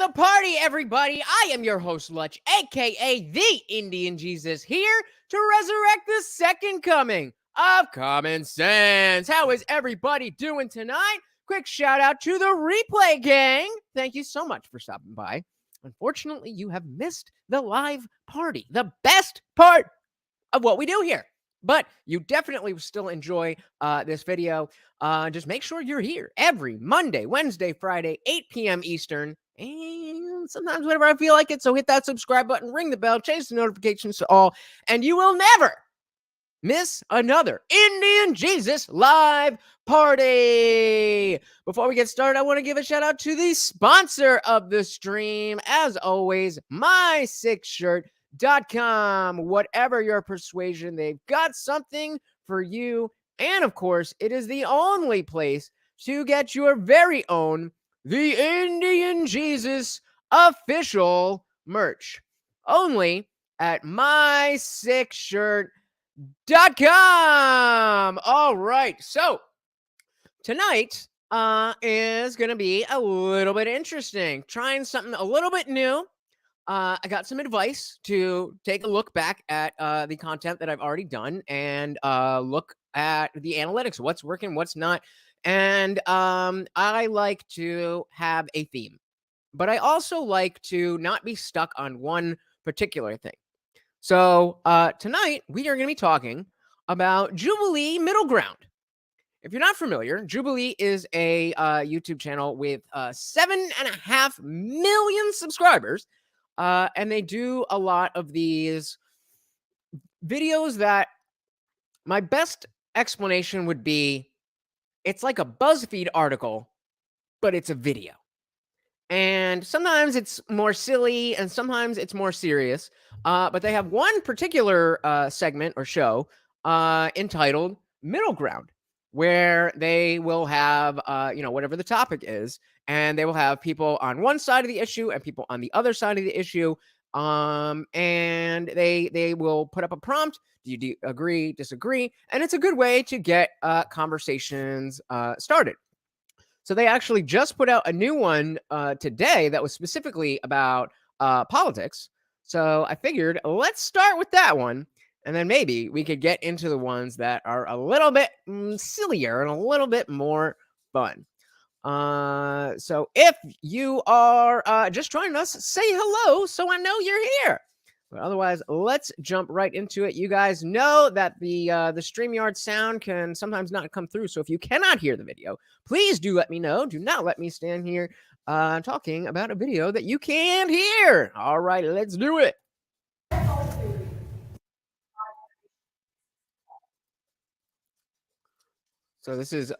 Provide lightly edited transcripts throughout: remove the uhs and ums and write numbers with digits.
the party, everybody. I am your host, Lutch, aka the Indian Jesus, here to resurrect the second coming of common sense. How is everybody doing tonight? Quick shout out to the replay gang. Thank you so much for stopping by. Unfortunately, you have missed the live party, the best part of what we do here. But you definitely still enjoy this video. Just make sure you're here every Monday, Wednesday, Friday, 8 p.m. Eastern, and sometimes whenever I feel like it. So hit that subscribe button, ring the bell, change the notifications to all, and you will never miss another Indian Jesus live party. Before we get started, I want to give a shout out to the sponsor of the stream. As always, my6shirt.com. Whatever your persuasion, they've got something for you. And of course, it is the only place to get your very own The Indian Jesus official merch. Only at my6shirt.com. All right. So tonight is going to be a little bit interesting. Trying something a little bit new. I got some advice to take a look back at the content that I've already done and look at the analytics, what's working, what's not. And I like to have a theme, but I also like to not be stuck on one particular thing. So tonight we are going to be talking about Jubilee Middle Ground. If you're not familiar, Jubilee is a YouTube channel with 7.5 million subscribers. And they do a lot of these videos that my best explanation would be it's like a BuzzFeed article, but it's a video. And sometimes it's more silly and sometimes it's more serious. But they have one particular segment or show entitled Middle Ground, where they will have, whatever the topic is, and they will have people on one side of the issue and people on the other side of the issue. And they will put up a prompt. Do you agree, disagree? And it's a good way to get conversations started. So they actually just put out a new one today that was specifically about politics. So I figured let's start with that one. And then maybe we could get into the ones that are a little bit sillier and a little bit more fun. So if you are just joining us, say hello so I know you're here. But otherwise, let's jump right into it. You guys know that the StreamYard sound can sometimes not come through. So if you cannot hear the video, please do let me know. Do not let me stand here talking about a video that you can't hear. All right, let's do it. So this is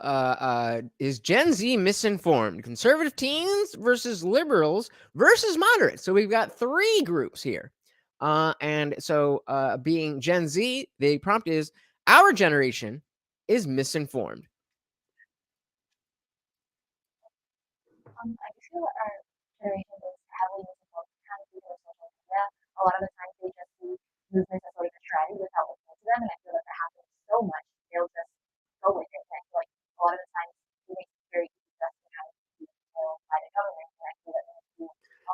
Gen Z misinformed? Conservative teens versus liberals versus moderates. So we've got three groups here. And so being Gen Z, the prompt is, our generation is misinformed. I feel that our generation is heavily misinformed kind of due to social media. A lot of the times they just see movements as like a trend without listening to them, and I feel that happens so much. They'll just go with it. And I feel like a lot of the times it makes it very easy for us to kind of be controlled by the government. And I feel that we need to do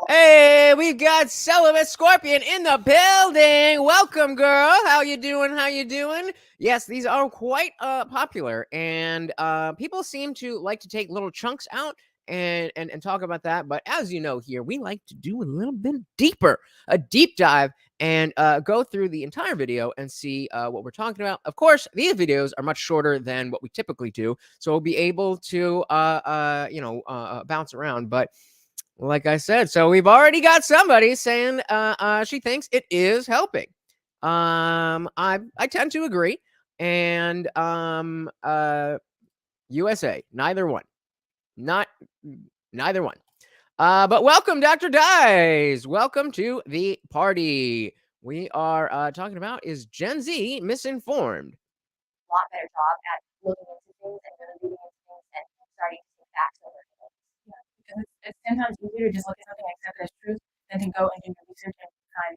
Hey, we've got Celibate Scorpion in the building. Welcome, girl. How you doing? How you doing? Yes, these are quite popular, and people seem to like to take little chunks out and talk about that. But as you know here, we like to do a little bit deeper, a deep dive, and go through the entire video and see what we're talking about. Of course, these videos are much shorter than what we typically do, so we'll be able to bounce around. But like I said, so we've already got somebody saying she thinks it is helping. I tend to agree, and USA, neither one, neither one. But welcome, Dr. Dies. Welcome to the party. We are talking about, is Gen Z misinformed? a lot better job at looking into things and really digging into things and starting to see facts over things. Yeah, because it's sometimes easier to just look at something and accept it as truth than to go and do your research and find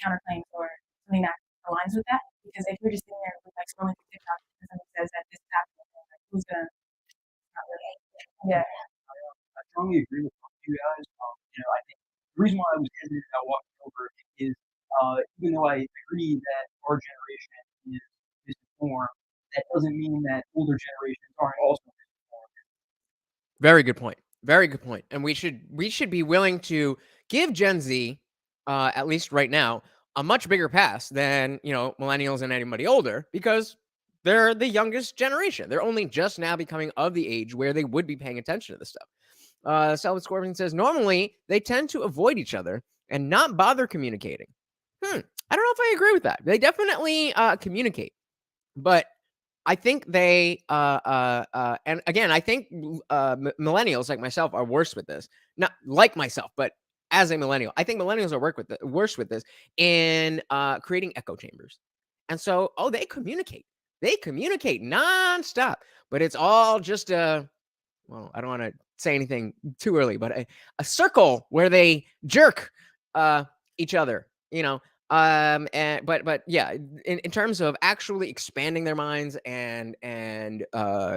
counterclaims or something that aligns with that. Because if you're just sitting there with like scrolling through TikTok and something says that this is happening, like who's not really? Yeah. I strongly agree with you guys. I though I agree that our generation is misinformed, that doesn't mean that older generations aren't also misinformed. Very good point. Very good point. And we should be willing to give Gen Z, at least right now, a much bigger pass than millennials and anybody older because they're the youngest generation. They're only just now becoming of the age where they would be paying attention to this stuff. Salvin Scorpion says normally they tend to avoid each other and not bother communicating. I don't know if I agree with that. They definitely communicate, but I think they, and again, I think millennials like myself are worse with this. Not like myself, but as a millennial, I think millennials are worse with this in creating echo chambers. And so, they communicate. They communicate nonstop, but it's all just well, I don't want to say anything too early, but a circle where they jerk each other, but yeah, in terms of actually expanding their minds and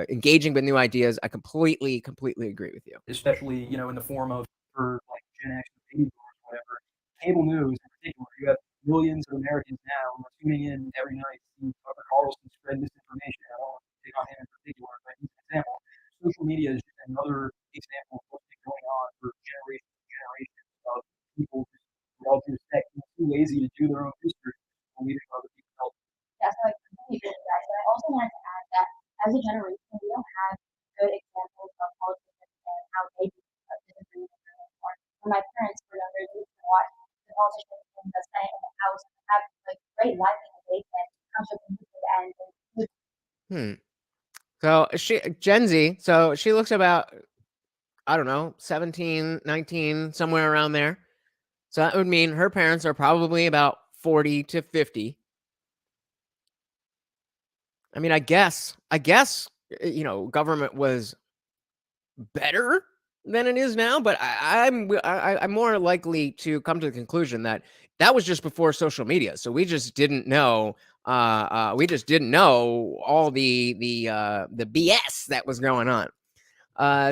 engaging with new ideas, I completely agree with you. Especially, in the form of, for like Gen X or baby boomers or whatever, cable news in particular. You have millions of Americans now who are tuning in every night to see Tucker Carlson spread misinformation. I don't want to pick on him in particular, but he's an example. Social media is just another example of what's been going on for generations and generations of people just, with all due respect, being too lazy to do their own research, believing other people help. Yeah, so I completely agree with you guys. But I also wanted to add that as a generation, we don't have good examples of politicians and how they disagree with them anymore. When my parents were younger, they used to watch the politicians in the Senate and the House have like great lively debates and come to a conclusion and Hmm. So Gen Z, so she looks about, I don't know, 17, 19, somewhere around there. So that would mean her parents are probably about 40 to 50. I mean, I guess, government was better than it is now, but I'm more likely to come to the conclusion that that was just before social media, so we just didn't know. We just didn't know all the BS that was going on.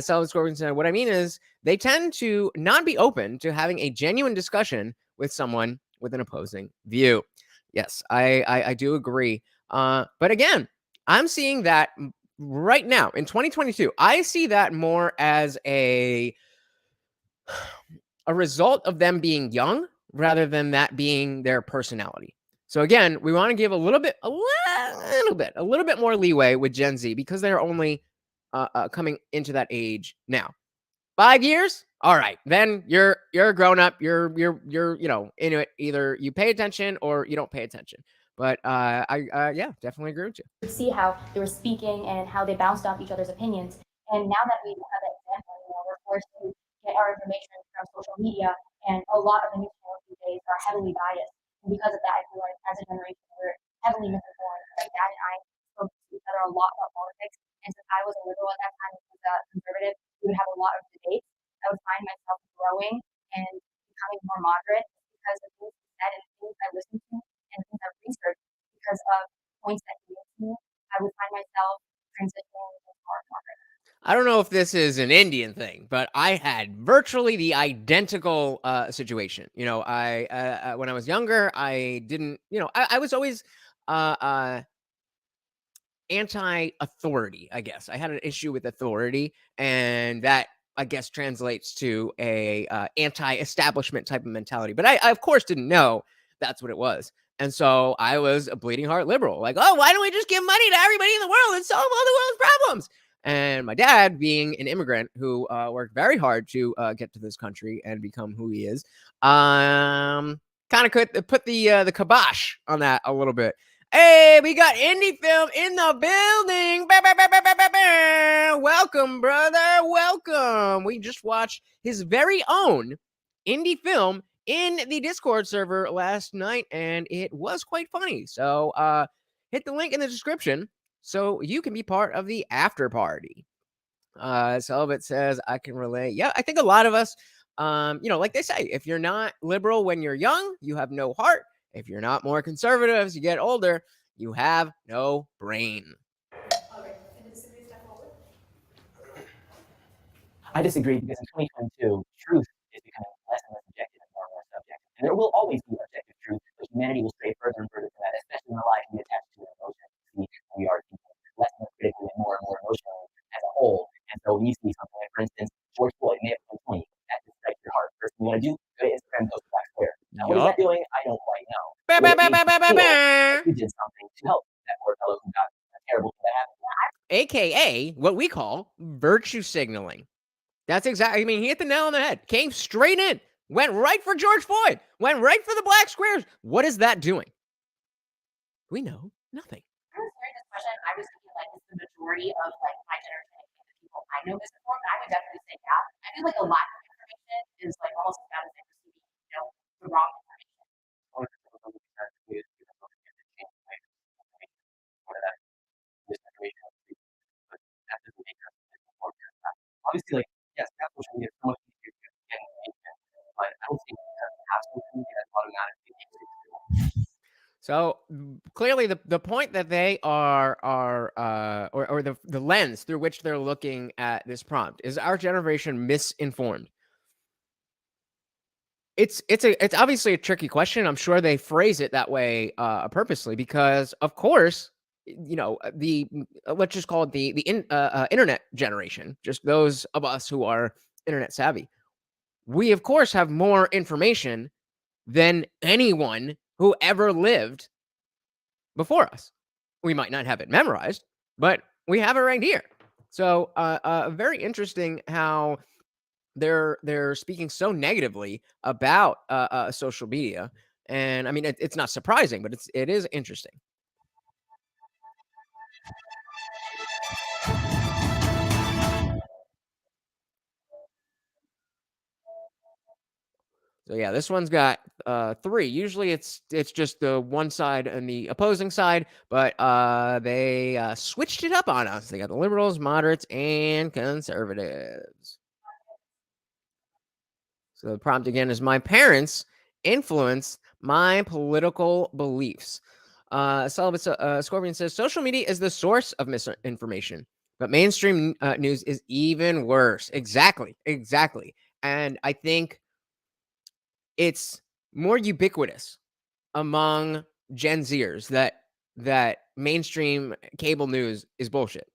Solid Scorpion said, "What I mean is, they tend to not be open to having a genuine discussion with someone with an opposing view." Yes, I do agree. But again, I'm seeing that right now in 2022. I see that more as a result of them being young rather than that being their personality. So again, we want to give a little bit more leeway with Gen Z because they're only coming into that age now. 5 years? All right. Then you're a grown up. You're into it. Either you pay attention or you don't pay attention. But I yeah, definitely agree with you. would see how they were speaking and how they bounced off each other's opinions. And now that we have that example, we're forced to get our information from social media, and a lot of the news channels these days are heavily biased. And because of that, I feel like as a generation, we're heavily misinformed. My dad and I spoke to each other a lot about politics, and since I was a liberal at that time and he was a conservative, we would have a lot of debates. I would find myself growing and becoming more moderate because of things he said and things I listened to and things I've researched because of points that he made to me. I would find myself transitioning into more moderate. I don't know if this is an Indian thing, but I had virtually the identical situation. When I was younger, I didn't, I was always anti-authority. I guess I had an issue with authority, and that I guess translates to a anti-establishment type of mentality. But I of course didn't know that's what it was. And so I was a bleeding heart liberal, like, oh, why don't we just give money to everybody in the world and solve all the world's problems? And my dad, being an immigrant who worked very hard to get to this country and become who he is, kind of could put the kibosh on that a little bit. Hey, we got Indie Film in the building. Welcome, brother. Welcome. We just watched his very own Indie Film in the Discord server last night, and it was quite funny. So hit the link in the description so you can be part of the after party. Celibate says, I can relate. Yeah, I think a lot of us, like they say, if you're not liberal when you're young, you have no heart. If you're not more conservative as you get older, you have no brain. I disagree because in 2022, truth is becoming less and less objective and more subjective. And there will always be objective truth, but humanity will stray needs to be something. Like, for instance, George Floyd may have been 20. That just strikes your heart. First thing you want to do, go to Instagram, post a black square. Now, what is that Yup. doing? I don't quite know. Ba, But ba, it ba, makes ba, you ba, ba, feel ba. like you did something to help that poor fellow who got a terrible thing that happened. AKA what we call virtue signaling. That's exactly, I mean, he hit the nail on the head. Came straight in, went right for George Floyd, went right for the black squares. What is that doing? We know nothing. I was hearing this question. I was thinking, like, is the majority of like my generation, the people I know, misinformed? I would definitely say yeah. I feel like a lack of information is like almost as bad as like receiving, the wrong information. Obviously, like, yes, that social media is so much easier to get information, but I don't think that have social media that automatically makes it. So clearly, the point that they are or the lens through which they're looking at this prompt is our generation misinformed. It's obviously a tricky question. I'm sure they phrase it that way purposely because, of course, let's just call it the internet generation, just those of us who are internet savvy. We of course have more information than anyone who ever lived before us. We might not have it memorized, but we have it right here. So, very interesting how they're speaking so negatively about social media, and I mean it's not surprising, but it is interesting. So yeah, this one's got 3. Usually it's just the one side and the opposing side, but they switched it up on us. They got the liberals, moderates, and conservatives. So the prompt again is: my parents influence my political beliefs. Scorpion says social media is the source of misinformation, but mainstream news is even worse. Exactly. And I think it's more ubiquitous among Gen Zers that mainstream cable news is bullshit.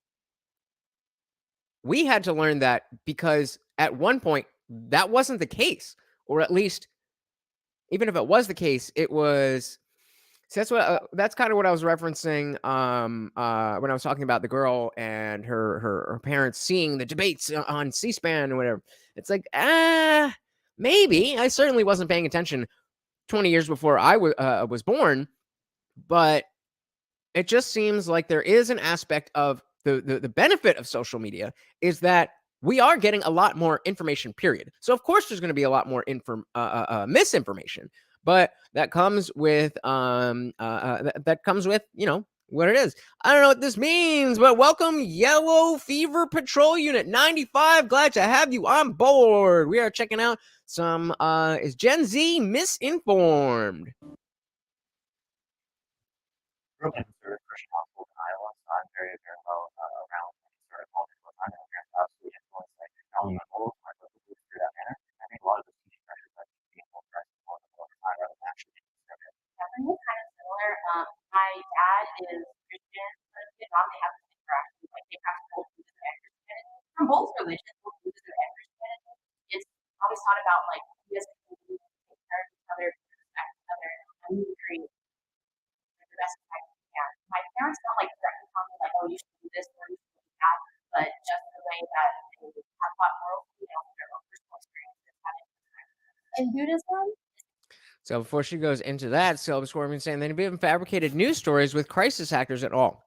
We had to learn that because at one point that wasn't the case, or at least even if it was the case, it was. So that's kind of what I was referencing when I was talking about the girl and her parents seeing the debates on C-SPAN or whatever. It's like maybe I certainly wasn't paying attention 20 years before I was born, but it just seems like there is an aspect of the benefit of social media is that we are getting a lot more information, period. So of course there's going to be a lot more misinformation, but that comes with that comes with what it is. I don't know what this means, but welcome Yellow Fever Patrol Unit 95. Glad to have you on board. We are checking out some is Gen Z misinformed? Grew up in a conservative Christian household in Iowa, so I'm very, very well around conservative culture. So I'm going to absolutely influence like not only my goals, my political beliefs through that manner. I think a lot of those teaching pressures like being more progressive, more over time rather than actually being conservative. Yeah, for me, it's kind of similar. My dad is Christian, but his mom, they have this interaction. Like, they practice both Buddhism and Christianity. From both religions, both Buddhism and Christianity, it's always taught about, like, we as a community take care of each other, respect each other, and we create the best life we can. My parents don't, like, directly tell me, like, oh, you should do this or you should do that, but just the way that they have taught morals, their own personal experiences having. In Buddhism, So before she goes into that, Sylvia Scorpion saying they've even fabricated news stories with crisis actors at all.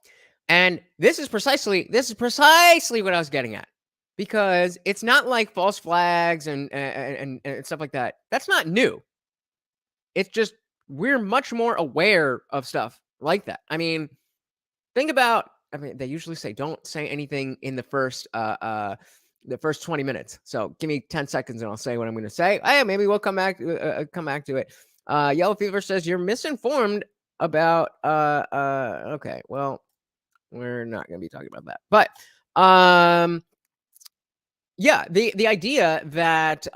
And this is precisely what I was getting at. Because it's not like false flags and stuff like that. That's not new. It's just we're much more aware of stuff like that. I mean, think about they usually say don't say anything in the first 20 minutes. So give me 10 seconds and I'll say what I'm going to say. Hey, maybe we'll come back to it. Yellow Fever says you're misinformed about okay, well, we're not going to be talking about that. But yeah, the idea that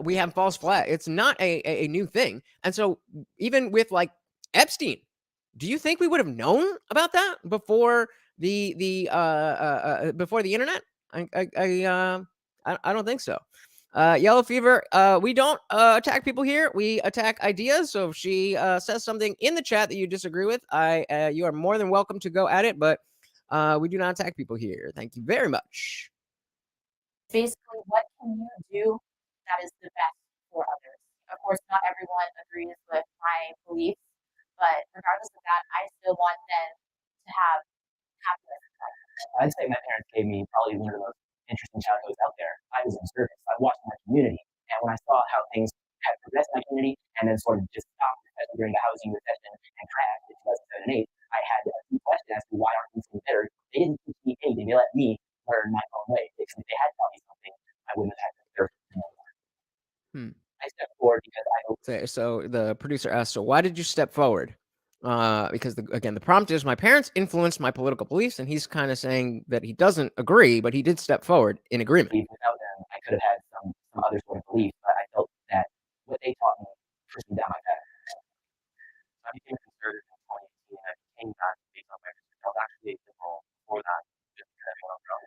we have false flag, it's not a new thing. And so even with like Epstein, do you think we would have known about that before the internet? I don't think so. Yellow Fever, we don't attack people here. We attack ideas. So if she says something in the chat that you disagree with, you are more than welcome to go at it. But we do not attack people here. Thank you very much. Basically, what can you do that is the best for others? Of course, not everyone agrees with my beliefs, but regardless of that, I still want them to have happiness. I'd say my parents gave me probably one of the most interesting childhoods out there. I was in service. I watched my community, and when I saw how things had progressed in my community and then sort of just stopped, especially during the housing recession and crash in 2007 and 8, I had a few questions as to why aren't things getting better. They didn't teach me anything. They let me learn my own way. If they had taught me something, I wouldn't have had to serve anymore. I stepped forward because I hope. So the producer asked, so why did you step forward? Because again, the prompt is my parents influenced my political beliefs, and he's kind of saying that he doesn't agree, but he did step forward in agreement. Without them, I could have had some other sort of beliefs, but I felt that what they taught me pushed me down my path. I became a conservative in 2018, and I became that based on my research. I was actually a liberal before that, just because everyone else wrong.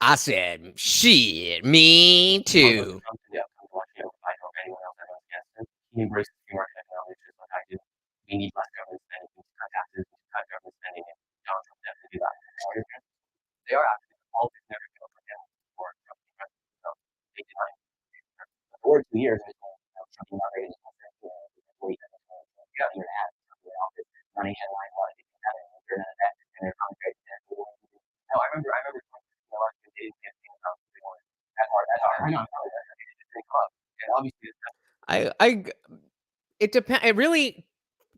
I said, shit, me too. Yeah, I hope anyone else ever gets it. He embraces free market economics just like I do. We need less government spending, we need to cut taxes, we need to cut government spending, and Donald Trump definitely do that. They are actually the politics never go for him or Trump being president. So they deny it. For 2 years, Trump inaugurated his we got a year and a half in the office running headline while they didn't have any internet of that, and they're contrary to that. No, I remember the election days campaign about that hard. I know. It's very tough. And obviously It depends. It really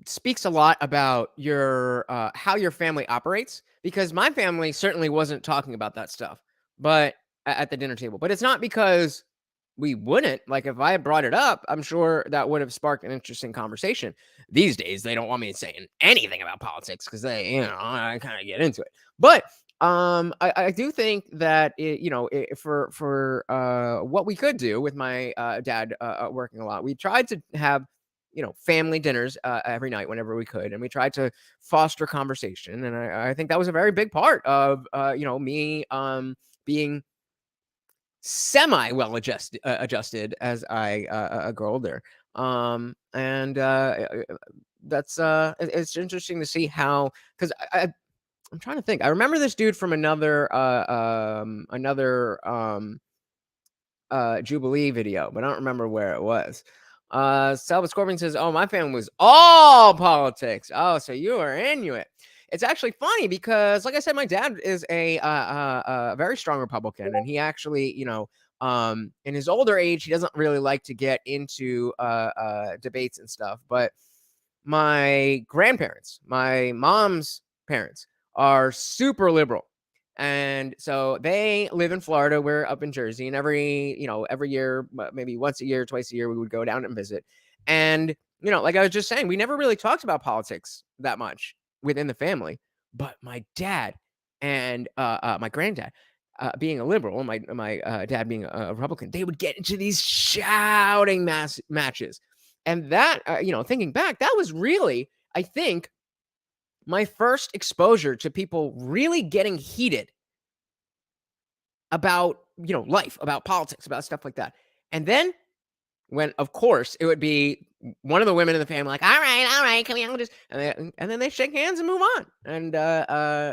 speaks a lot about your how your family operates, because my family certainly wasn't talking about that stuff, but at the dinner table. But it's not because we wouldn't. Like, if I had brought it up, I'm sure that would have sparked an interesting conversation. These days, they don't want me saying anything about politics because I kind of get into it. But I do think that for what we could do with my dad working a lot, we tried to have family dinners every night whenever we could, and we tried to foster conversation. And I think that was a very big part of me being semi well adjusted as I grow older. And that's it's interesting to see how, because I'm trying to think. I remember this dude from another Jubilee video, but I don't remember where it was. Salva Scorpion says, "Oh, my family was all politics. Oh, so you were into it." It's actually funny because, like I said, my dad is a very strong Republican, and he actually, in his older age, he doesn't really like to get into debates and stuff. But my grandparents, my mom's parents, are super liberal. And so they live in Florida. We're up in Jersey, and every year, maybe once a year, twice a year, we would go down and visit. And, like I was just saying, we never really talked about politics that much within the family. But my dad and my granddad, being a liberal, and my dad being a Republican, they would get into these shouting matches. And that, thinking back, that was really, I think, my first exposure to people really getting heated about, life, about politics, about stuff like that. And then when, of course, it would be one of the women in the family, like, all right, can we all just, and then they shake hands and move on. And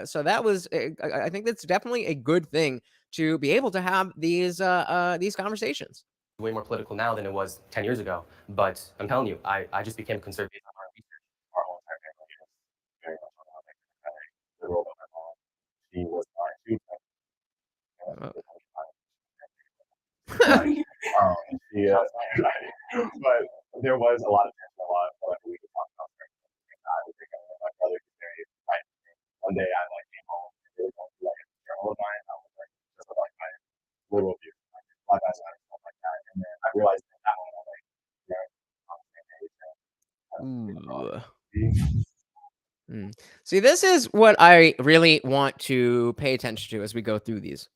so that was, I think that's definitely a good thing to be able to have these conversations. Way more political now than it was 10 years ago. But I'm telling you, I just became conservative on our research. Our whole entire family is very much on the role of my mom. She was our two but there was a lot of tension, a lot of what we could talk about. I was thinking of my brother who's very right. One day I came home and they were going through a journal of mine. I was just my literal view, my best and stuff like that. And then I realized that one I on the same page. See, this is what I really want to pay attention to as we go through these.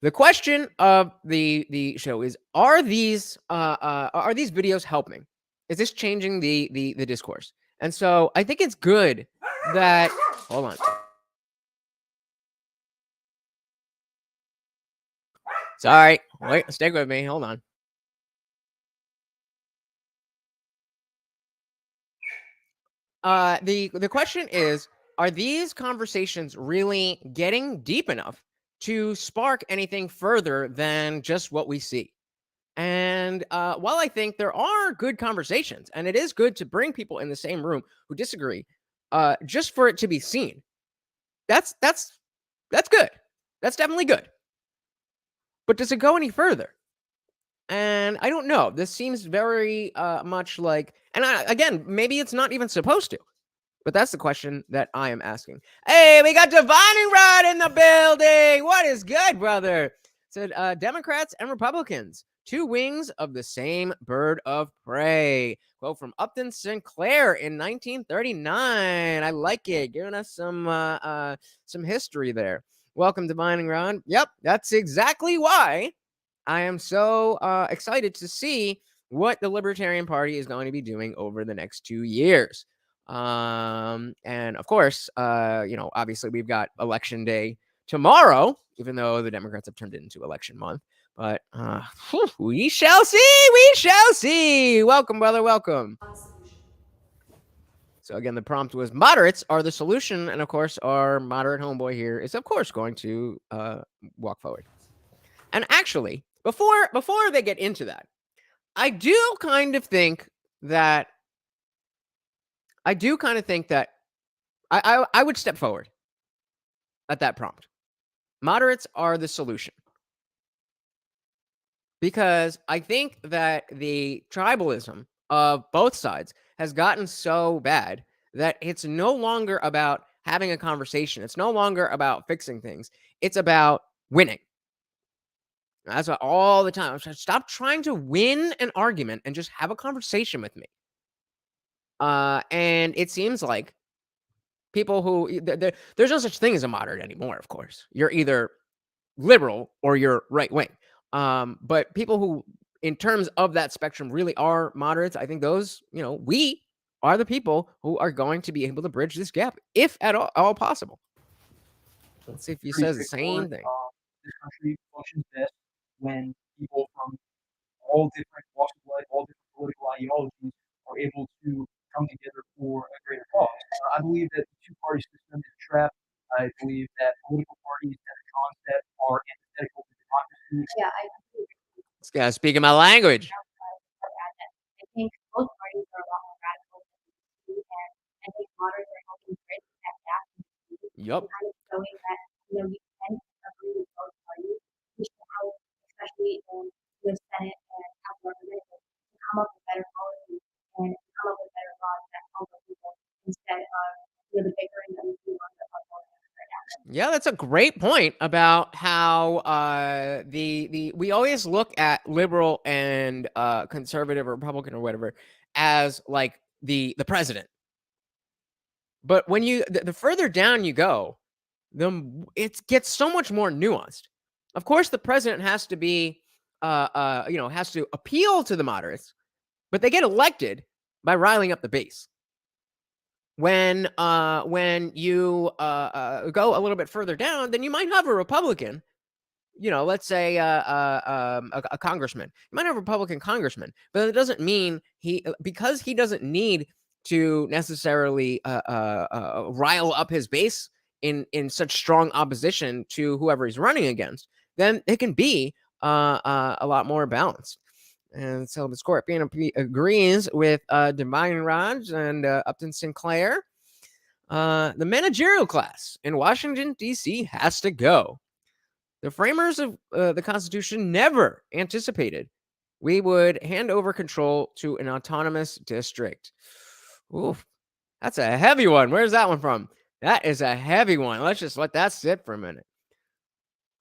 The question of the show is: are these videos helping? Is this changing the discourse? And so I think it's good that. Hold on. Sorry. Wait, stick with me. Hold on. The question is, are these conversations really getting deep enough to spark anything further than just what we see? And while I think there are good conversations, and it is good to bring people in the same room who disagree, just for it to be seen, that's good. That's definitely good. But does it go any further? And I don't know. This seems very much like, and again, maybe it's not even supposed to. But that's the question that I am asking. Hey, we got Divining Rod in the building. What is good, brother? Said Democrats and Republicans, two wings of the same bird of prey. Quote from Upton Sinclair in 1939. I like it. Giving us some history there. Welcome, Divining Rod. Yep, that's exactly why I am so excited to see what the Libertarian Party is going to be doing over the next 2 years. And of course, obviously we've got election day tomorrow, even though the Democrats have turned it into election month. But we shall see. We shall see. Welcome, brother. Welcome. So again, the prompt was moderates are the solution, and of course, our moderate homeboy here is of course going to walk forward. And actually, before they get into that, I do kind of think that I would step forward at that prompt. Moderates are the solution. Because I think that the tribalism of both sides has gotten so bad that it's no longer about having a conversation. It's no longer about fixing things. It's about winning. That's what all the time. Stop trying to win an argument and just have a conversation with me. And it seems like people who there's no such thing as a moderate anymore. Of course, you're either liberal or you're right wing. But people who, in terms of that spectrum, really are moderates, I think those, we are the people who are going to be able to bridge this gap, if at all possible. Let's see if he Pretty says the same thing. This country functions best when people from all different walks of life, all different political ideologies are able to come together for a greater cause. I believe that the two-party system is a trap. I believe that political parties as a concept are antithetical to democracy. Yeah, I completely agree. This guy's speaking my language. I think both parties are a lot more radical than we used to be, and I think moderates are helping bridge that gap in the Yup. and kind of showing that you can agree with both parties, which can help, especially in the Senate and House of Representatives, to come up with better policies and come up with better laws that help the people instead of the bickering that we see on the right now. Yeah, that's a great point about how we always look at liberal and conservative or Republican or whatever as like the president. But when the further down you go, it gets so much more nuanced. Of course, the president has to be has to appeal to the moderates, but they get elected by riling up the base. When you go a little bit further down, then you might have a Republican, let's say a congressman. You might have a Republican congressman, but it doesn't mean because he doesn't need to necessarily rile up his base in such strong opposition to whoever he's running against. Then it can be a lot more balanced. And so the Scorpion agrees with Divine Raj and Upton Sinclair. The managerial class in Washington, D.C. has to go. The framers of the Constitution never anticipated we would hand over control to an autonomous district. Oof, that's a heavy one. Where's that one from? That is a heavy one. Let's just let that sit for a minute.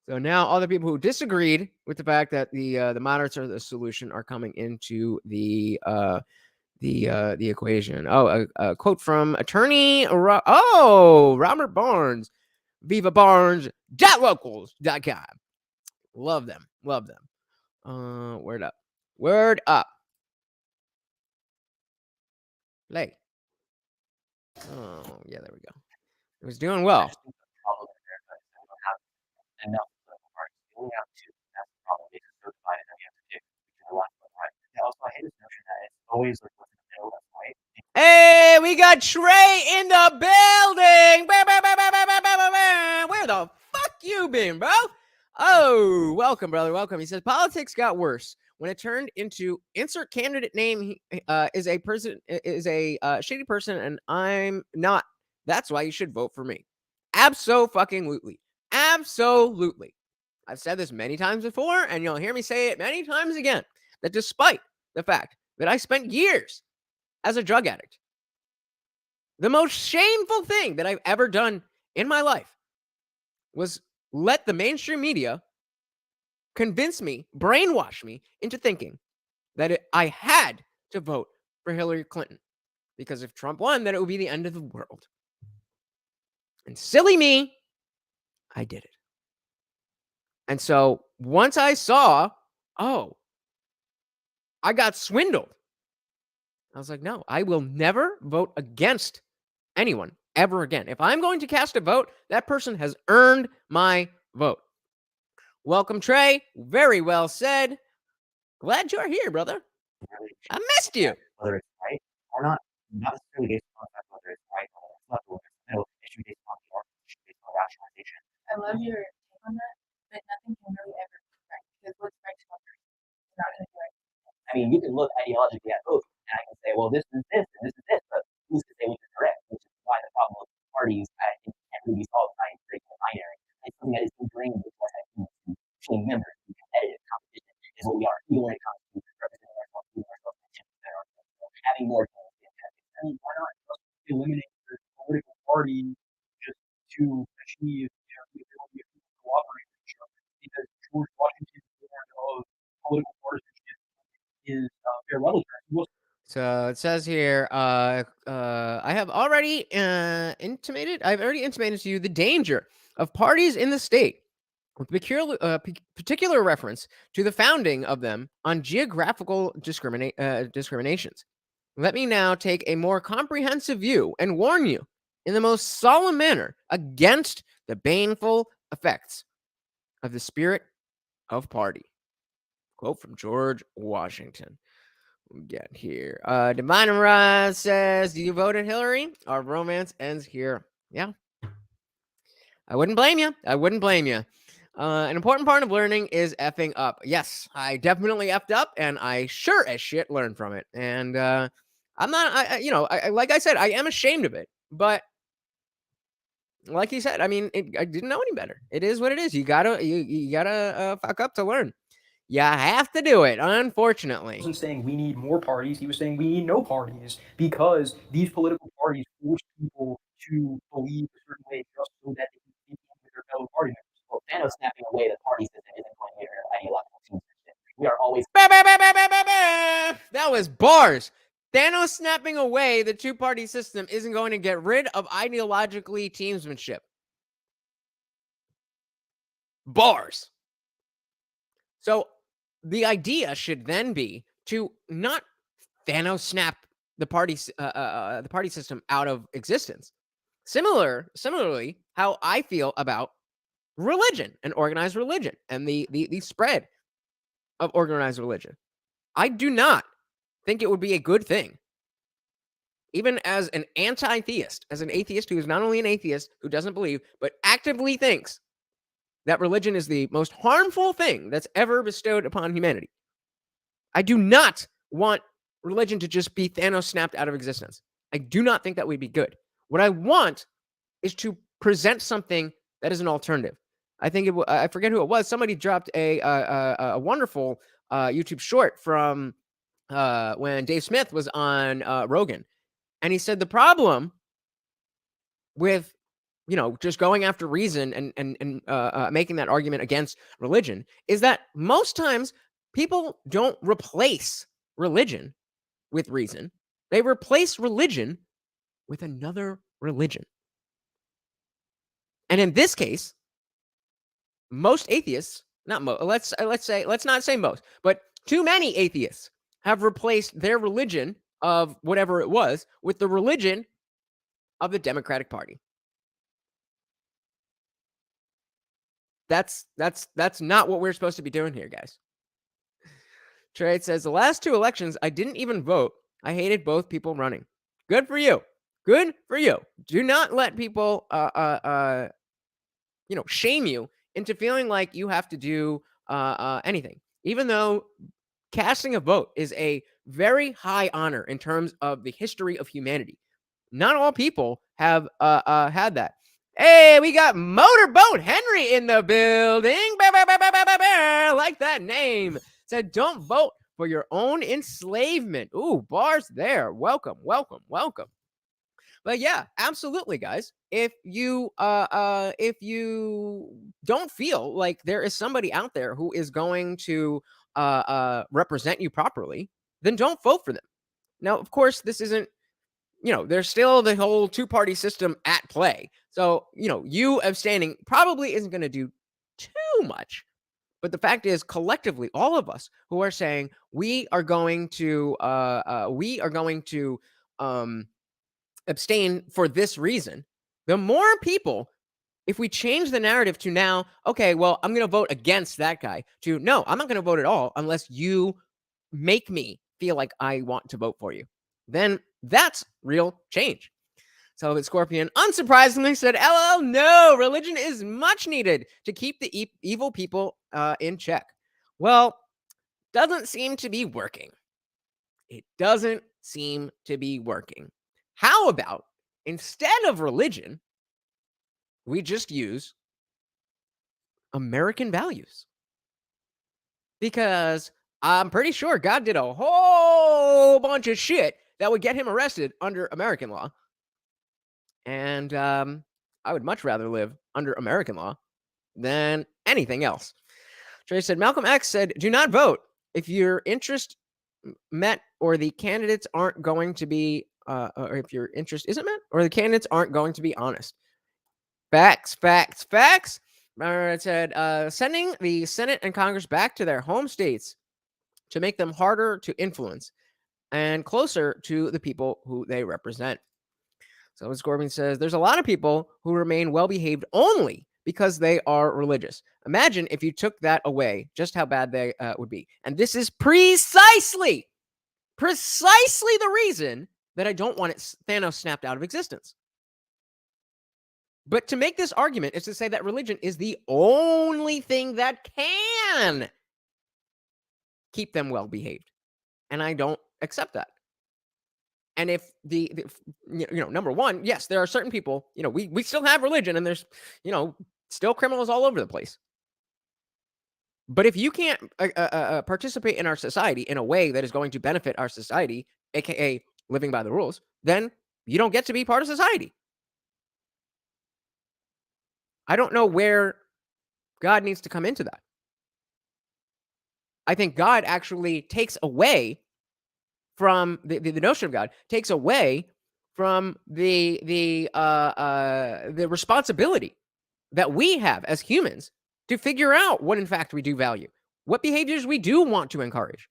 So now all the people who disagreed with the fact that the moderates are the solution are coming into the equation. Oh, a quote from attorney Robert Barnes, vivabarnes.locals.com. Love them. Word up. Play. Oh yeah, there we go. It was doing well. I just think the problem in America is that we don't have enough political parties. We only have two. That's the problem. always like what's in the middle. That's right. Hey, we got Trey in the building. Bah, bah, bah, bah, bah, bah, bah, bah, bah. Where the fuck you been, bro? Oh, welcome, brother. Welcome. He says politics got worse when it turned into insert candidate name is a person is a shady person, and I'm not. That's why you should vote for me. Absolutely. Absolutely. I've said this many times before, and you'll hear me say it many times again, that despite the fact that I spent years as a drug addict, the most shameful thing that I've ever done in my life was let the mainstream media convince me, brainwash me into thinking that I had to vote for Hillary Clinton, because if Trump won, then it would be the end of the world. And silly me, I did it. And so once I saw, oh, I got swindled, I was like, no, I will never vote against anyone ever again. If I'm going to cast a vote, that person has earned my vote. Welcome, Trey. Very well said. Glad you're here, brother. Really, I missed you. whether it's right or not necessarily based on the fact whether it's right or it's left or it's middle. It should be based on the argument. It should be based on rationalization. I love your take on that, but nothing can really ever be right because what's right to one person is not going to be right. I mean, you can look ideologically at both, and I can say, well, this is this and this is this, but who's to say which is correct? Which is why the problem with parties, I think, can't really be solved by breaking the binary. It's something that is ingrained with what I think to team members, to competitive competition is what we are, even when it comes to representing ourselves, moving ourselves, and having more teams. I mean, why not just eliminate the political party just to achieve the ability of people to cooperate with each other? Because George Washington's born of political partisanship is fair level terms. So it says here, I've already intimated to you the danger of parties in the state, with particular reference to the founding of them on geographical discriminations. Let me now take a more comprehensive view and warn you in the most solemn manner against the baneful effects of the spirit of party. Quote from George Washington. We get here. Divine Rise says, do you vote at Hillary? Our romance ends here. Yeah. I wouldn't blame you. An important part of learning is effing up. Yes, I definitely effed up, and I sure as shit learned from it. And I'm not, like I said, I am ashamed of it. But like he said, I mean, I didn't know any better. It is what it is. You gotta fuck up to learn. You have to do it, unfortunately. He wasn't saying we need more parties. He was saying we need no parties because these political parties force people to believe a certain way just so that they can fit in with their fellow party members. Well, Thanos snapping away the party system isn't going near ideological teams. We are always. That was bars. Thanos snapping away the two-party system isn't going to get rid of ideologically teamsmanship. Bars. So the idea should then be to not Thanos snap the party system out of existence. Similarly, how I feel about religion and organized religion and the spread of organized religion. I do not think it would be a good thing, even as an anti-theist, as an atheist who is not only an atheist who doesn't believe, but actively thinks that religion is the most harmful thing that's ever bestowed upon humanity. I do not want religion to just be Thanos snapped out of existence. I do not think that would be good. What I want is to present something that is an alternative. I think I forget who it was. Somebody dropped a wonderful YouTube short from when Dave Smith was on Rogan, and he said the problem with just going after reason and making that argument against religion is that most times people don't replace religion with reason. They replace religion with another religion. And in this case, most atheists, let's not say most, but too many atheists have replaced their religion of whatever it was with the religion of the Democratic Party. That's not what we're supposed to be doing here, guys. Trade says, the last two elections, I didn't even vote I hated both people running. Good for you. Good for you. Do not let people shame you into feeling like you have to do anything. Even though casting a vote is a very high honor in terms of the history of humanity. Not all people have had that. Hey, we got Motorboat Henry in the building. I like that name. Said, don't vote for your own enslavement. Ooh, bars there. Welcome, welcome, welcome. But yeah, absolutely, guys. If you don't feel like there is somebody out there who is going to represent you properly, then don't vote for them. Now, of course, this isn't, there's still the whole two-party system at play. So, you abstaining probably isn't going to do too much. But the fact is, collectively, all of us who are saying we are going to abstain for this reason, the more people, if we change the narrative to now, okay, well, I'm going to vote against that guy, to no, I'm not going to vote at all unless you make me feel like I want to vote for you, then that's real change. So Scorpion, unsurprisingly, said, LL, no, religion is much needed to keep the evil people in check. Well, doesn't seem to be working. It doesn't seem to be working. How about instead of religion, we just use American values? Because I'm pretty sure God did a whole bunch of shit that would get him arrested under American law. And I would much rather live under American law than anything else. Trey said, Malcolm X said, do not vote if your interest met or the candidates aren't going to be, or if your interest isn't met or the candidates aren't going to be honest. Facts, facts, facts. It said, sending the Senate and Congress back to their home states to make them harder to influence and closer to the people who they represent. So as Corbin says, there's a lot of people who remain well-behaved only because they are religious. Imagine if you took that away, just how bad they would be. And this is precisely the reason that I don't want Thanos snapped out of existence. But to make this argument is to say that religion is the only thing that can keep them well-behaved. And I don't accept that. And if number one, yes, there are certain people, we still have religion and there's, still criminals all over the place. But if you can't participate in our society in a way that is going to benefit our society, aka living by the rules, then you don't get to be part of society. I don't know where God needs to come into that. I think God actually takes away from the notion of God, takes away from the responsibility that we have as humans to figure out what in fact we do value, what behaviors we do want to encourage.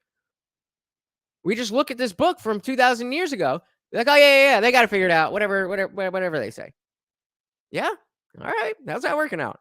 We just look at this book from 2,000 years ago, like, oh yeah, they got to figure it out, whatever they say. Yeah, all right, how's that working out?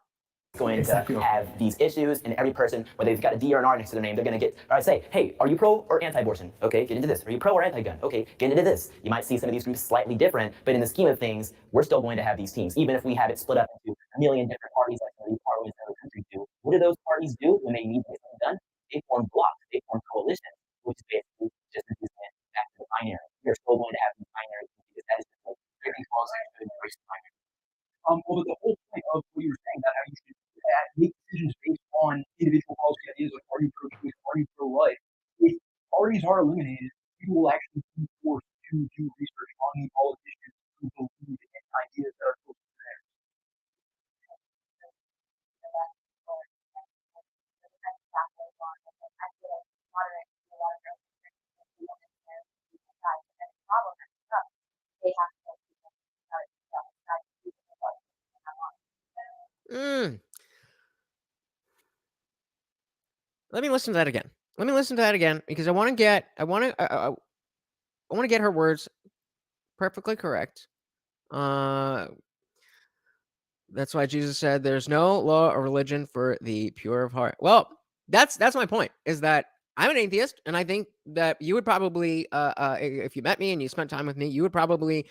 Going to have these issues, and every person, whether they've got a D or an R next to their name, they're going to get, or I say, hey, are you pro or anti-abortion? Okay, get into this. Are you pro or anti-gun? Okay, get into this. You might see some of these groups slightly different, but in the scheme of things, we're still going to have these teams, even if we have it split up into a million different parties like some of these parties in other countries do. What do those parties do when they need to get something done? They form blocks, they form coalitions, which is basically just reducing it back to the binary. We are still going to have these binaries because that is just like everything falls into the embrace the binary. Well, but the whole point of what you were saying about how you should make decisions based on individual policy ideas, like are you pro-choice, are you pro-life? If parties are eliminated, people will actually be forced to do research on the politicians who believe in ideas that are close to theirs. Let me listen to that again. Because I want to get her words perfectly correct. That's why Jesus said, "There's no law or religion for the pure of heart." Well, that's my point. Is that I'm an atheist, and I think that you would probably, if you met me and you spent time with me, you would probably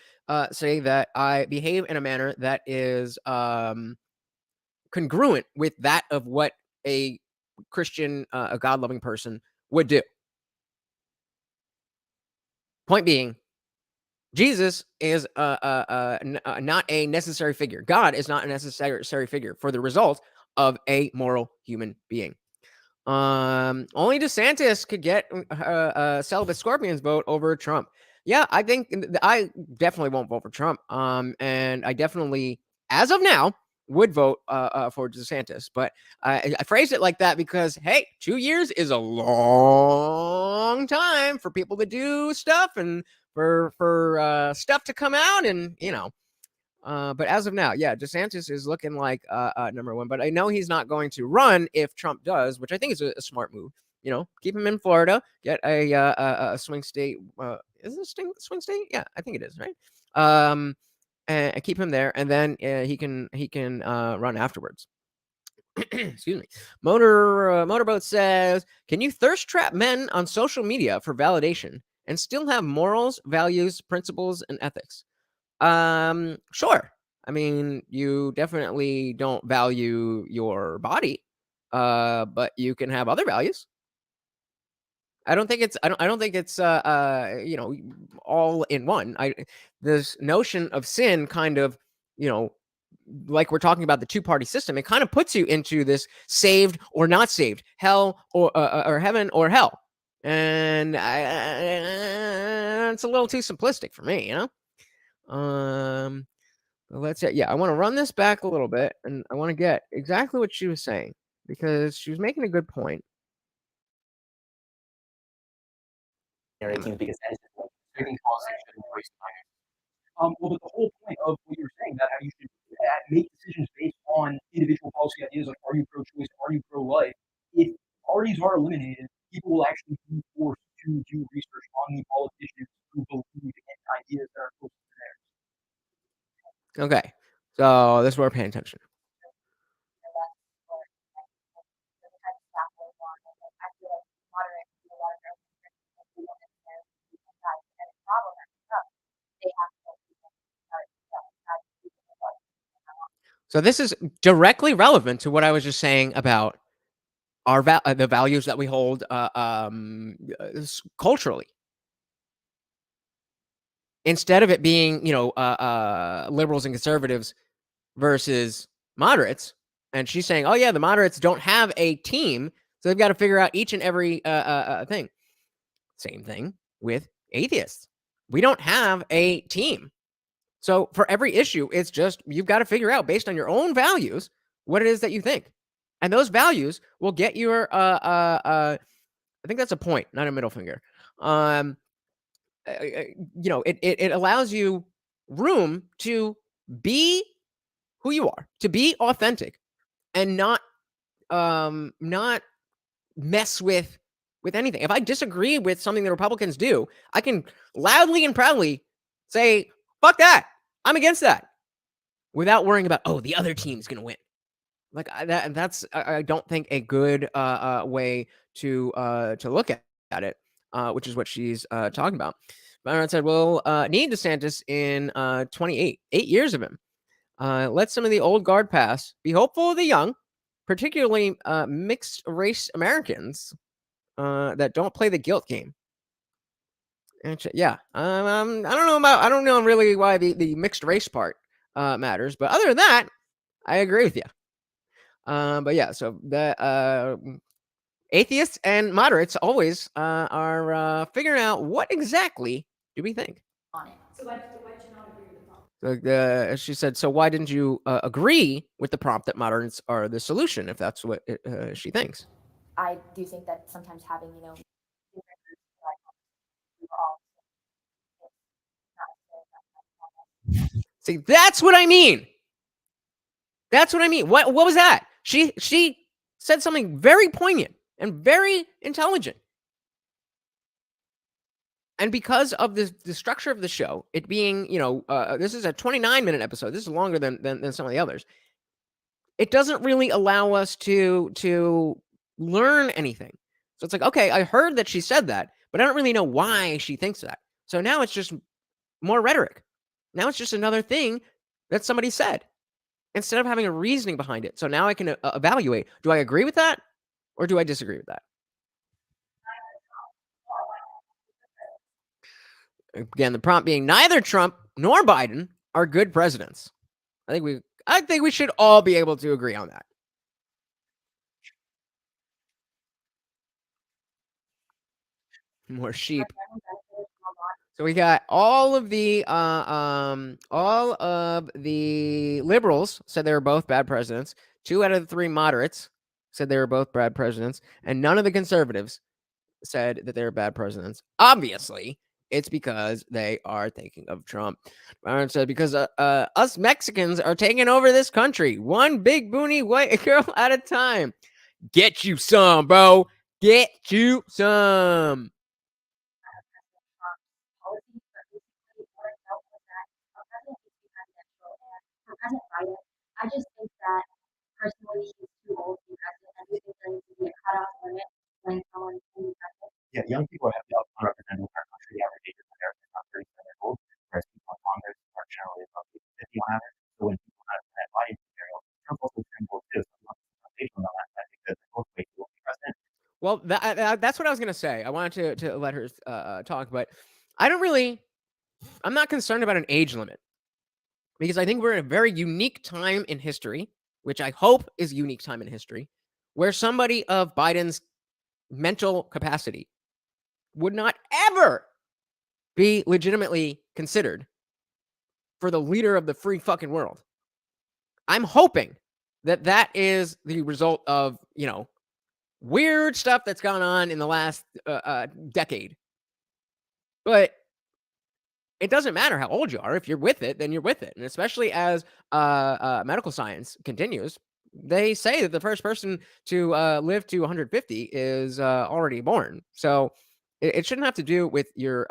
say that I behave in a manner that is congruent with that of what a Christian, a God-loving person would do. Point being, Jesus is not a necessary figure. God is not a necessary figure for the result of a moral human being. Only DeSantis could get celibate scorpions vote over Trump. Yeah, I think I definitely won't vote for Trump. And I definitely, as of now, would vote for DeSantis. But I phrased it like that because, hey, 2 years is a long time for people to do stuff and for stuff to come out, and but as of now, yeah, DeSantis is looking like number one. But I know he's not going to run if Trump does, which I think is a smart move. Keep him in Florida, get a swing state. Is it a swing state? Yeah, I think it is, right? And keep him there, and then he can run afterwards. Excuse me. Motorboat says, "Can you thirst trap men on social media for validation and still have morals, values, principles, and ethics?" Sure. I mean, you definitely don't value your body, but you can have other values. I don't think it's all in one. This notion of sin kind of, like we're talking about the two-party system, it kind of puts you into this saved or not saved, hell or heaven or hell. And it's a little too simplistic for me, let's say, yeah, I want to run this back a little bit, and I want to get exactly what she was saying because she was making a good point. Because that is just like Taking causation and waste time. Well, but the whole point of what you were saying about how you should make decisions based on individual policy ideas, like are you pro-choice, are you pro-life? If parties are eliminated, people will actually be forced to do research on the politicians who believe in ideas that are close to theirs. Okay, so this is where we're paying attention. So this is directly relevant to what I was just saying about our the values that we hold culturally. Instead of it being, liberals and conservatives versus moderates, and she's saying, "Oh yeah, the moderates don't have a team, so they've got to figure out each and every thing." Same thing with atheists. We don't have a team. So for every issue, it's just you've got to figure out based on your own values what it is that you think. And those values will get your I think that's a point, not a middle finger. It allows you room to be who you are, to be authentic and not mess with anything. If I disagree with something the Republicans do, I can loudly and proudly say, "Fuck that. I'm against that." Without worrying about, "Oh, the other team's going to win." Like that's I don't think a good way to look at it, which is what she's talking about. Byron said, "We'll need DeSantis in 28 years of him. Let some of the old guard pass. Be hopeful of the young, particularly mixed race Americans that don't play the guilt game." Yeah, I don't know really why the mixed race part matters, but other than that, I agree with you. But yeah, so the atheists and moderates always are figuring out what exactly do we think. On it. So why did you not agree with the prompt? She said, "So why didn't you agree with the prompt that moderates are the solution if that's what she thinks?" I do think that sometimes having, different groups like we were all it's not See, that's what I mean. That's what I mean. What was that? She said something very poignant and very intelligent. And because of the structure of the show, it being, this is a 29-minute episode. This is longer than some of the others. It doesn't really allow us to learn anything. So it's like, okay, I heard that she said that, but I don't really know why she thinks that. So now it's just more rhetoric. Now it's just another thing that somebody said instead of having a reasoning behind it. So now I can evaluate, do I agree with that or do I disagree with that? Again, the prompt being neither Trump nor Biden are good presidents. I think we should all be able to agree on that. More sheep. So we got all of the liberals said they were both bad presidents. 2 out of the 3 moderates said they were both bad presidents, and none of the conservatives said that they were bad presidents. Obviously, it's because they are thinking of Trump. Byron said because us Mexicans are taking over this country, one big boony white girl at a time. Get you some, bro. Get you some. President Biden, I just think that personally he's too old to be president. I do think there needs to be a cutoff limit when someone can be president. Yeah, young people have the unrepresented in our country. The average age of Americans is not 37 years old, whereas people in Congress are generally above 50 on average. So when people have that Biden scenario, Trump also turned old too. So I'm not sensational on that. I think that they're both way too old to be president. Well, that's what I was going to say. I wanted to let her talk, but I'm not concerned about an age limit because I think we're in a very unique time in history, which I hope is a unique time in history, where somebody of Biden's mental capacity would not ever be legitimately considered for the leader of the free fucking world. I'm hoping that that is the result of, weird stuff that's gone on in the last decade. But it doesn't matter how old you are. If you're with it, then you're with it. And especially as medical science continues, they say that the first person to live to 150 is already born. So it shouldn't have to do with your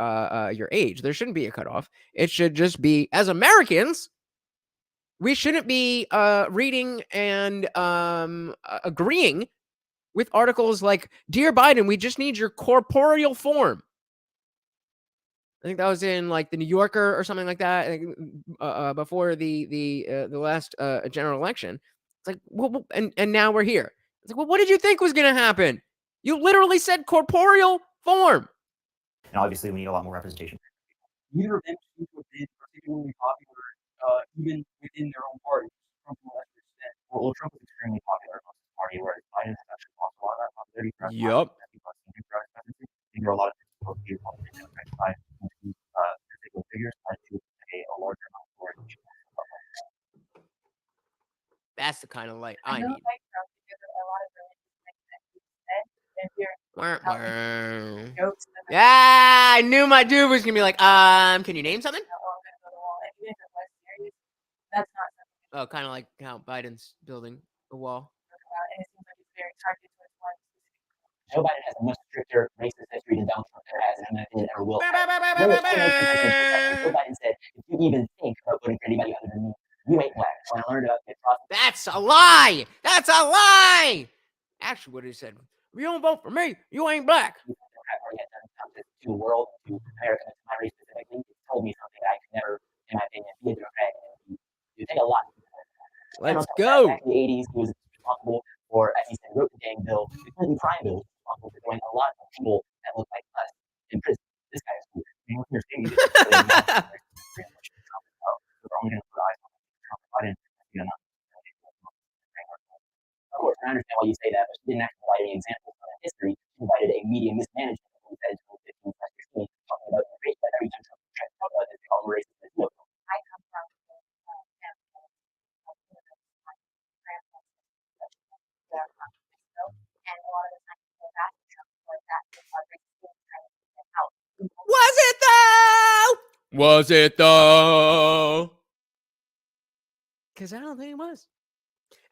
age. There shouldn't be a cutoff. It should just be, as Americans, we shouldn't be reading and agreeing with articles like, "Dear Biden, we just need your corporeal form." I think that was in like the New Yorker or something like that. Before the last general election. It's like, well, and now we're here. It's like, well, what did you think was going to happen? You literally said corporeal form. And obviously, we need a lot more representation. Neither of them seem to have been particularly popular, even within their own party. Trump to a lesser extent. Well, Trump is extremely popular amongst his party, whereas Biden has actually lost a lot of that popularity throughout Yup. throughout his presidency. There are a lot of people who on the Democratic side who see particular figures try to pay a larger amount for it. That's the kind of light I don't need. like Trump because of a lot of religious things that he said. And if you're jokes and Yeah, I knew my dude was gonna be like, can you name something? that wall, I'm gonna go to the wall. And even if it was serious, that's not something Oh, kind of like how Biden's building a wall. to talk about. And it seems like it's very targeted towards one specific. Joe Biden has a much stricter racist history than Donald Trump ever has and ever will. Joe Biden said, if you even think about voting for anybody other than me, you ain't black. When I learned about the process. That's a lie. That's a lie. Actually, what he said: if you don't vote for me, you ain't black. To the world, to America, to my race specifically, it told me something that I could never, in my opinion, be a Democrat. You take a lot. Let's go. Back in the 80s, he was responsible for, as he said, wrote the dang bill, the Clinton crime bill, responsible for throwing a lot of people that look like us in prison. This guy is weird. I mean, you're saying this is really not very much Trump as well. So we're only going to put eyes on Trump and Biden. Of course, I understand why you say that, but she didn't actually provide any examples from that history. She provided a media mismanagement that we said in 2015, talking about the race that every time Trump tried to talk about this, they call him racist. I come from family and a lot of the time people ask Trump for that because racism is trying to keep them out. Was it though? Was it though? Because I don't think it was.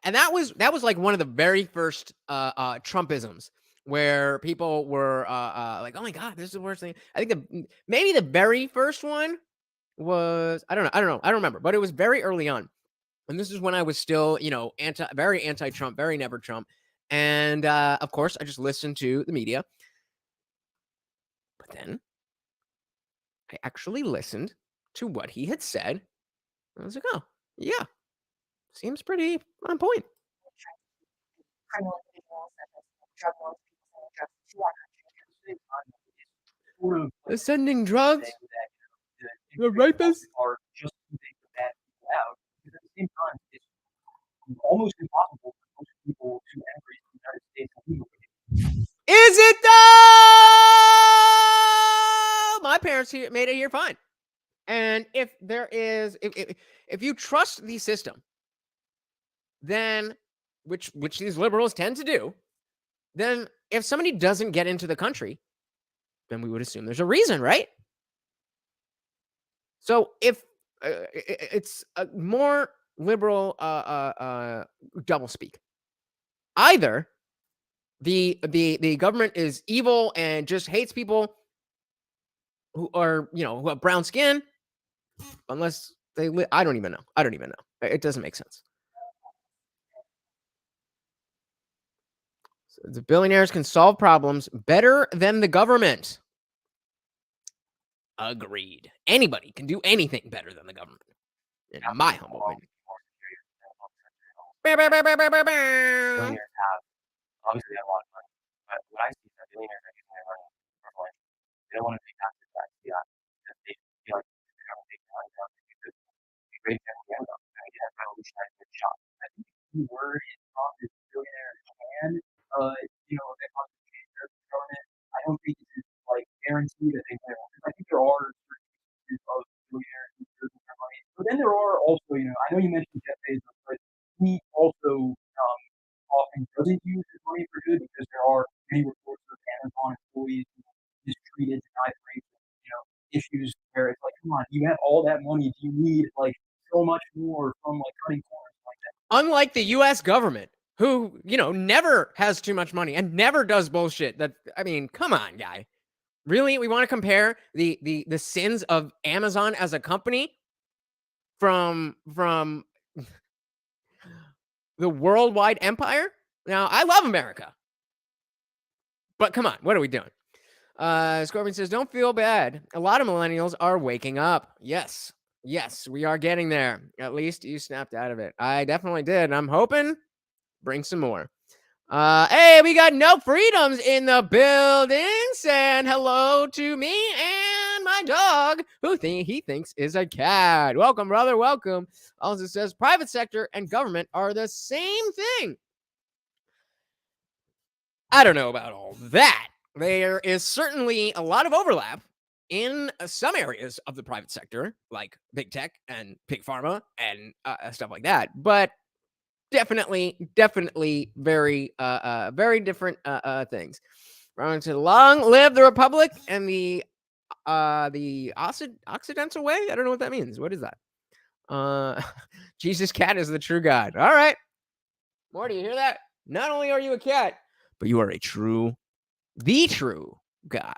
And that was like one of the very first Trumpisms where people were like, "Oh my God, this is the worst thing." I think maybe the very first one was I don't remember, but it was very early on, and this is when I was still very anti-Trump, very never Trump, And of course, I just listened to the media. But then I actually listened to what he had said. I was like, oh, yeah, seems pretty on point. Criminal individuals such as drug lords, people selling drugs to our country. At the same time, it's sort of They're like sending drugs. saying that The the rapists are just keeping the bad people out. Because at the same time, it's almost impossible for most people to emigrate to the United States illegally. Is it though? My parents made it here fine. And if there is, if you trust the system, then which these liberals tend to do, then if somebody doesn't get into the country, then we would assume there's a reason, right? So if it's a more liberal doublespeak, either the government is evil and just hates people who are, who have brown skin, unless they I don't even know. It doesn't make sense. So the billionaires can solve problems better than the government. Agreed. Anybody can do anything better than the government, in my humble opinion. Billionaires have obviously a lot of money, but what I see is that billionaires are using their money for fun. They don't want to pay taxes back to the island because they feel like they're going to take the money down to do good. A great example of Amazon. They had revolutionized their shop. I think the key word is profit. Billionaires can, they possibly change their government. I don't think this is like guaranteed that they will. Because I think there are certain instances of billionaires who use their money. But then there are also, I know you mentioned Jeff Bezos, but he also often doesn't use his money for good because there are many reports of Amazon employees who mistreated, denied rape, issues where it's like, come on, you have all that money. Do you need like so much more from like cutting corners like that? Unlike the U.S. government, who never has too much money and never does bullshit. Come on, guy. Really, we want to compare the sins of Amazon as a company from the worldwide empire? Now, I love America, but come on, what are we doing? Scorpion says, don't feel bad. A lot of millennials are waking up. Yes, we are getting there. At least you snapped out of it. I definitely did. I'm hoping bring some more. Hey, we got No Freedoms in the building saying hello to me and my dog, who he thinks is a cat. Welcome, brother. Welcome. Also says private sector and government are the same thing. I don't know about all that. There is certainly a lot of overlap in some areas of the private sector, like big tech and big pharma and stuff like that. But definitely very different things. To long live the Republic and the Occidental way. I don't know what that means. What is that? Jesus cat is the true God. All right. Morty, you hear that? Not only are you a cat, but you are the true God.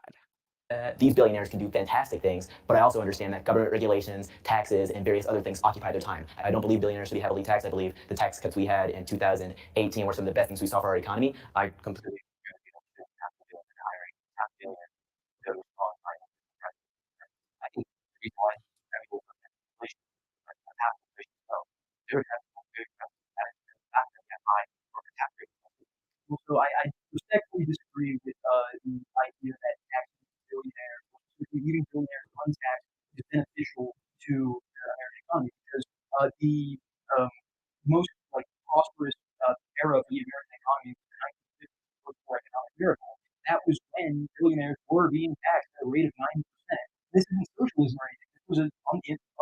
These billionaires can do fantastic things, but I also understand that government regulations, taxes, and various other things occupy their time. I don't believe billionaires should be heavily taxed. I believe the tax cuts we had in 2018 were some of the best things we saw for our economy. I completely agree with you. Have to do with hiring half billionaires to qualify as president. I think the reason why everything was inflation, like half inflation, so they would have good that is fact that they have high corporate tax rates. So I respectfully disagree with the idea that taxing billionaires, leaving billionaires untaxed, is beneficial to the American economy because the most prosperous era of the American economy was the 1950s post-war economic miracle. That was when billionaires were being taxed at a rate of 90%. This isn't socialism or anything. This was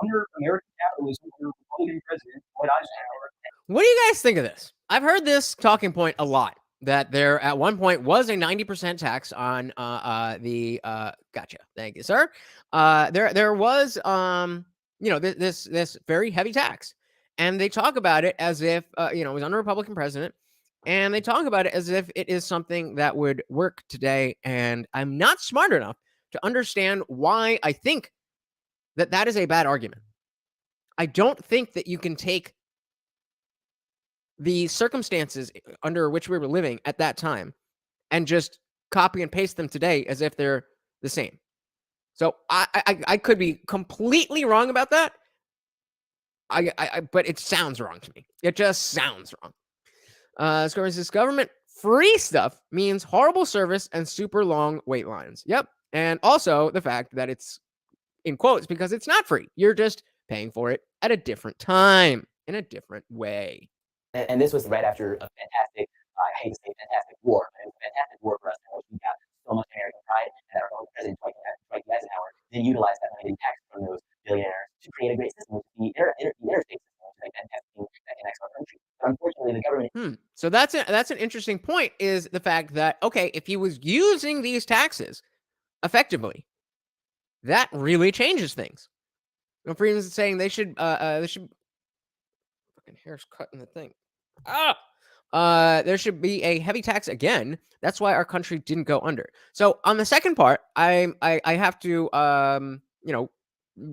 under American capitalism under Republican President Dwight Eisenhower. What do you guys think of this? I've heard this talking point a lot. That there at one point was a 90% tax on gotcha. Thank you, sir. There was this very heavy tax. And they talk about it as if it was under a Republican president, and they talk about it as if it is something that would work today. And I'm not smart enough to understand why I think that is a bad argument. I don't think that you can take the circumstances under which we were living at that time and just copy and paste them today as if they're the same. So I could be completely wrong about that. But it sounds wrong to me. It just sounds wrong. This government free stuff means horrible service and super long wait lines. Yep. And also the fact that it's in quotes because it's not free. You're just paying for it at a different time in a different way. And this was right after a fantastic, I hate to say fantastic war, but it was a fantastic war for us in which we got so much American pride, and our own president, Dwight Eisenhower, then utilized that money to tax from those billionaires to create a great system, which is the interstate system, which is a fantastic thing that connects our country. But unfortunately, the government. So that's an interesting point, is the fact that, okay, if he was using these taxes effectively, that really changes things. Freeman's saying they should fucking hair's cutting the thing. There should be a heavy tax again. That's why our country didn't go under. So on the second part, I have to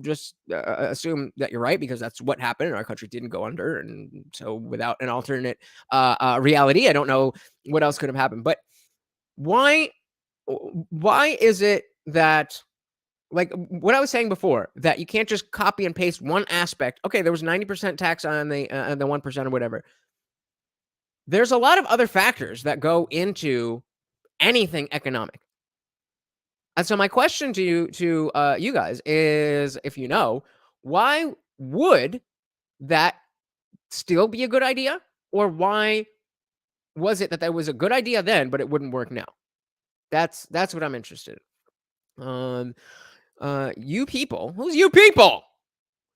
just assume that you're right, because that's what happened and our country didn't go under. And so without an alternate reality, I don't know what else could have happened. But why is it that, like what I was saying before, that you can't just copy and paste one aspect? Okay, there was 90% tax on the 1% or whatever. There's a lot of other factors that go into anything economic. And so my question to you guys is, if you know, why would that still be a good idea? Or why was it that was a good idea then, but it wouldn't work now? That's what I'm interested in. You people, who's you people?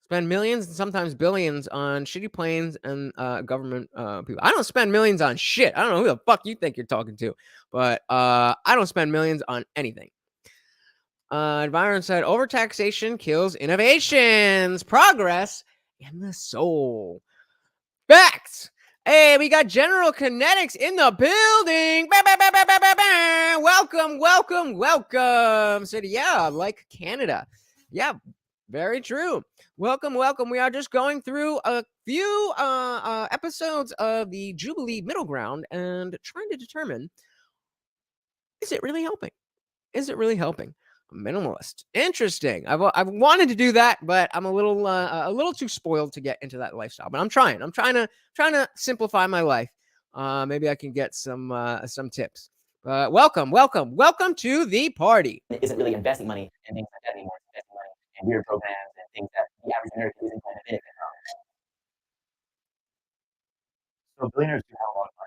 Spend millions and sometimes billions on shitty planes and government people. I don't spend millions on shit. I don't know who the fuck you think you're talking to, but I don't spend millions on anything. Environment said, overtaxation kills innovations, progress, and the soul. Facts. Hey, we got General Kinetics in the building. Welcome. Said, yeah, like Canada. Yeah, very true. Welcome. We are just going through a few episodes of the Jubilee Middle Ground and trying to determine, is it really helping? Minimalist. Interesting. I've wanted to do that, but I'm a little too spoiled to get into that lifestyle. But I'm trying to simplify my life. Maybe I can get some tips. Welcome to the party. It isn't really investing money in things like that anymore. It's investing money in weird programs and things that the average American isn't going to benefit from. So billionaires do have a lot of money.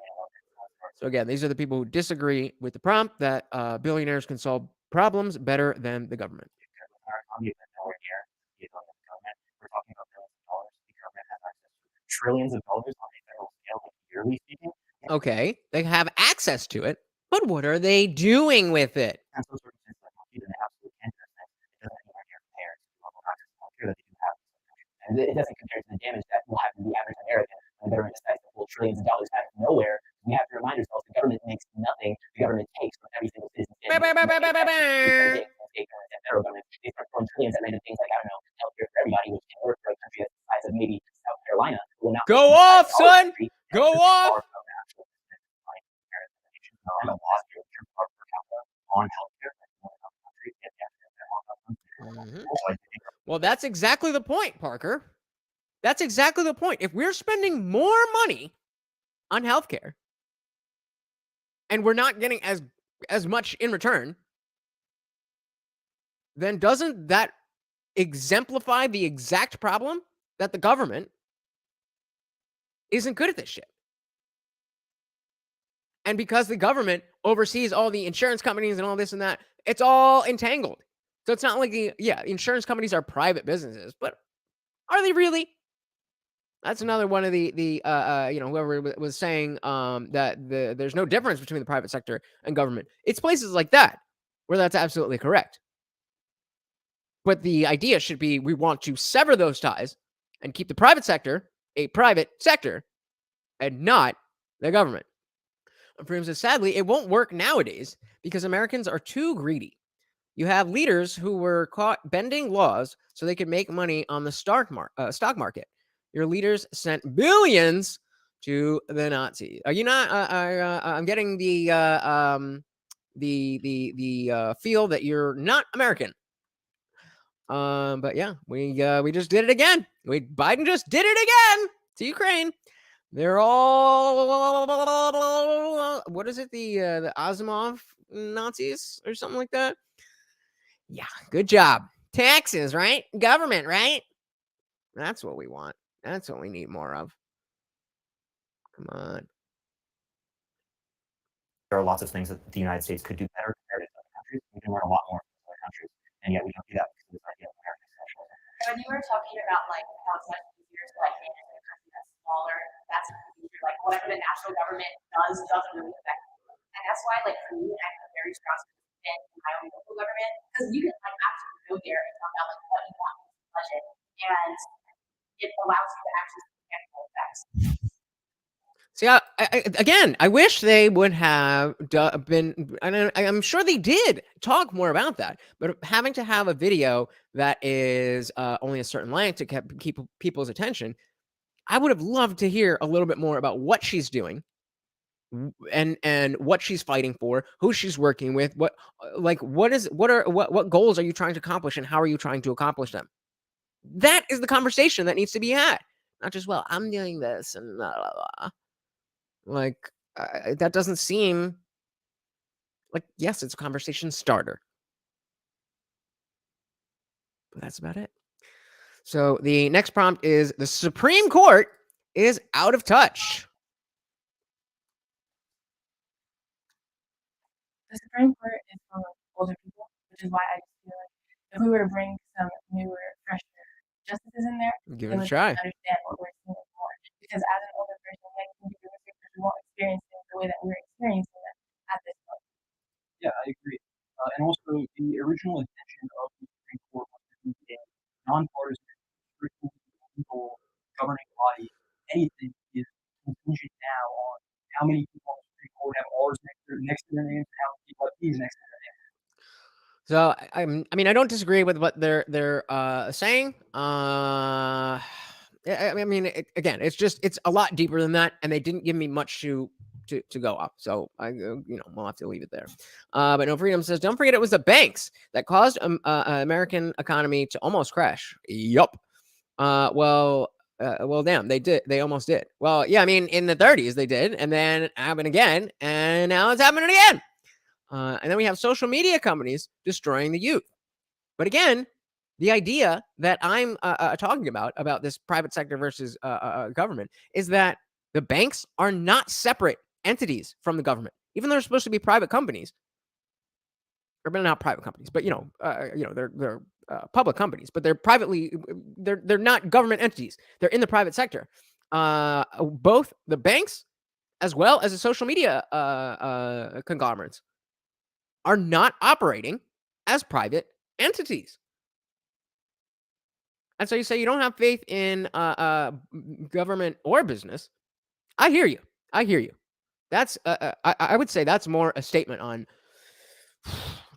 So again, these are the people who disagree with the prompt that billionaires can solve problems better than the government. Our economy is nowhere near the economy of the government. We're talking about billions of dollars. The government has access to trillions of dollars on a federal scale, like yearly speaking. Okay, they have access to it, but what are they doing with it? And so circumstances like healthcare, in the absolute cancer sense, it doesn't anywhere near compare to the level of access to healthcare that they do have in some countries. And it doesn't compare to the damage that will happen to the average American when the government decides to pull trillions of dollars out of nowhere. We have to remind ourselves the government makes nothing. The government takes from every single citizen. Federal government, they start throwing trillions at random things like, I don't know, healthcare for everybody, which can work for a country that's the size of maybe South Carolina. Will not go off, son. Go off. Well, that's exactly the point, Parker. That's exactly the point. If we're spending more money on healthcare and we're not getting as much in return, then doesn't that exemplify the exact problem that the government isn't good at this shit? And because the government oversees all the insurance companies and all this and that, it's all entangled. So it's not like insurance companies are private businesses, but are they really? That's another one of the whoever was saying that there's no difference between the private sector and government. It's places like that where that's absolutely correct. But the idea should be, we want to sever those ties and keep the private sector a private sector and not the government. Freeman says, sadly, it won't work nowadays because Americans are too greedy. You have leaders who were caught bending laws so they could make money on the stock market. Your leaders sent billions to the Nazis. Are you not? I'm getting the feel that you're not American. But yeah, we just did it again. Biden just did it again to Ukraine. They're all what is it? The Asimov Nazis or something like that. Yeah, good job. Taxes, right? Government, right? That's what we want. That's what we need more of. Come on. There are lots of things that the United States could do better compared to other countries. We can learn a lot more from other countries, and yet we don't do that because of this idea of American nationalism. When you were talking about like how it's much easier to like manage in a country that's smaller, that's easier. Like whatever the national government does doesn't really affect you. And that's why like for me, I have a very strong in my own local government because you can like actually go there and talk about like what you want in the budget, and it allows you to actually see tangible effects. See, again, I wish they would have been, and I'm sure they did talk more about that, but having to have a video that is only a certain length to keep people's attention, I would have loved to hear a little bit more about what she's doing and what she's fighting for, who she's working with, what goals are you trying to accomplish and how are you trying to accomplish them? That is the conversation that needs to be had, not just, well, I'm doing this and blah, blah, blah. Like, that doesn't seem like, yes, it's a conversation starter. But that's about it. So the next prompt is the Supreme Court is out of touch. The Supreme Court is full of older people, which is why I just feel like if we were to bring some newer, fresher justices in there, Give they it a would try. understand what we're seeing more. Because as an older person, like we do research, we won't experience things the way that we're experiencing them at this point. Yeah, I agree. And also, the original intention of the Supreme Court was to be a nonpartisan, strictly legal governing body. Anything is contingent now on how many people on the Supreme Court have R's next to their names, and how many people have P's next to their names. So I mean, I don't disagree with what they're saying. I mean, again, it's a lot deeper than that, and they didn't give me much to go off. So we'll have to leave it there. But No Freedom says, don't forget it was the banks that caused American economy to almost crash. Yup. Well, damn, they did. They almost did. Well, yeah, I mean, in the 30s they did, and then it happened again, and now it's happening again. And then we have social media companies destroying the youth. But again, the idea that I'm talking about this private sector versus government is that the banks are not separate entities from the government, even though they're supposed to be private companies. Or not private companies, but they're public companies, but they're privately. They're not government entities. They're in the private sector. Both the banks as well as the social media conglomerates are not operating as private entities. And so you say you don't have faith in government or business. I hear you. That's I would say that's more a statement on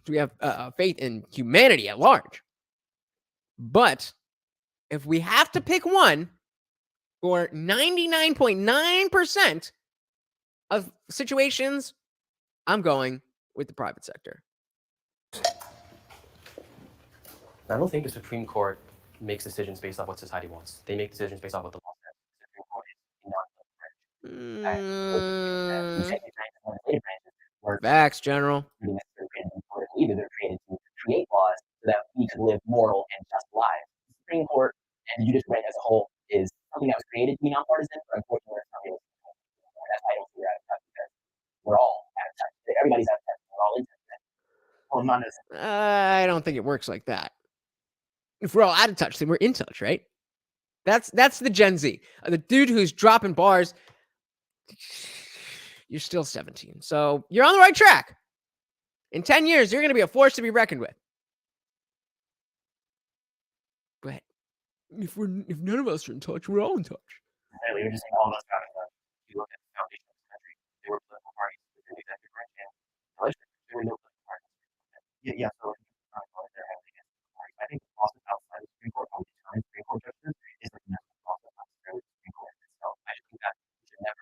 do we have faith in humanity at large. But if we have to pick one for 99.9% of situations, I'm going with the private sector. I don't think the Supreme Court makes decisions based off what society wants. They make decisions based off what the law says. The Supreme Court is not Facts, General. Either they're created to create laws so that we could live moral and just lives. The Supreme Court and the judicial branch as a whole is something that was created to be nonpartisan, but unfortunately, it's not really. That's why I don't see we're out of touch because we're all out of touch. Everybody's out of touch. We're all in touch. Well, not necessarily. I don't think it works like that. If we're all out of touch, then we're in touch, right? That's the Gen Z. The dude who's dropping bars, you're still 17. So you're on the right track. In 10 years, you're going to be a force to be reckoned with. But if none of us are in touch, we're all in touch. We were just saying all of us got in touch. If you look at the foundation of this country, there were political parties within the executive branch and the legislature. There were no political parties. Yeah, so they're heavily against the parties. I think the process outside the Supreme Court, how we determine Supreme Court justices, is like the national process, not necessarily the Supreme Court itself. I just think that we should never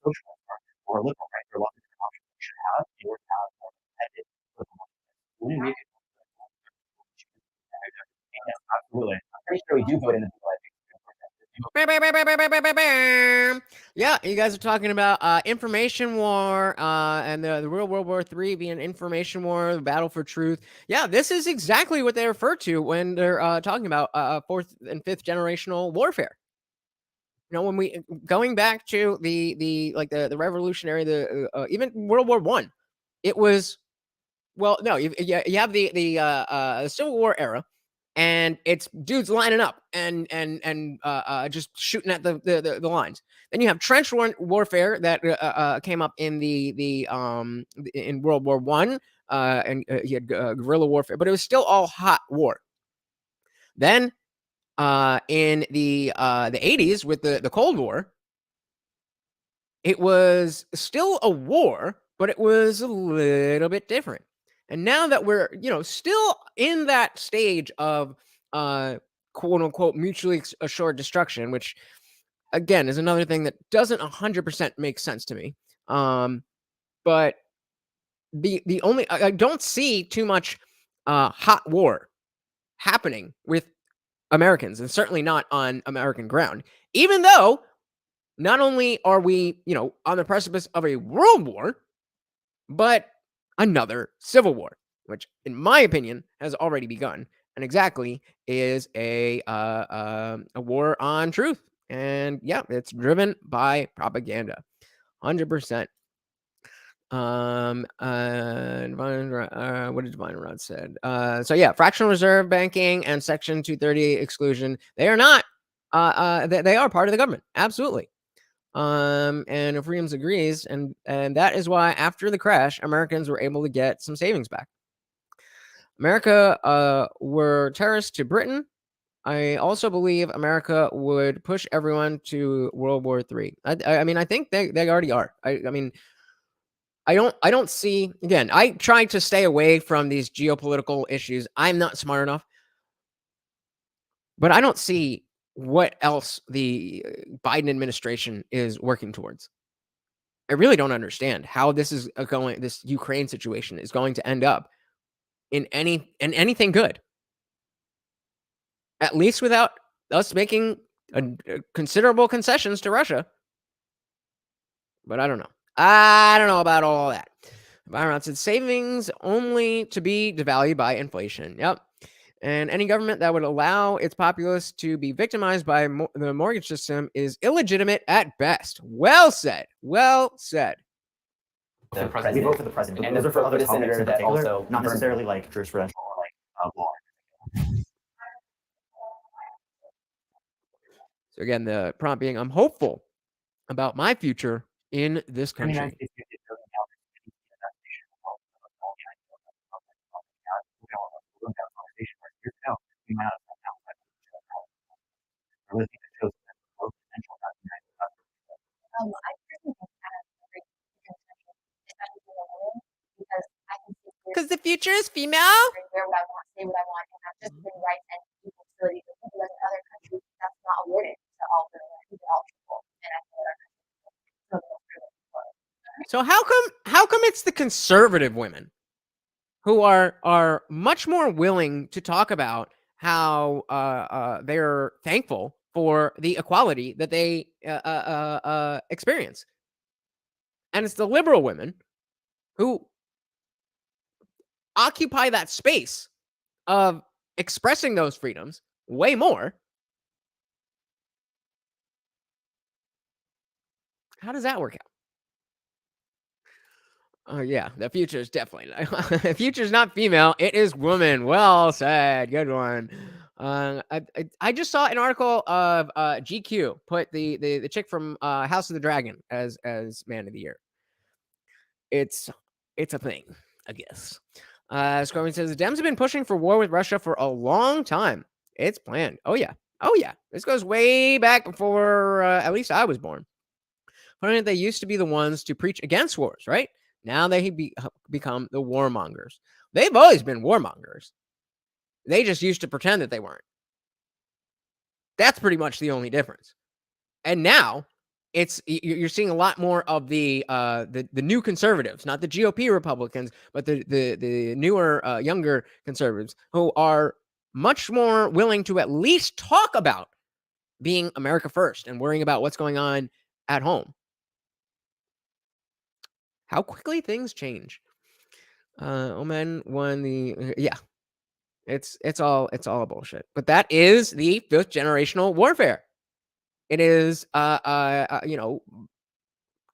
socialist or a liberal, right? There are lots of different options you should have in order to have more competitive political marketplace. We didn't make it. Yes, absolutely. I'm pretty sure we do vote in the bill. Yeah, you guys are talking about information war and the real World War III being information war, the battle for truth. Yeah, this is exactly what they refer to when they're talking about fourth and fifth generational warfare. When we going back to the revolutionary, even World War I, it was no, you have the Civil War era, and it's dudes lining up and just shooting at the lines. Then you have trench warfare that came up in in World War I, and you had guerrilla warfare, but it was still all hot war. Then in the 80s with the Cold War, it was still a war, but it was a little bit different. And now that we're, still in that stage of quote unquote mutually assured destruction, which again is another thing that doesn't 100% make sense to me. But the only I don't see too much hot war happening with Americans, and certainly not on American ground, even though not only are we, on the precipice of a world war, but another civil war, which, in my opinion, has already begun, and exactly is a war on truth. And yeah, it's driven by propaganda, 100%. What did Divine Rod said? So yeah, fractional reserve banking and Section 230 exclusion. They are not. They are part of the government. Absolutely. And if Williams agrees, and that is why after the crash, Americans were able to get some savings back. America were terrorists to Britain. I also believe America would push everyone to World War III. I mean, I think they already are. I mean, I don't see, again, I try to stay away from these geopolitical issues. I'm not smart enough, but I don't see what else the Biden administration is working towards. I really don't understand how this Ukraine situation is going to end up in anything good. At least without us making considerable concessions to Russia. But I don't know. I don't know about all that. Byron said savings only to be devalued by inflation. Yep. And any government that would allow its populace to be victimized by the mortgage system is illegitimate at best. Well said. Well said. The president. We vote for the president. And those are for other topics in particular, not necessarily like jurisprudential or like law. So again, the prompt being, I'm hopeful about my future in this country. I personally think that has great potential, especially for women, because I can see Because the future is female. wear what I want, say what I want, and have just the rights and equal facilities with people in other countries. That's not awarded to all women, to all people, and I feel that So how come it's the conservative women who are much more willing to talk about how they're thankful for the equality that they experience, and it's the liberal women who occupy that space of expressing those freedoms way more. How does that work out? Oh yeah, the future is definitely the future is not female; it is woman. Well said, good one. I just saw an article of GQ put the chick from House of the Dragon as Man of the Year. It's a thing, I guess. Scorpion says the Dems have been pushing for war with Russia for a long time. It's planned. Oh yeah. This goes way back before at least I was born. Funny, they used to be the ones to preach against wars, right? Now they become the warmongers. They've always been warmongers. They just used to pretend that they weren't. That's pretty much the only difference. And now you're seeing a lot more of the new conservatives, not the GOP Republicans, but the newer, younger conservatives who are much more willing to at least talk about being America first and worrying about what's going on at home. How quickly things change. Omen won the yeah. It's all a bullshit. But that is the fifth generational warfare. It is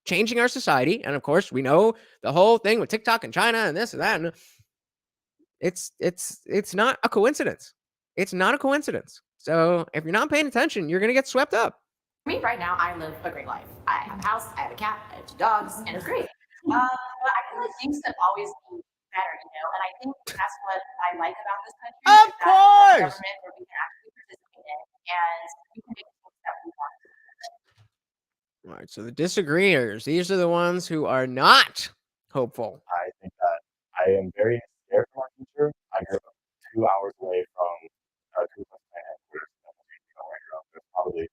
changing our society, and of course we know the whole thing with TikTok and China and this and that. And it's not a coincidence. It's not a coincidence. So if you're not paying attention, you're gonna get swept up. For me, right now, I live a great life. I have a house, I have a cat, I have 2 dogs, and it's great. But I feel like things could always be better, and I think that's what I like about this country. Of is that course. It's a government where we can actually participate in, and we can make things that we want. All right, so the disagreeers, these are the ones who are not hopeful. I think that I am very scared for my future. I grew up 2 hours away from Ku Klux Klan headquarters in where I grew up. There's probably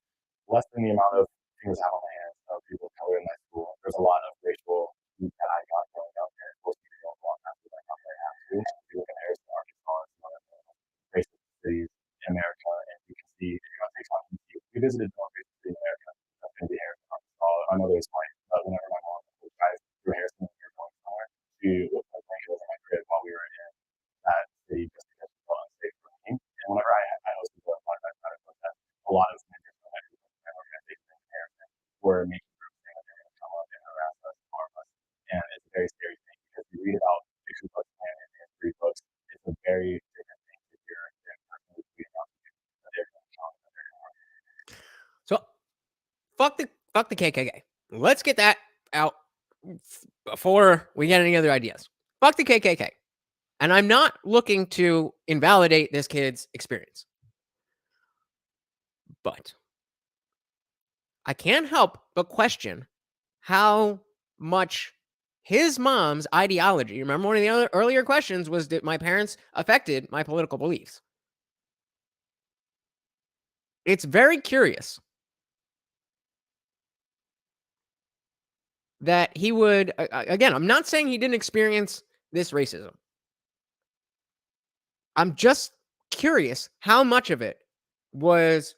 less than the amount of fingers I have on my hands of people of color in my school. There's a lot of racial heat that I got growing up here. Most people don't walk after that not very have to. If you look at Harrison, Arkansas, it's one of the racist cities in America, and you can see if you're on TikTok, we visited one racist city in America. That's going to be Harrison, Arkansas. My mother is white, but whenever my mom was guys through Harrison and we were going somewhere, she looked like blankets in my crib while we were in that city just because she felt unsafe for me. And whenever I hosted the Black Lives Matter protest, a lot of members of my organization in Harrison were making groups saying that they're going to come up and harass us, harm us. And it's a very scary thing because you read about the Ku Klux Klan in history books. It's a very different thing to hear than personally tweeting out to you that they're going to come and they're going to harm you. So fuck the KKK. Let's get that out before we get any other ideas. Fuck the KKK. And I'm not looking to invalidate this kid's experience. But I can't help but question how much his mom's ideology, remember one of the other earlier questions was, did my parents affected my political beliefs? It's very curious that he would, again, I'm not saying he didn't experience this racism. I'm just curious how much of it was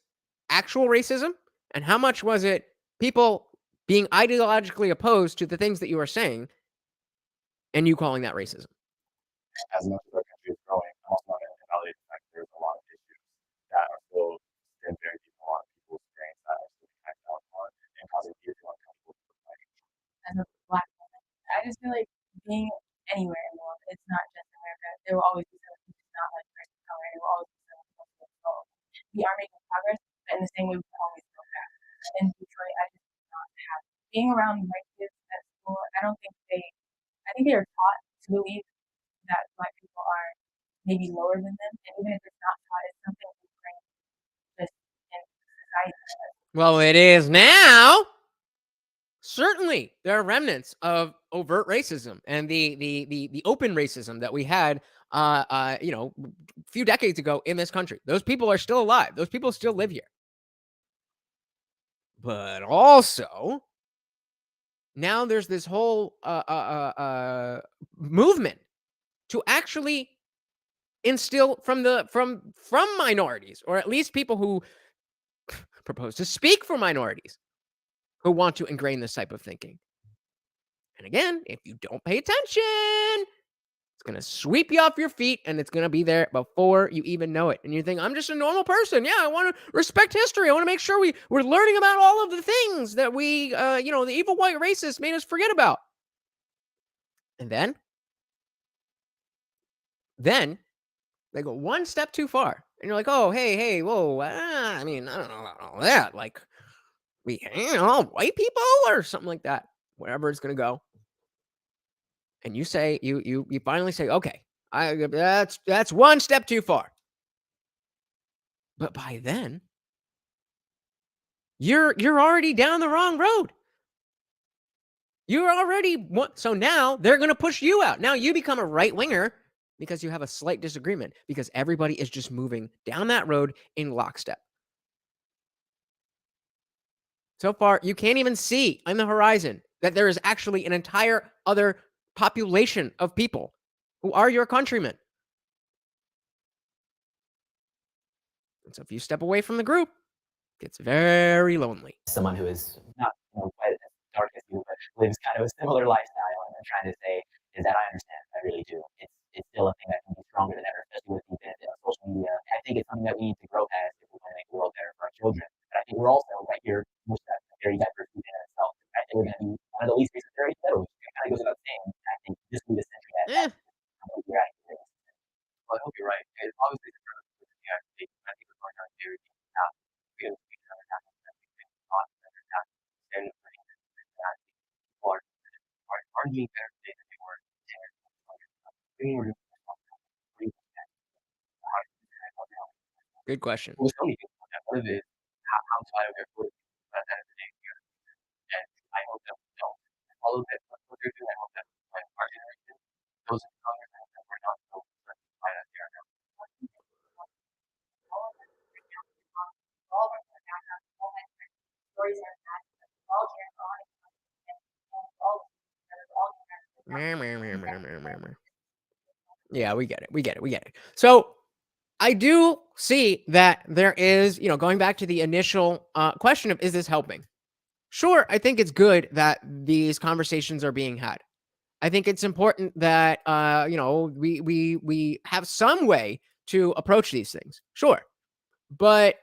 actual racism and how much was it people being ideologically opposed to the things that you are saying and you calling that racism. As much as our country is growing, I'm also not going to invalidate the fact that there's a lot of issues that are still in very deep in a lot of people's experience that are still impacting out on and causing you to feel uncomfortable. As a Black woman, I just feel like being anywhere in the world, it's not just America. There will always be someone who's just not like person of color. There will always be someone who's also involved. We are making progress, but in the same way, we can always go back. In Detroit, I just did not have being around white kids at school. I don't think I think they are taught to believe that Black people are maybe lower than them, and even if it's not taught, it's something we bring just in society. Well, it is now. Certainly, there are remnants of overt racism and the open racism that we had, a few decades ago in this country. Those people are still alive. Those people still live here. But also, now there's this whole movement to actually instill from minorities, or at least people who propose to speak for minorities, who want to ingrain this type of thinking. And again, if you don't pay attention, it's going to sweep you off your feet and it's going to be there before you even know it. And you think, I'm just a normal person. Yeah, I want to respect history. I want to make sure we're learning about all of the things that we, the evil white racists made us forget about. And then they go one step too far. And you're like, oh, hey, whoa, I don't know about all that. Like, we hang on white people or something like that, wherever it's going to go. And you say, you finally say, okay, that's one step too far. But by then, you're already down the wrong road. You're already, so now they're going to push you out. Now you become a right winger because you have a slight disagreement, because everybody is just moving down that road in lockstep. So far, you can't even see on the horizon that there is actually an entire other population of people who are your countrymen. And so if you step away from the group, it gets very lonely. Someone who is not quite as dark as you, but lives kind of a similar lifestyle, and I'm trying to say is that I understand. I really do. It's still a thing that can be stronger than ever, especially with the advent of social media. I think it's something that we need to grow past if we want to make the world better for our children. But I think we're also right here, most of that very diverse group in itself. I think we're going to be one of the least racist areas ever, which kind of goes without saying. I think this will be the century that Eh, we're at. Well, I hope you're right. It obviously the growth of the United States, I think we're going down a very deep path because we have a national thought that are not standing for that people are doing better today than they were 10 years ago. I think we're doing good question. There's so many things about that. One of it is how tired they're putting at the end of the day. And I hope that we don't follow that what they're doing. I hope that like our generation, those in Congress, I hope that we're not so by that here now. All of us are now have all my stories are that all here, all Meh, meh, meh, meh, meh, meh, meh. Yeah, we get it. We get it. We get it. So I do see that there is, going back to the initial question of, is this helping? Sure, I think it's good that these conversations are being had. I think it's important that we have some way to approach these things. Sure, but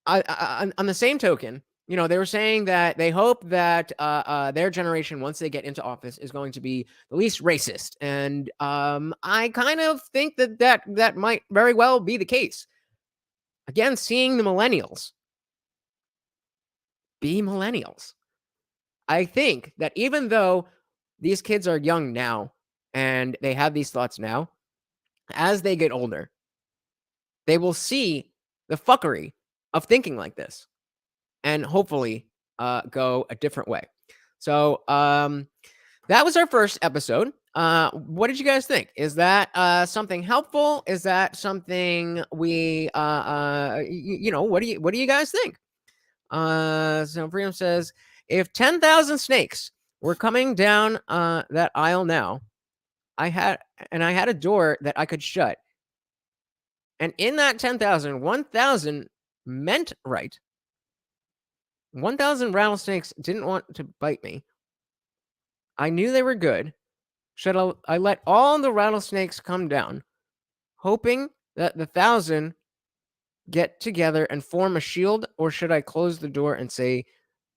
on the same token, they were saying that they hope that their generation, once they get into office, is going to be the least racist, and I kind of think that might very well be the case. Again, seeing the millennials be millennials, I think that even though these kids are young now and they have these thoughts now, as they get older, they will see the fuckery of thinking like this and hopefully go a different way. So that was our first episode. What did you guys think? Is that something helpful? Is that something we what do you guys think? So Freedom says, if 10,000 snakes were coming down that aisle now, I had a door that I could shut. And in that 10,000, 1,000 meant right. 1,000 rattlesnakes didn't want to bite me. I knew they were good. Should I let all the rattlesnakes come down, hoping that the 1,000 get together and form a shield, or should I close the door and say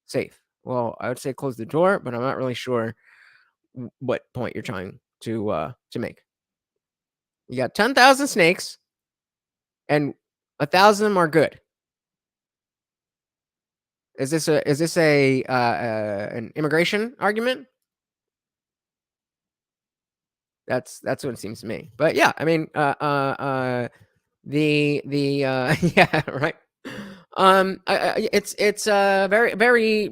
safe? Well, I would say close the door, but I'm not really sure what point you're trying to make. You got 10,000 snakes, and 1,000 of them are good. Is this an immigration argument? That's what it seems to me. But yeah, I mean, yeah, right. It's very very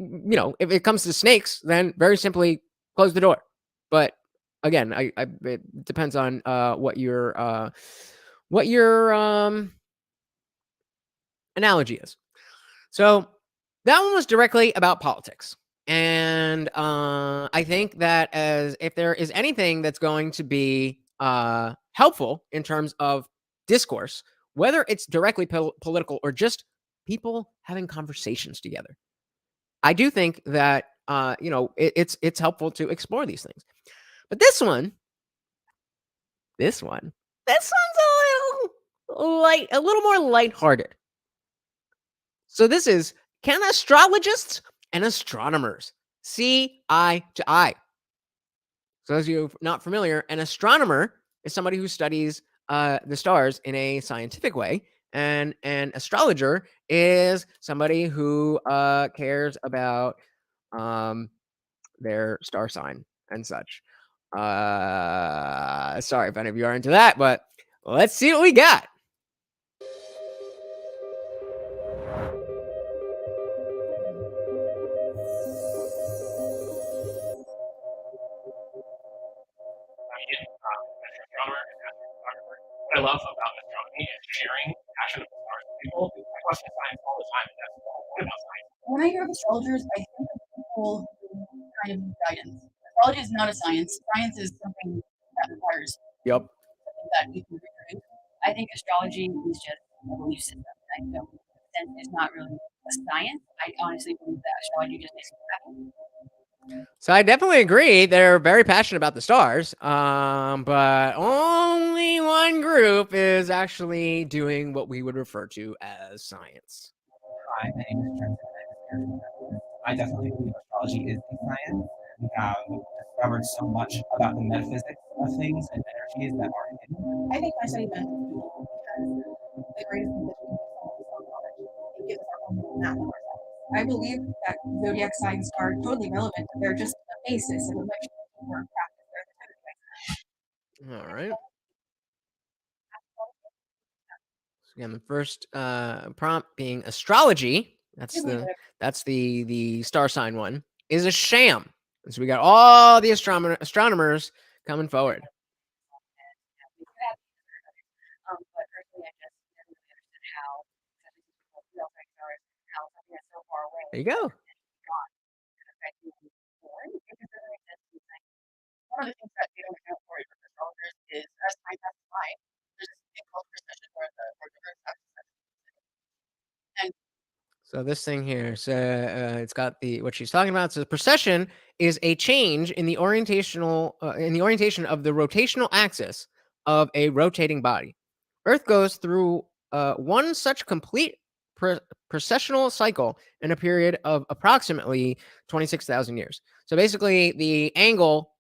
if it comes to snakes, then very simply close the door. But again, it depends on what your analogy is. So that one was directly about politics. And I think that if there is anything that's going to be helpful in terms of discourse, whether it's directly political or just people having conversations together, I do think that it's helpful to explore these things. But this one's a little more lighthearted. So this is, can astrologists and astronomers see eye to eye? So as you're not familiar, an astronomer is somebody who studies the stars in a scientific way, and an astrologer is somebody who cares about their star sign and such. Sorry if any of you are into that, but let's see what we got. What I love about astronomy is sharing passion of the stars with people. I question science all the time, and that's what about science. when I hear of astrologers, I think of people who kind of need guidance. Astrology is not a science. Science is something that requires Yep. something that you can reproduce. I think astrology is just a belief system. I don't sense it's not really a science. I honestly believe that astrology just makes me happy. So I definitely agree. They're very passionate about the stars, but only one group is actually doing what we would refer to as science. Hi, my name is Jensen. I definitely believe astrology is a science. We have discovered so much about the metaphysics of things and energies that are hidden. I think I study metaphysics because the greatest thing that we can do is self-knowledge. It gives us our own little map of ourselves. I believe that zodiac signs are totally relevant. They're just the basis of which work practice. They're the type of All right. So again, the first prompt being astrology. That's the star sign one is a sham. So we got all the astronomers coming forward. But personally, I just never really understood how, especially since people feel like stars, how something that's so far away There you go. can affect you more. It just doesn't make sense to me. One of the things that they don't account for with astrologers is as time passes by, there's this thing called precession where the earth has and So this thing here, so it's got what she's talking about. So precession is a change in the orientation of the rotational axis of a rotating body. Earth goes through one such complete precessional cycle in a period of approximately 26,000 years. So basically, the angle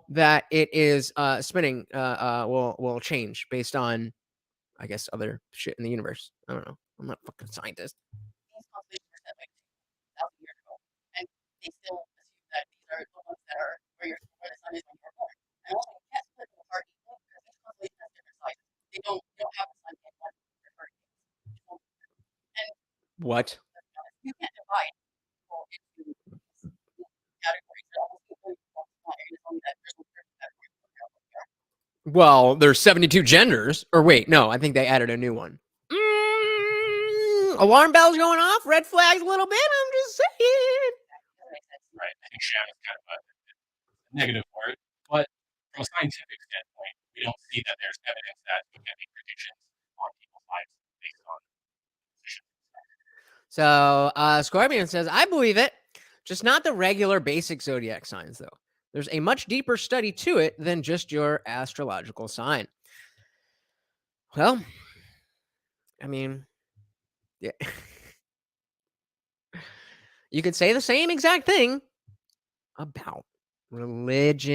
that it is spinning will change based on, I guess, other shit in the universe. I don't know. I'm not a fucking scientist. these constellations were set like 2,000 years ago, and they still assume that these are the ones that are where the sun is when you're born. And also, you can't split them apart equally because each constellation has different sizes. They don't have the sun in one referred and What? you can't divide people into these categories. They're almost equally multiplied. It's only that there's no certain category. Well, there's 72 genders. Or wait, no, I think they added a new one. Alarm bells going off, red flags a little bit. I'm just saying. Right. I think sham is kind of a negative word, but from a scientific standpoint, we don't see that there's evidence that we can make predictions on people's lives based on position. So Scorpion says, I believe it, just not the regular basic zodiac signs, though. There's a much deeper study to it than just your astrological sign. Well, I mean, yeah. You could say the same exact thing about religion.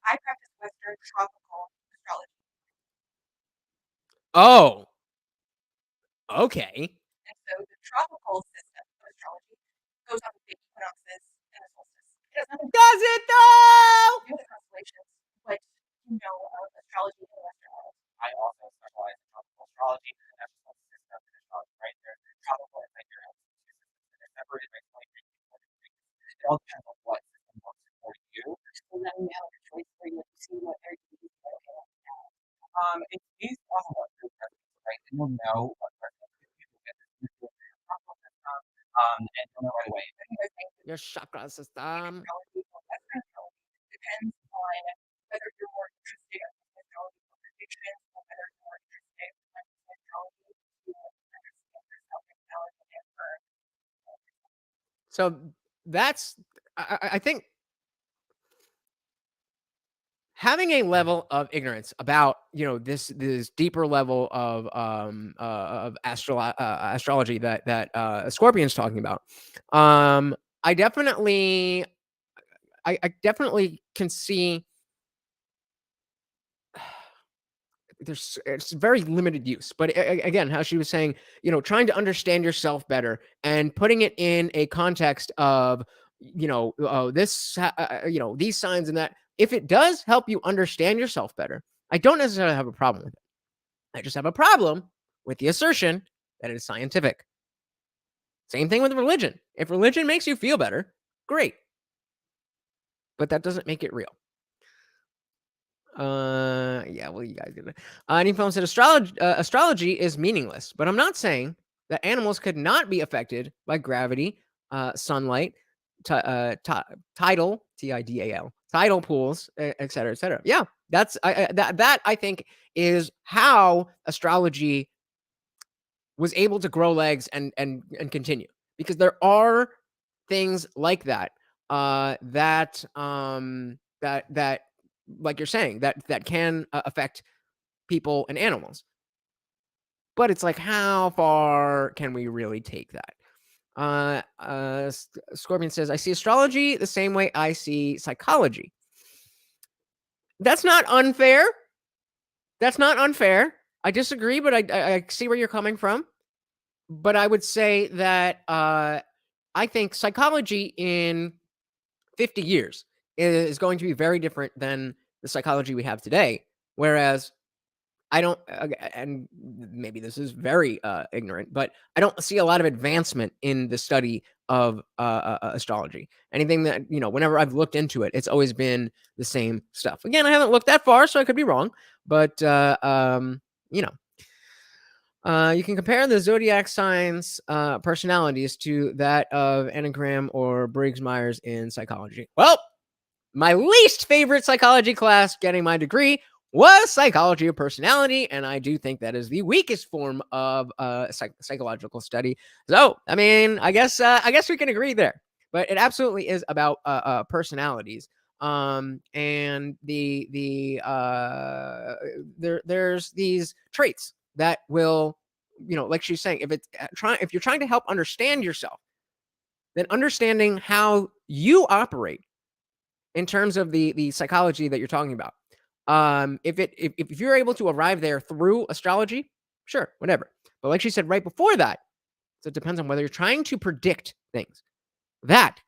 I practice Western tropical astrology. Oh, okay. And so the tropical system of astrology goes off of the equinoxes and the solstice. It has nothing to Does it though? do with the constellations, but you know of astrology in the Western world. I also specialize in tropical astrology, and that's just one system in astrology right there. Tropical is like your own two systems, and they're separated by 23 degrees. It all depends on what system works for you. So then you have a choice where you see what they're doing. It's based off of what your preference is, right? And you'll know what preference is. You get this tropical system, and you'll know right away. Your chakra system. Astrology or Western astrology depends on whether you're more interested in astrology for predictions or whether you're more interested in astrology to understand yourself and validate it for. So that's, I think, having a level of ignorance about this deeper level of astrology that Scorpion's talking about. I definitely can see it's very limited use, but again, how she was saying, trying to understand yourself better and putting it in a context of, this, these signs and that. If it does help you understand yourself better, I don't necessarily have a problem with it. I just have a problem with the assertion that it is scientific. Same thing with religion. If religion makes you feel better, great. But that doesn't make it real. Yeah, well, you guys get it. Any film said astrology is meaningless, but I'm not saying that animals could not be affected by gravity, sunlight, tidal, tidal, tidal pools, et cetera, et cetera. Yeah, that's that I think is how astrology was able to grow legs and continue, because there are things like that that like you're saying that can affect people and animals, but it's like, how far can we really take that? Scorpion says, I see astrology the same way I see psychology. That's not unfair. That's not unfair. I disagree, but I see where you're coming from. But I would say that I think psychology in 50 years is going to be very different than the psychology we have today. Whereas I don't, and maybe this is very ignorant, but I don't see a lot of advancement in the study of astrology. Anything that, whenever I've looked into it, it's always been the same stuff. Again, I haven't looked that far, so I could be wrong, but, you can compare the zodiac signs' personalities to that of Enneagram or Briggs-Myers in psychology. Well, my least favorite psychology class getting my degree was psychology of personality, and I do think that is the weakest form of psychological study. So, I mean, I guess we can agree there. But it absolutely is about personalities. And there's these traits that will, like she's saying, if you're trying to help understand yourself, then understanding how you operate in terms of the psychology that you're talking about. If you're able to arrive there through astrology, sure, whatever. But like she said right before that, so it depends on whether you're trying to predict things. That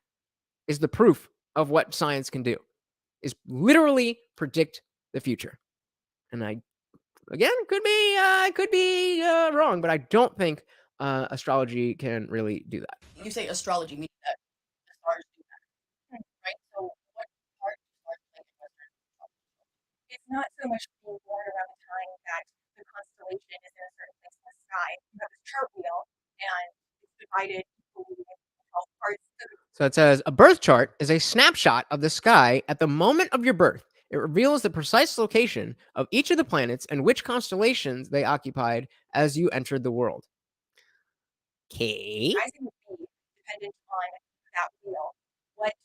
is the proof of what science can do, is literally predict the future. And I, again, could be wrong, but I don't think astrology can really do that. You say astrology means that the stars do that, right? So what part do stars play in Western astrology? It's not so much being born around the time that the constellation is in a certain place in the sky. You have this chart wheel, and it's divided equally into 12 parts. So it says, a birth chart is a snapshot of the sky at the moment of your birth. It reveals the precise location of each of the planets and which constellations they occupied as you entered the world. Okay. Rising would be dependent on that wheel, what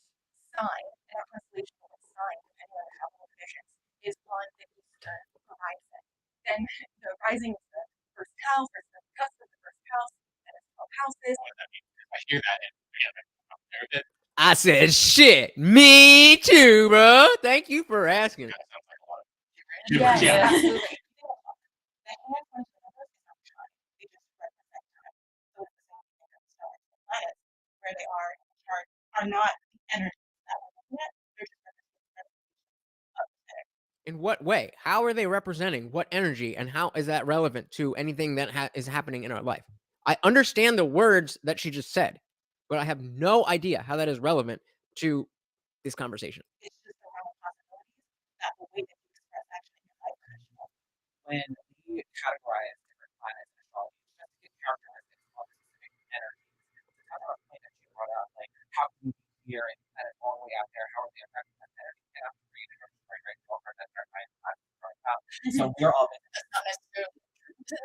sign, and that constellation, what sign, depending on the travel conditions, is on the eastern horizon. Then the rising is the first house, or the cusp of the first house, and it's 12 houses. I hear that, and yeah, I said, shit, me too, bro. Thank you for asking. kind of sounds like a lot of Yes, yeah. absolutely. The hand points to numbers is not time. They just represent time. So it's the same thing with stars and planets, where they are in the chart, are not energies that we're looking at. They're just representations of the energy. In what way? How are they representing what energy, and how is that relevant to anything that is happening in our life? I understand the words that she just said, but I have no idea how that is relevant to this conversation. It's just the realm of possibilities that the way that you express actually in your life is shown. When we categorize different planets in astrology, just to get characteristics of specific energies, to talk about the point that you brought up, like how can we be here and planets all the way out there, how are they affecting that energy? And I'm reading or right, right, all part that our time growing up. So we're all That's not necessarily true.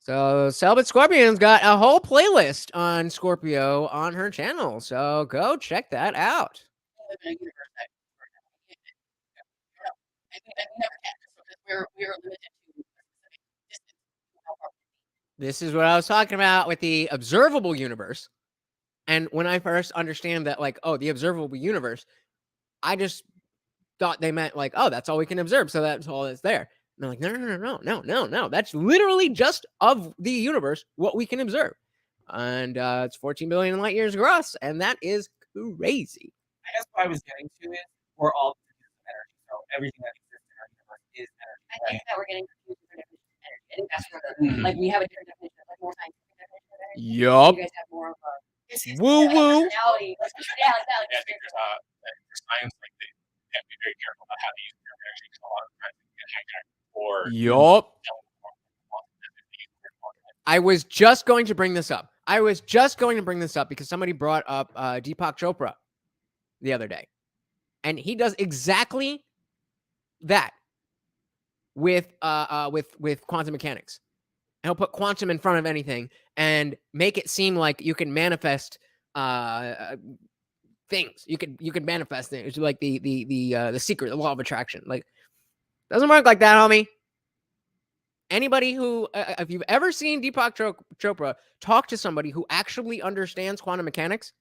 So Selbit Scorpion's got a whole playlist on Scorpio on her channel, so go check that out. live in a universe that I never can, just because we're limited to a specific distance to how far we can be. This is what I was talking about with the observable universe. And when I first understand that, like, oh, the observable universe, I just thought they meant like, oh, that's all we can observe, so that's all that's there. And they're like, no. That's literally just of the universe what we can observe. And it's 14 billion light years across, and that is crazy. I guess what I was getting to is we're all producers of energy, so everything that exists in our universe is energy. I think that we're getting confused with our definition of energy. I think that's where the, like, we have a different definition, like more scientific definition of energy. Yup. You guys have more of a Woo woo. personality. Yeah, like that. Like Yeah, I think there's for science, like use their energy because a lot of times they get hijacked or Yup. I was just going to bring this up. Because somebody brought up Deepak Chopra the other day. And he does exactly that with quantum mechanics. And he'll put quantum in front of anything and make it seem like you can manifest things. You could manifest things, like the secret, the law of attraction. Like, doesn't work like that, homie. Anybody who, if you've ever seen Deepak Chopra talk to somebody who actually understands quantum mechanics,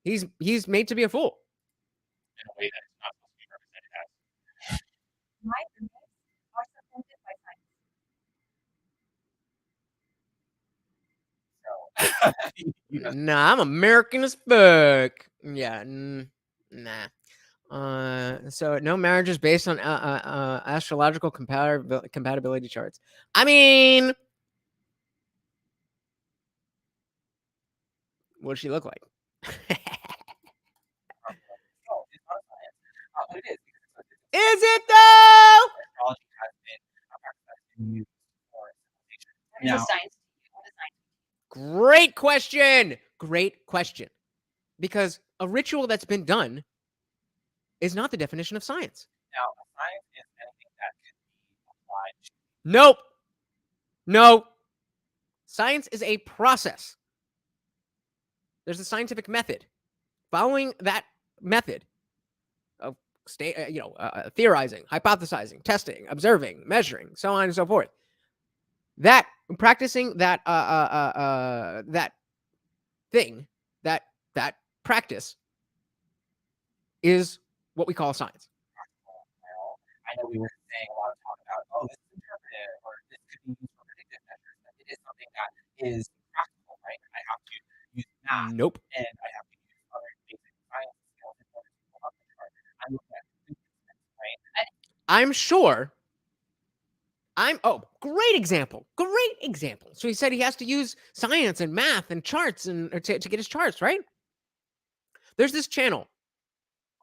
he's made to be a fool. In a way that it's not supposed to be represented as. My beliefs are supported by science. Nah, I'm American as fuck. Yeah, nah. So no marriages based on astrological compatibility charts. I mean, what does she look like? No, it's not science. But it is because it's Is it though? astrology has been practiced and used for civilization. What is Now, science? What is science? Great question. Great question. Because a ritual that's been done is not the definition of science. now, science is anything that can be applied to. Nope. No. Science is a process. There's a scientific method. Following that method of theorizing, hypothesizing, testing, observing, measuring, so on and so forth. That practicing that that thing, that practice is what we call science. I know we were saying a lot of talk about, oh, this is interpretive or this could be used for predictive measures. But it is something that is practical, right? I have to use math Nope. and I have to use other basic science skills in order to pull up the chart. I'm looking at statistics, right? I'm sure. Great example. Great example. So he said he has to use science and math and charts and to get his charts, right? There's this channel,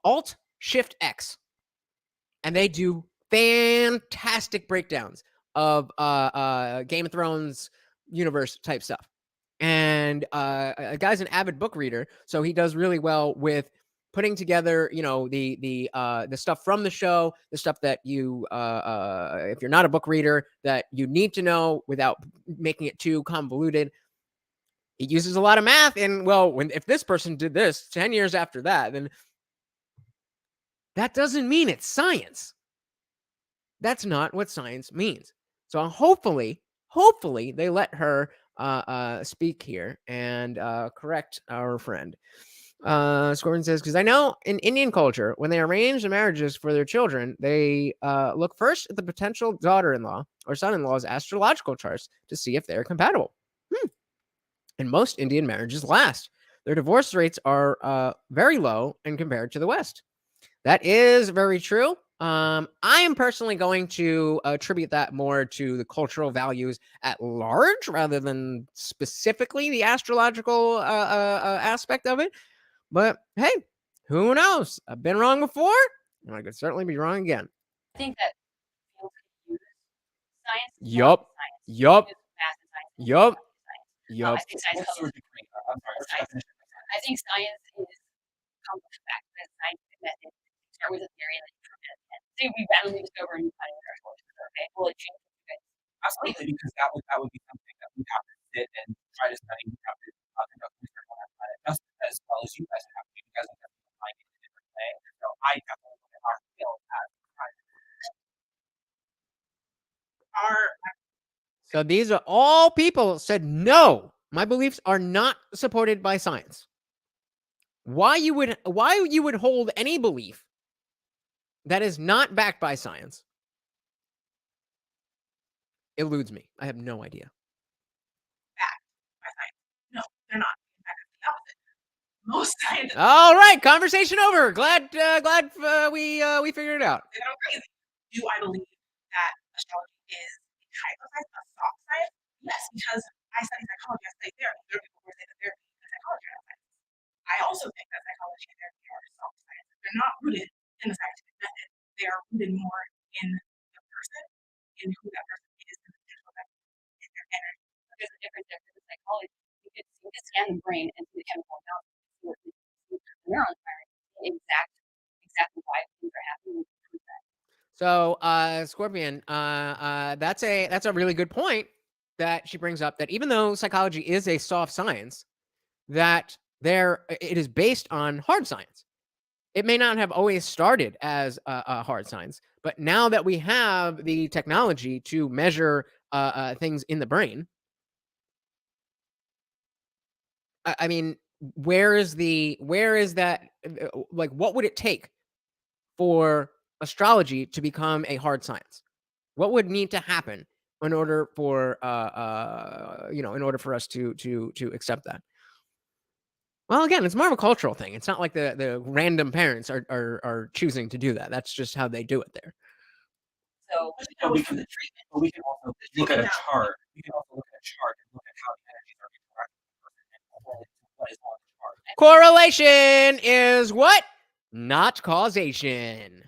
Alt Shift X, and they do fantastic breakdowns of Game of Thrones universe type stuff. And a guy's an avid book reader, so he does really well with putting together, the stuff from the show, the stuff that you, if you're not a book reader, that you need to know without making it too convoluted. He uses a lot of math, and if this person did this 10 years after that, then that doesn't mean it's science. That's not what science means. So hopefully they let her speak here and correct our friend. Scorpion says, because I know in Indian culture, when they arrange the marriages for their children, they look first at the potential daughter-in-law or son-in-law's astrological charts to see if they're compatible. And most Indian marriages last. Their divorce rates are very low and compared to the West. That is very true. I am personally going to attribute that more to the cultural values at large rather than specifically the astrological aspect of it. But hey, who knows? I've been wrong before, and I could certainly be wrong again. I think that fields could use science. Yup. Yup. Yup. I think science What's your helps. degree? I'm sorry. I think science is comes with the fact that scientific method start with a theory and then you prove it. And say we randomly discover a new kind of miracle, okay? Well, it changes you guys. Absolutely, because that would be something that we have to sit and try to study. We have to conduct research on that planet just as well as you guys have to. You guys are definitely applying it in a different way. So I definitely look at our field as So these are all people said no. My beliefs are not supported by science. Why you would hold any belief that is not backed by science eludes me. I have no idea. by science. No, they're not. In fact, it's the opposite. Most scientists All right, conversation over. Glad we figured it out. they go crazy. Do I believe that astrology is a type of science, a soft science? Yes, because I study psychology, I study therapy. There are people who say that therapy and psychology are not science. I also think that psychology and therapy are soft science. They're not rooted in the scientific method. they are rooted more in the person, in who that person is, and the potential that in their energy. There's a difference there because in psychology, you could scan the brain and see the chemical imbalance, see the neurons firing, exactly why things are happening. So, Scorpion, that's a really good point that she brings up. That even though psychology is a soft science, that it is based on hard science. It may not have always started as a hard science, but now that we have the technology to measure things in the brain, I mean, where is that? Like, what would it take for astrology to become a hard science? What would need to happen in order for in order for us to accept that? Well, again, it's more of a cultural thing. It's not like the random parents are choosing to do that. That's just how they do it there. So But we can also look at a chart. We can also look at a chart and look at how the energies are interacting with the person and correlate to what is on the chart. Correlation is what? Not causation.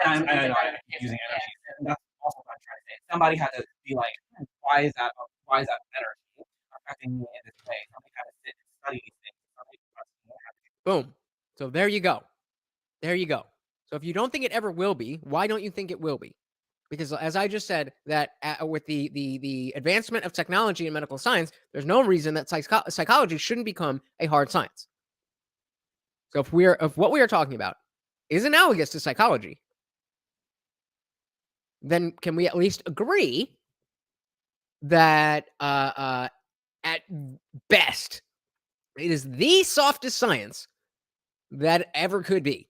And I know I keep using energy, and that's also what I'm trying to say. Somebody had to be like, why is that energy affecting me in this way? Somebody had to sit and study these things. Somebody had to Boom. So there you go. There you go. So if you don't think it ever will be, why don't you think it will be? Because as I just said, that with the advancement of technology and medical science, there's no reason that psychology shouldn't become a hard science. So if what we are talking about is analogous to psychology, then can we at least agree that at best it is the softest science that ever could be?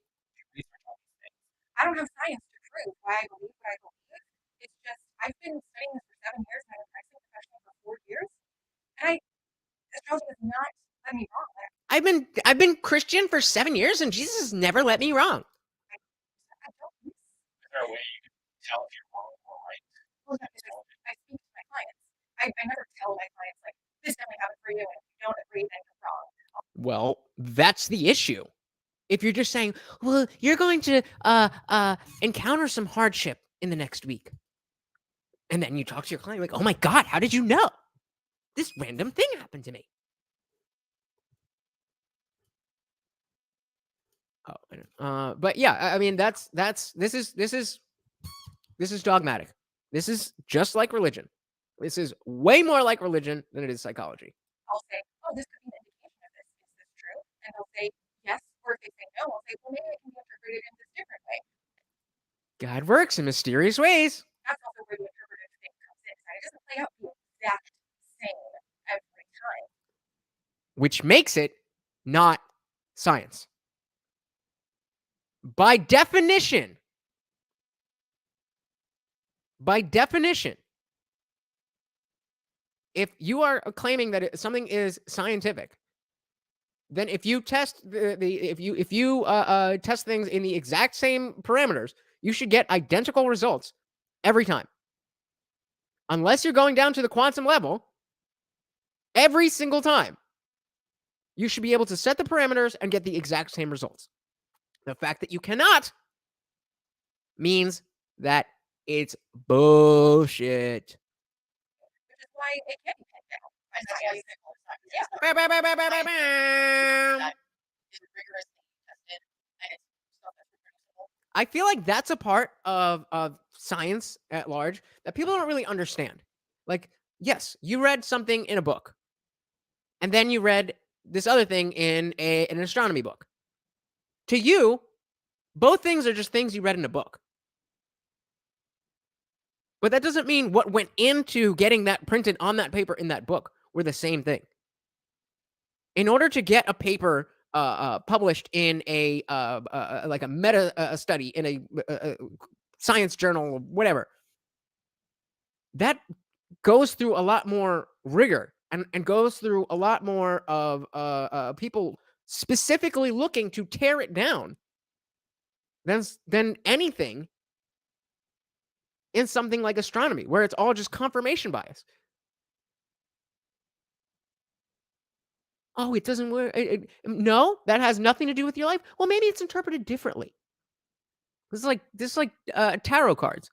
I don't have science to prove why I believe what I believe. It's just I've been studying this for 7 years and I've been practicing professional for 4 years. And astrology has not let me wrong. I've been Christian for 7 years and Jesus has never let me wrong. I don't Is there a way you can tell if you're wrong or right? well, I speak to my clients. I never tell my clients like this definitely happened for you, and if you don't agree, then you're wrong. Well, that's the issue. If you're just saying, well, you're going to encounter some hardship in the next week. And then you talk to your client, like, oh my God, how did you know? This random thing happened to me. Oh, but yeah, I mean, this is dogmatic. This is just like religion. This is way more like religion than it is psychology. I'll say, oh, this could be an indication of this. Is this true? And they'll say yes, or if they say no, I'll say, well, maybe it can be interpreted in this different way. God works in mysterious ways. That's also where the interpretive thing comes in. It doesn't play out the exact same every time. Which makes it not science. By definition, if you are claiming that something is scientific, then if you test if you test things in the exact same parameters, you should get identical results every time. Unless you're going down to the quantum level, every single time, you should be able to set the parameters and get the exact same results. The fact that you cannot means that it's bullshit. Which is why it can't be pinned down. I feel like that's a part of science at large that people don't really understand. Like, yes, you read something in a book, and then you read this other thing in an astronomy book. To you, both things are just things you read in a book. But that doesn't mean what went into getting that printed on that paper in that book were the same thing. In order to get a paper published in a like a meta study in a science journal or whatever, that goes through a lot more rigor and goes through a lot more of people specifically looking to tear it down than anything in something like astronomy, where it's all just confirmation bias. Oh, it doesn't work. No, that has nothing to do with your life. Well, maybe it's interpreted differently. This is like tarot cards.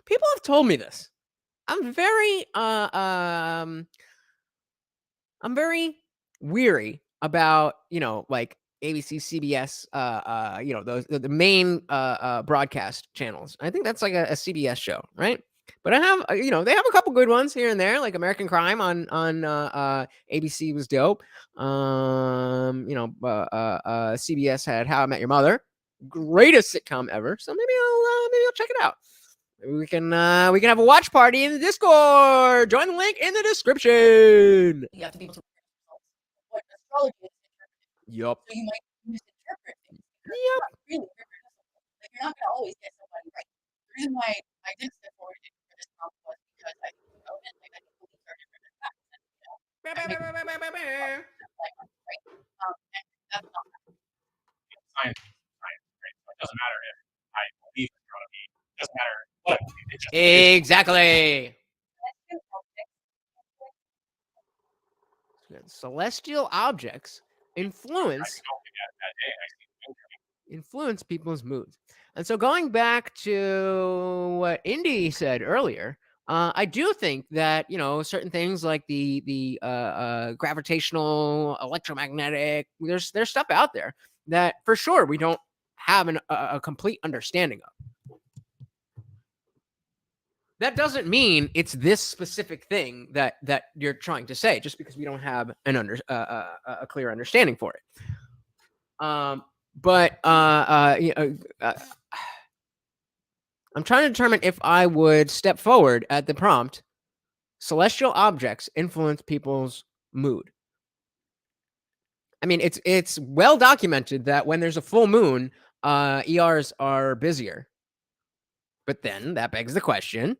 People have told me this. I'm very weary about, like ABC, CBS, those the main broadcast channels. I think that's like a CBS show, right? But I have, they have a couple good ones here and there, like American Crime on ABC was dope. CBS had How I Met Your Mother, greatest sitcom ever. So maybe I'll check it out. Maybe we can have a watch party in the Discord. Join the link in the description. You have to be able to what astrology is interpreted. Yup. So you might misinterpret things. Because Yep. It's not really reproducible. Like you're not gonna always get somebody right. The reason why I did step forward for this prompt was because I think it's relevant. Like I think beliefs are different than facts, and that makes like right. And that's not Science is science, right? So it doesn't matter if I believe in astronomy. It doesn't matter what I believe. It just is. Exactly. Celestial objects influence people's moods. And so going back to what Indy said earlier, I do think that, certain things like the gravitational, electromagnetic, there's stuff out there that for sure we don't have a complete understanding of. That doesn't mean it's this specific thing that you're trying to say, just because we don't have a clear understanding for it. I'm trying to determine if I would step forward at the prompt. Celestial objects influence people's mood. I mean, it's well documented that when there's a full moon, ERs are busier. But then that begs the question: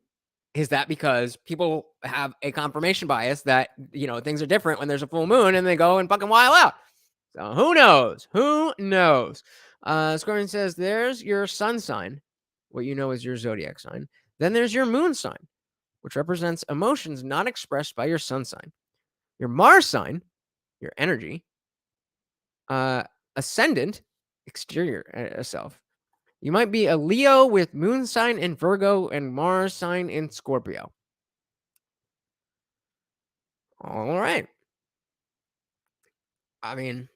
is that because people have a confirmation bias that, things are different when there's a full moon and they go and fucking wild out? So who knows? Who knows? Scorpion says, there's your sun sign, what you know is your zodiac sign. Then there's your moon sign, which represents emotions not expressed by your sun sign. Your Mars sign, your energy. Ascendant, exterior self. You might be a Leo with moon sign in Virgo and Mars sign in Scorpio. All right. I mean,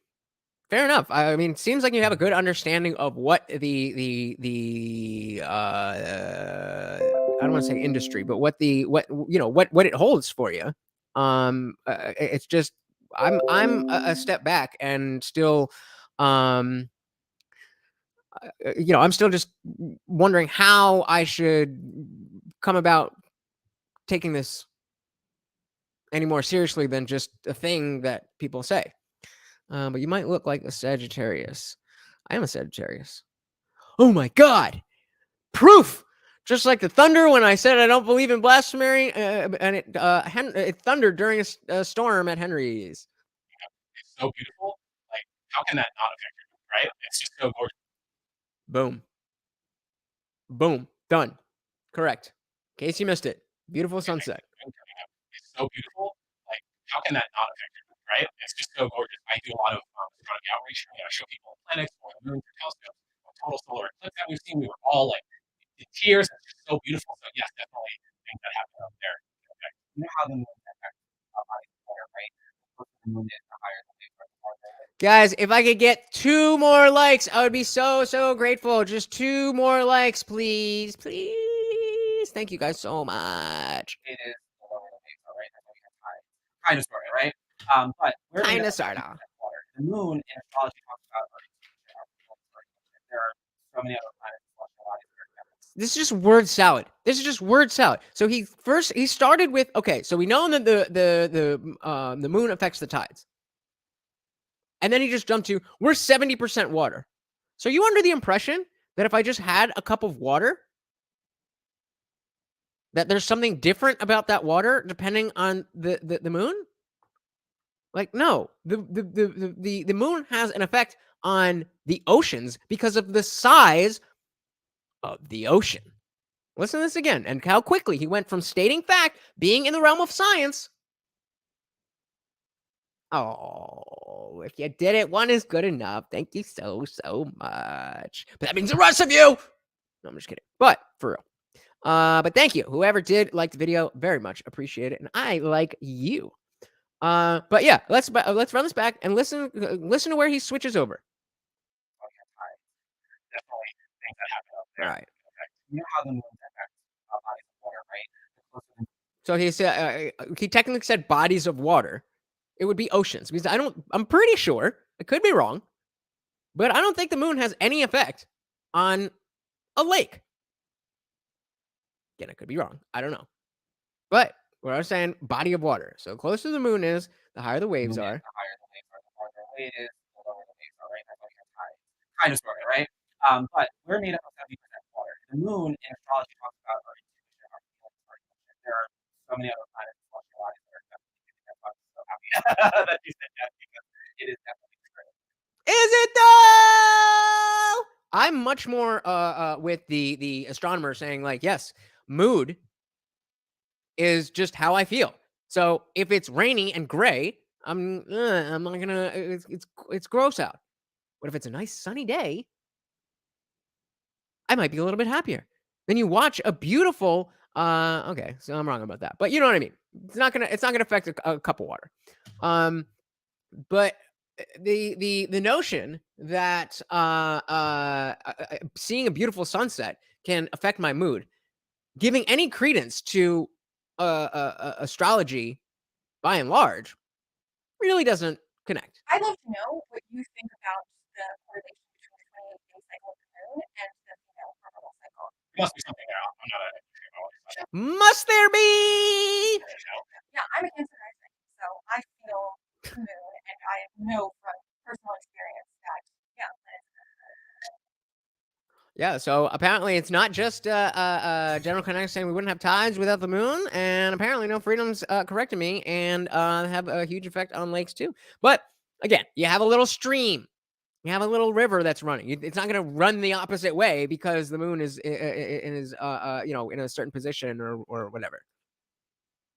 fair enough. I mean, seems like you have a good understanding of what the I don't want to say industry, but what it holds for you. It's just I'm a step back and still I'm still just wondering how I should come about taking this any more seriously than just a thing that people say. But you might look like a Sagittarius. I am a Sagittarius. Oh my God! Proof! Just like the thunder when I said I don't believe in blasphemy, and it thundered during a storm at Henry's. It's so beautiful. Like, how can that not affect your mood, right? It's just so gorgeous. Boom. Boom. Done. Correct. In case you missed it. Beautiful sunset. It's so beautiful. Like, how can that not affect your mood, right? It's just so gorgeous. I do a lot of astronomy outreach. I show people planets or the moon through telescopes. Total solar eclipse that we've seen, we were all like in tears. It's just so beautiful. So yes, definitely things that happen up there. Okay. You know how the moon affects our body better, right? The moon is the higher the wave. Guys, if I could get 2 more likes, I would be so grateful. Just 2 more likes, please. Please. Thank you guys so much. It is the lower the wave, right? That's what we have high. Kind of sort of, right? But where Kinda, sorta. water. The moon in astrology talks about there are so many other planets. This is just word salad. So he started with, okay, so we know that the moon affects the tides. And then he just jumped to, we're 70% water. So are you under the impression that if I just had a cup of water, that there's something different about that water depending on the moon? Like, no. The moon has an effect on the oceans because of the size of the ocean. Listen to this again, and how quickly he went from stating fact, being in the realm of science. Oh, if you did it, 1 is good enough. Thank you so much. But that means the rest of you No, I'm just kidding. But for real. But thank you. Whoever did like the video, very much appreciate it. And I like you. But yeah, let's run this back and listen to where he switches over. Definitely things that happen up All there. right. You know how the moon affects bodies of water, right? The closer the So he technically said bodies of water. It would be oceans because I'm pretty sure, I could be wrong, but I don't think the moon has any effect on a lake. Again, I could be wrong. I don't know. But what I was saying, body of water. So the closer the moon is, the higher the waves moon is, are. the higher the waves are, the farther away it is, the lower the waves are, right? That's like a tide. Kind of sort of, right? But we're made up of 70% water. The moon in astrology talks about our intuition, our feelings, our emotions. There are so many other planets and celestial bodies that are definitely giving that. I'm so happy that you said that because it is definitely true. Is it though? I'm much more with the astronomer saying like, yes, mood is just how I feel. So if it's rainy and gray, I'm not gonna. It's gross out. But if it's a nice sunny day, I might be a little bit happier. Then you watch a beautiful. Okay, so I'm wrong about that, but you know what I mean. It's not gonna affect a cup of water. But the notion that seeing a beautiful sunset can affect my mood, giving any credence to astrology by and large, really doesn't connect. I'd love to know what you think about the correlation between the 28-day cycle of the moon and the female hormonal cycle. There must be something there. I'm not a Must there be? Yeah, I'm a Cancer rising, so I feel the moon, and I know from personal experience that Yeah, so apparently it's not just General Connect saying we wouldn't have tides without the moon, and apparently No Freedom's correcting me and have a huge effect on lakes too. But again, you have a little stream, you have a little river that's running. It's not going to run the opposite way because the moon is in a certain position or whatever.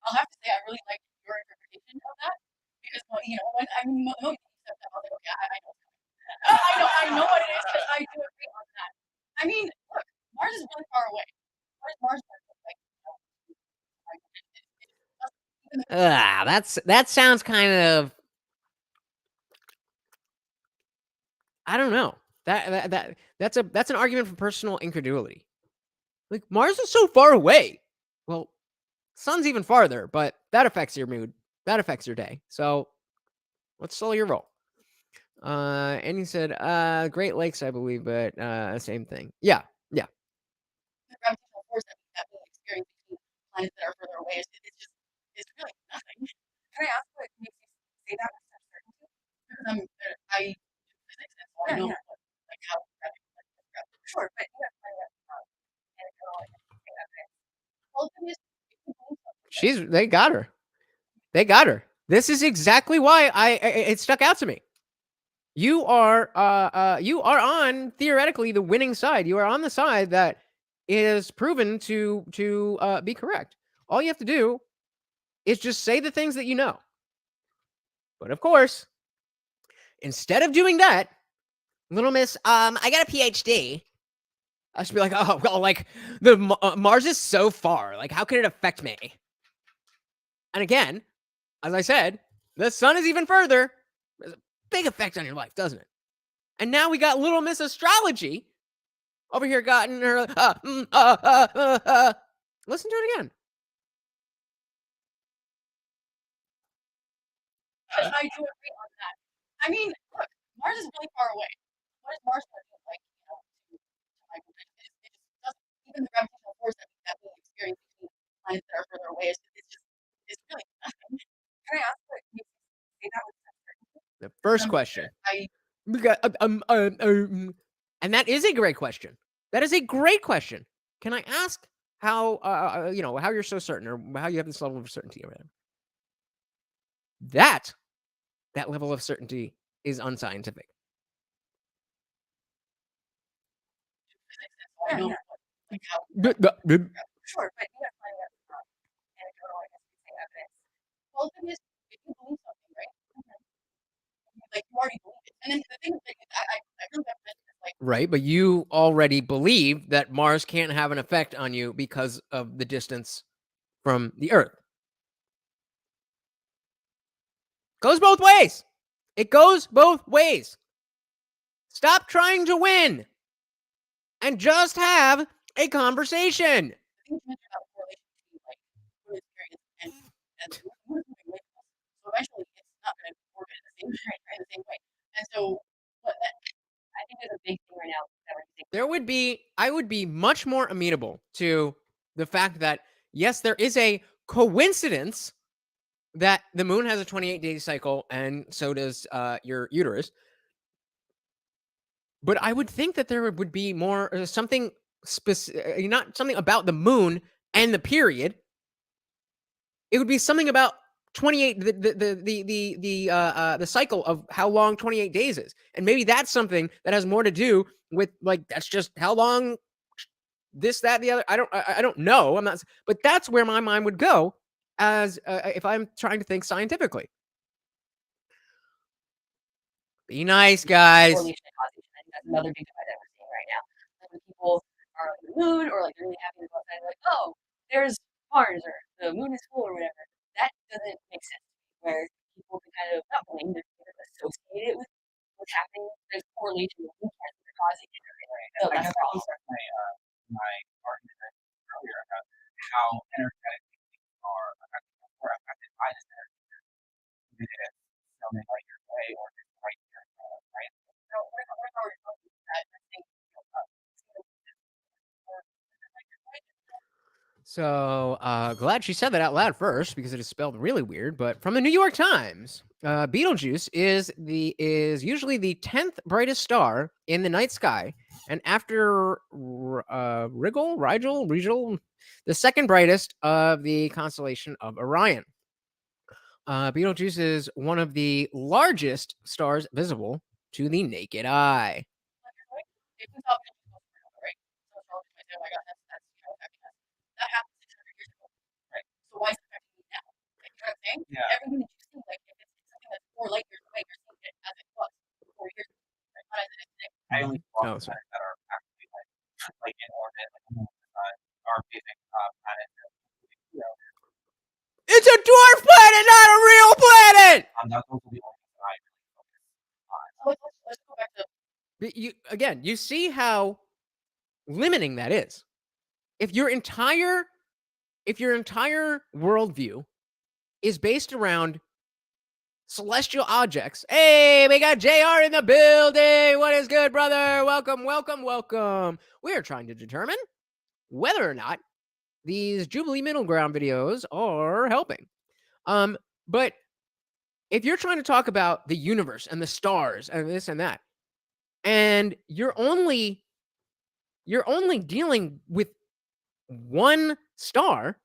I'll have to say I really like your interpretation of that because when I mean the moment you said that, I was like, okay, I know. I know what it is, but I do agree on that. I mean, look, Mars is really far away. Where's Mars? That sounds kind of, I don't know. That's an argument for personal incredulity. Like Mars is so far away. Well, sun's even farther, but that affects your mood. That affects your day. So let's slow your roll. And he said, Great Lakes, I believe, but same thing. Yeah. The gravitational force that we experience between planets that are further away is really nothing. Can I ask what makes you say that with such certainty? Because I do physics, and so I know like how Sure, but you have plenty of anecdotal evidence. well, the thing is, They got her. They got her. This is exactly why it stuck out to me. You are on theoretically the winning side. You are on the side that is proven to be correct. All you have to do is just say the things that you know. But of course, instead of doing that, little miss, I got a PhD. I should be like, oh well, like the Mars is so far. Like, how can it affect me? And again, as I said, the sun is even further. There's a big effect on your life, doesn't it? And now we got little Miss Astrology over here gotten her. Listen to it again. I do agree on that. I mean, look, Mars is really far away. What is Mars going to do? Like, to my prediction, it just doesn't. Even the gravitational force that we experience between planets that are further away is really nothing. Can I ask what makes you say that with such certainty? The first question. And that is a great question. That is a great question. Can I ask how how you're so certain, or how you have this level of certainty over there? That level of certainty is unscientific. I know, like how. Sure, but you have plenty of anecdotal evidence. Well, the thing is, if you believe something, right? Like you already believe it. And then the thing is, like, I really have mentioned this, like Right, but you already believe that Mars can't have an effect on you because of the distance from the Earth. Goes both ways. It goes both ways. Stop trying to win and just have a conversation. I think you mentioned about correlation between like human experience and the moon is moving away from us. So eventually it's not going to orbit at the same rate, right, the same way. And so what that, I think there's a big thing right now that we're thinking. I would be much more amenable to the fact that, yes, there is a coincidence that the moon has a 28-day cycle and so does your uterus. But I would think that there would be more something specific, not something about the moon and the period. It would be something about 28 the cycle of how long 28 days is. And maybe that's something that has more to do with, like, that's just how long this, that, the other. I don't know. I'm not, but that's where my mind would go as if I'm trying to think scientifically. Be nice, guys. Correlation and causation. I think that's another big divide that we're seeing right now. Like when people are like in the mood or like they're really happy to go outside, like, oh, there's Mars or the moon is full or whatever. That doesn't make sense. Where people can kind of not blame, they're kind of associate it with what's happening. There's correlation with weekends that are causing it. Right? So I that's guess that was my argument earlier about how energetically things are affected or affected by this energy. Is it so many light years away or is it right here, right? So what if I were talking that I think So glad she said that out loud first because it is spelled really weird. But from the New York Times, Betelgeuse is usually the 10th brightest star in the night sky, and after Rigel, the second brightest of the constellation of Orion. Betelgeuse is one of the largest stars visible to the naked eye. if we thought it was right? So astrology might say, oh my god, that's affecting us. That happened 600 years ago. Right. So why is it affecting me now? Like, you know what I'm saying? Yeah. Everything that you see, like if it's something that's 4 light years away, you're seeing it as it was 4 years ago. Right? Not as it is today. I only Oh, talk sorry. planets that are actually like in orbit, like the moon, our basic planet. You know, It's a dwarf planet, not a real planet. that's also the only thing I really focus on. So let's go back to You see how limiting that is. If your entire worldview is based around celestial objects. Hey, we got JR in the building. What is good, brother? Welcome, welcome, welcome. We are trying to determine whether or not these Jubilee middle ground videos are helping. But if you're trying to talk about the universe and the stars and this and that, and you're only dealing with one star,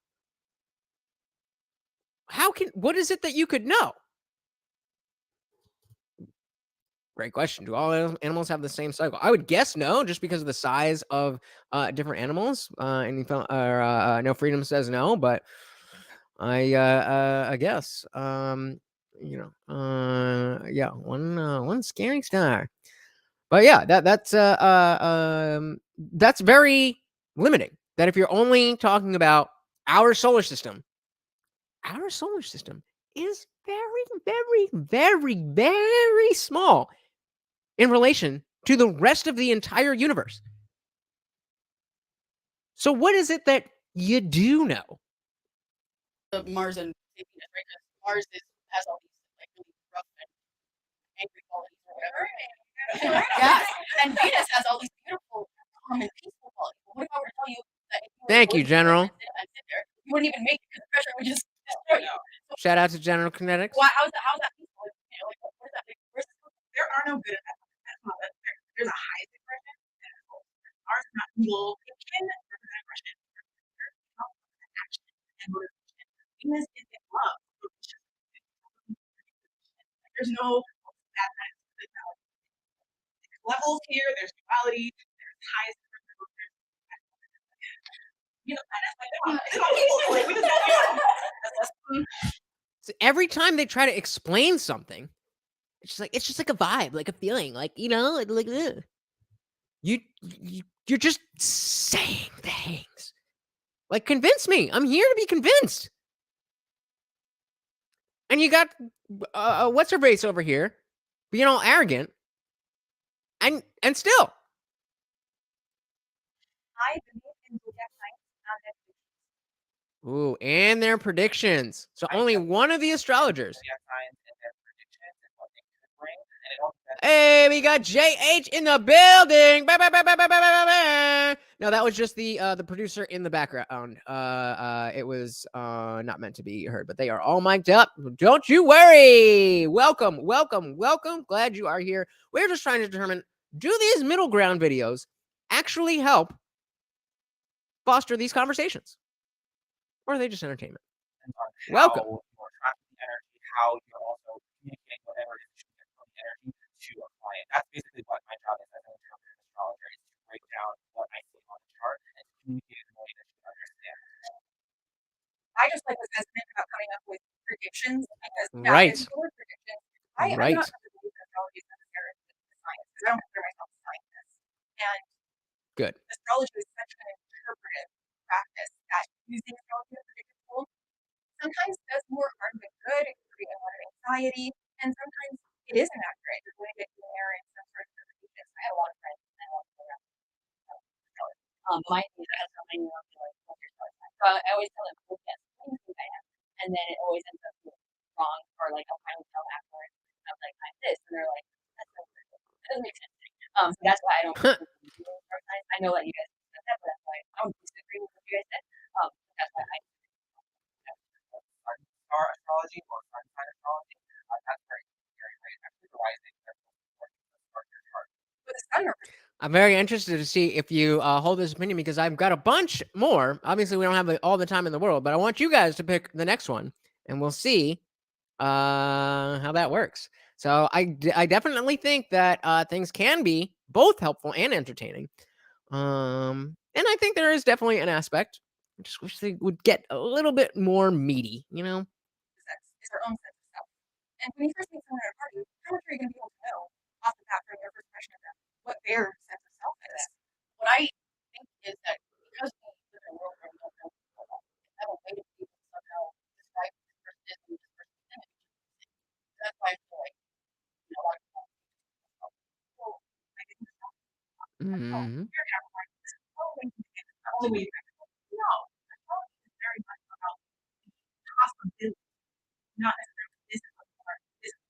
what is it that you could know? Great question. Do all animals have the same cycle? I would guess no, just because of the size of different animals. No Freedom says no, but I guess yeah, one scary star. But yeah, that's very limiting. That if you're only talking about our solar system is very, very, very, very small in relation to the rest of the entire universe. So what is it that you do know? Mars and Venus, right? Because Mars has all these like really rough and angry qualities or whatever. Yes, and Venus has all these beautiful, calm and peaceful qualities. What if I were to tell you that if you were Thank to you, live there General. and sit there, you wouldn't even make it because the pressure would just destroy you. So Shout out to General Kinetics. how's that peaceful? You know, like what is that? Where's this? There are no good that's not that there's a highest expression and a low expression. Ours is not evil. It can represent aggression. There's action and motivation. Venus is in love. There's no bad kind of personality. There's levels here. There's duality. There's highest expression. You know, So every time they try to explain something, it's just like a vibe, like a feeling, like, you know, like You're just saying things. Like, convince me. I'm here to be convinced. And you got what's her face over here being all arrogant, and still. I believe in zodiac signs and their predictions. Ooh, and their predictions. So only one of the astrologers. Zodiac signs and their predictions and what they could bring, and it all depends. Hey, we got JH in the building. Ba, ba, ba, ba, ba, ba, ba, ba. No, that was just the producer in the background. It was not meant to be heard, but they are all mic'd up. Don't you worry. Welcome, welcome, welcome. Glad you are here. We're just trying to determine, do these middle ground videos actually help foster these conversations? Or are they just entertainment? Welcome. How you're attracting the energy, how you're also communicating whatever it is that you get from the energy to a client. That's basically what my job is as an interpreter and astrologer, is to break down what I see on the chart and to communicate in a way that you understand. I just like this estimate about coming up with predictions because Right. the word predictions. I'm Right. not going to believe that astrology is necessarily science because I don't consider myself a scientist. And Good. astrology is such an interpretive practice that using astrology as a predictive tool sometimes does more harm than good. It can create a lot of anxiety, and sometimes it is inaccurate. You're going to get an error in some sort of interpretation. I have a lot of friends and I love astrology. My thing is I have so many more like what's your star sign. So I always tell them, look at what do you think I am? And then it always ends up being wrong, or like I'll finally tell them afterwards. I'm like, I'm this, and they're like, that's so weird. That doesn't make sense to me. So that's why I don't believe in star signs. I know that you guys said that, but that's why I don't disagree with what you guys said. That's why I Star astrology or sun sign astrology, that's very, very, very actually rising. But the sun I'm very interested to see if you hold this opinion, because I've got a bunch more. Obviously, we don't have all the time in the world, but I want you guys to pick the next one, and we'll see how that works. So I definitely think that things can be both helpful and entertaining. And I think there is definitely an aspect. I just wish they would get a little bit more meaty, you know? is their own sense of self. And when you first meet someone at a party, how much are you going to be able to know off the bat from your first impression of them what their sense of self is? What I think is that because we live in a world where we don't know people well, we have a way to be able to somehow describe who this person is and who this person's image is. That's why I feel like a lot of people well, I didn't know. Mm-hmm. You're Capricorn. This is the only way you can get it. The only way you can get it. No, astrology is very much about the possibility, not necessarily this is what you are, this is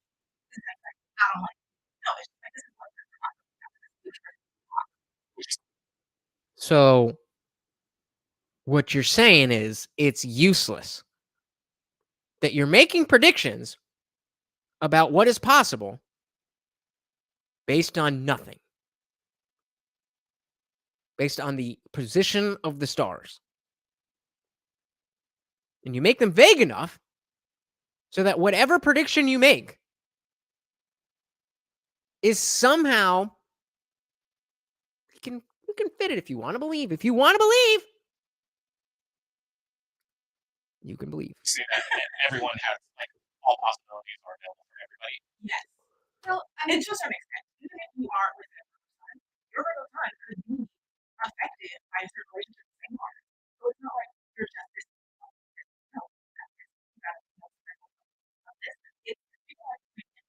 like I don't like. No, it's just like this is what you're So what you're saying is it's useless that you're making predictions about what is possible based on nothing, based on the position of the stars. And you make them vague enough so that whatever prediction you make is somehow, you can fit it if you want to believe. If you want to believe, you can believe. See that everyone has like all possibilities are available for everybody. Yes. Well, I mean, to a certain extent, even if you are with a person, your regular time could be affected by a certain relationship with the same partner. So it's not like you're just this. No, that's this. You gotta know this. It's people like to make it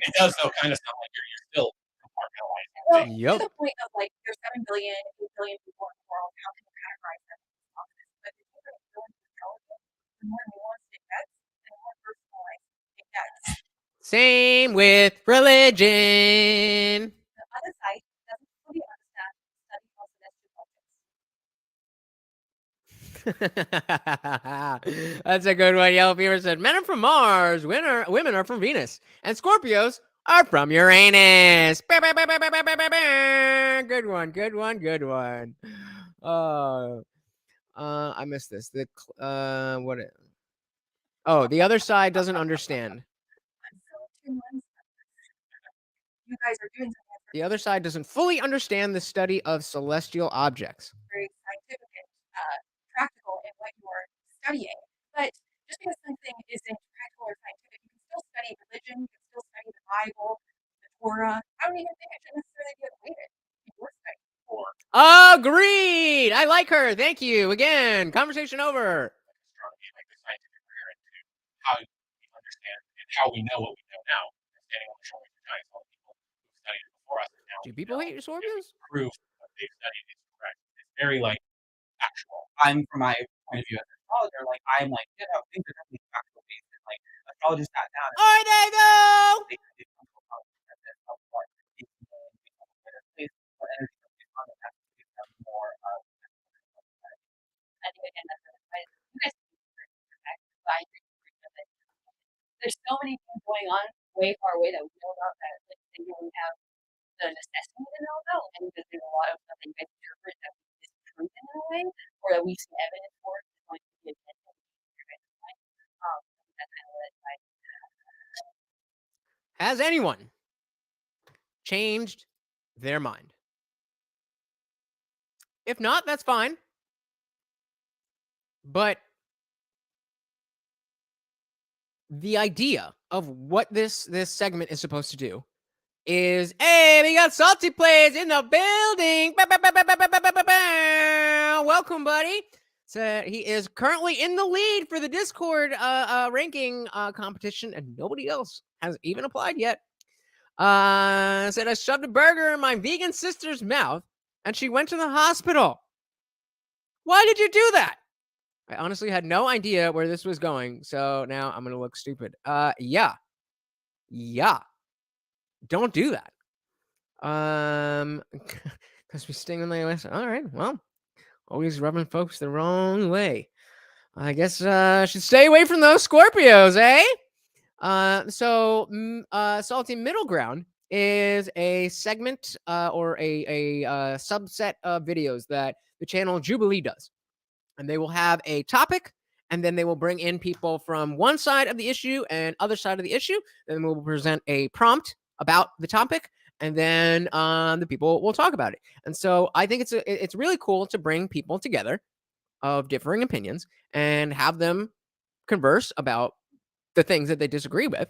It does though kind of sound like you're still compartmentalizing. Well, Yep. to the point of like there's 7 billion, 8 billion people in the world. How can you categorize them as opposites? But the deeper you go into astrology, the more nuanced it gets, and the more personalized it gets. Same with religion. The other side doesn't fully understand study of celestial objects. That's a good one. Yellow Fever said, men are from Mars, women are from Venus, and Scorpios are from Uranus. Good one, good one, good one. I missed this. What? Oh, the other side doesn't understand. You guys are doing something that's The other side doesn't fully understand the study of celestial objects. very scientific and practical in what you are studying. But just because something isn't practical or scientific, you can still study religion, you can still study the Bible, the Torah. I don't Agreed. I like her. Thank you. Again, conversation over. Astronomy, like the scientific career, into how we understand and how we know what we know now. Standing on the shoulders of giants, all the people who studied it before us, and now Do we people know, hate your and we Scorpios? prove what they've studied is correct. It's very like actual. I'm from my point of view as an astrologer, like I'm like, you know, things are definitely factual based, and like astrologists sat down and Are they though? they come to a consensus of what is based on a better place, what energy is based on, and that's what gives them more I think again that's really right. You guys correct, but I agree with it. There's so many things going on way far away that we know about that like, they don't have the necessity to know about, and because there's a lot of stuff that you guys interpret that we disprove in a way, or that we see evidence for, is going to be attention to your guys' point. That's kind of what I Has anyone changed their mind? If not, that's fine. But the idea of what this segment is supposed to do is, hey, we got Salty Plays in the building. Welcome, buddy. So he is currently in the lead for the Discord ranking competition, and nobody else has even applied yet. Said I shoved a burger in my vegan sister's mouth, and she went to the hospital. Why did you do that? I honestly had no idea where this was going, so now I'm gonna look stupid. Yeah. Don't do that. Because we sting on the iOS. All right, well, always rubbing folks the wrong way. I guess should stay away from those Scorpios, eh? Salty Middle Ground is a segment or a subset of videos that the channel Jubilee does. And they will have a topic, and then they will bring in people from one side of the issue and other side of the issue. Then we'll present a prompt about the topic, and then the people will talk about it. And so I think it's really cool to bring people together of differing opinions and have them converse about the things that they disagree with.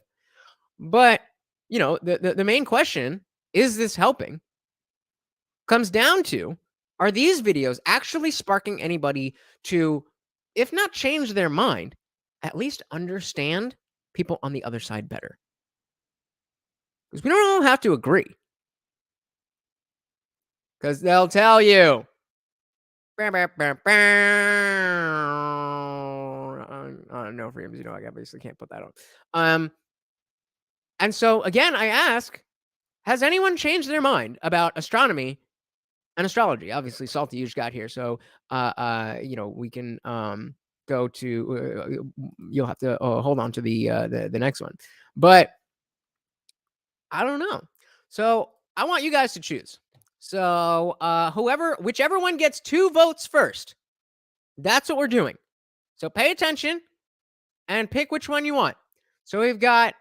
But you know, the main question, is this helping, comes down to, are these videos actually sparking anybody to, if not change their mind, at least understand people on the other side better? Because we don't all have to agree. Because they'll tell you. No freedoms, you know, I obviously can't put that on. And so again, I ask, has anyone changed their mind about astronomy and astrology? Obviously, Salty you just got here, so you know, we can go to. You'll have to hold on to the next one, but I don't know. So I want you guys to choose. So whichever one gets 2 votes first, that's what we're doing. So pay attention and pick which one you want. So we've got,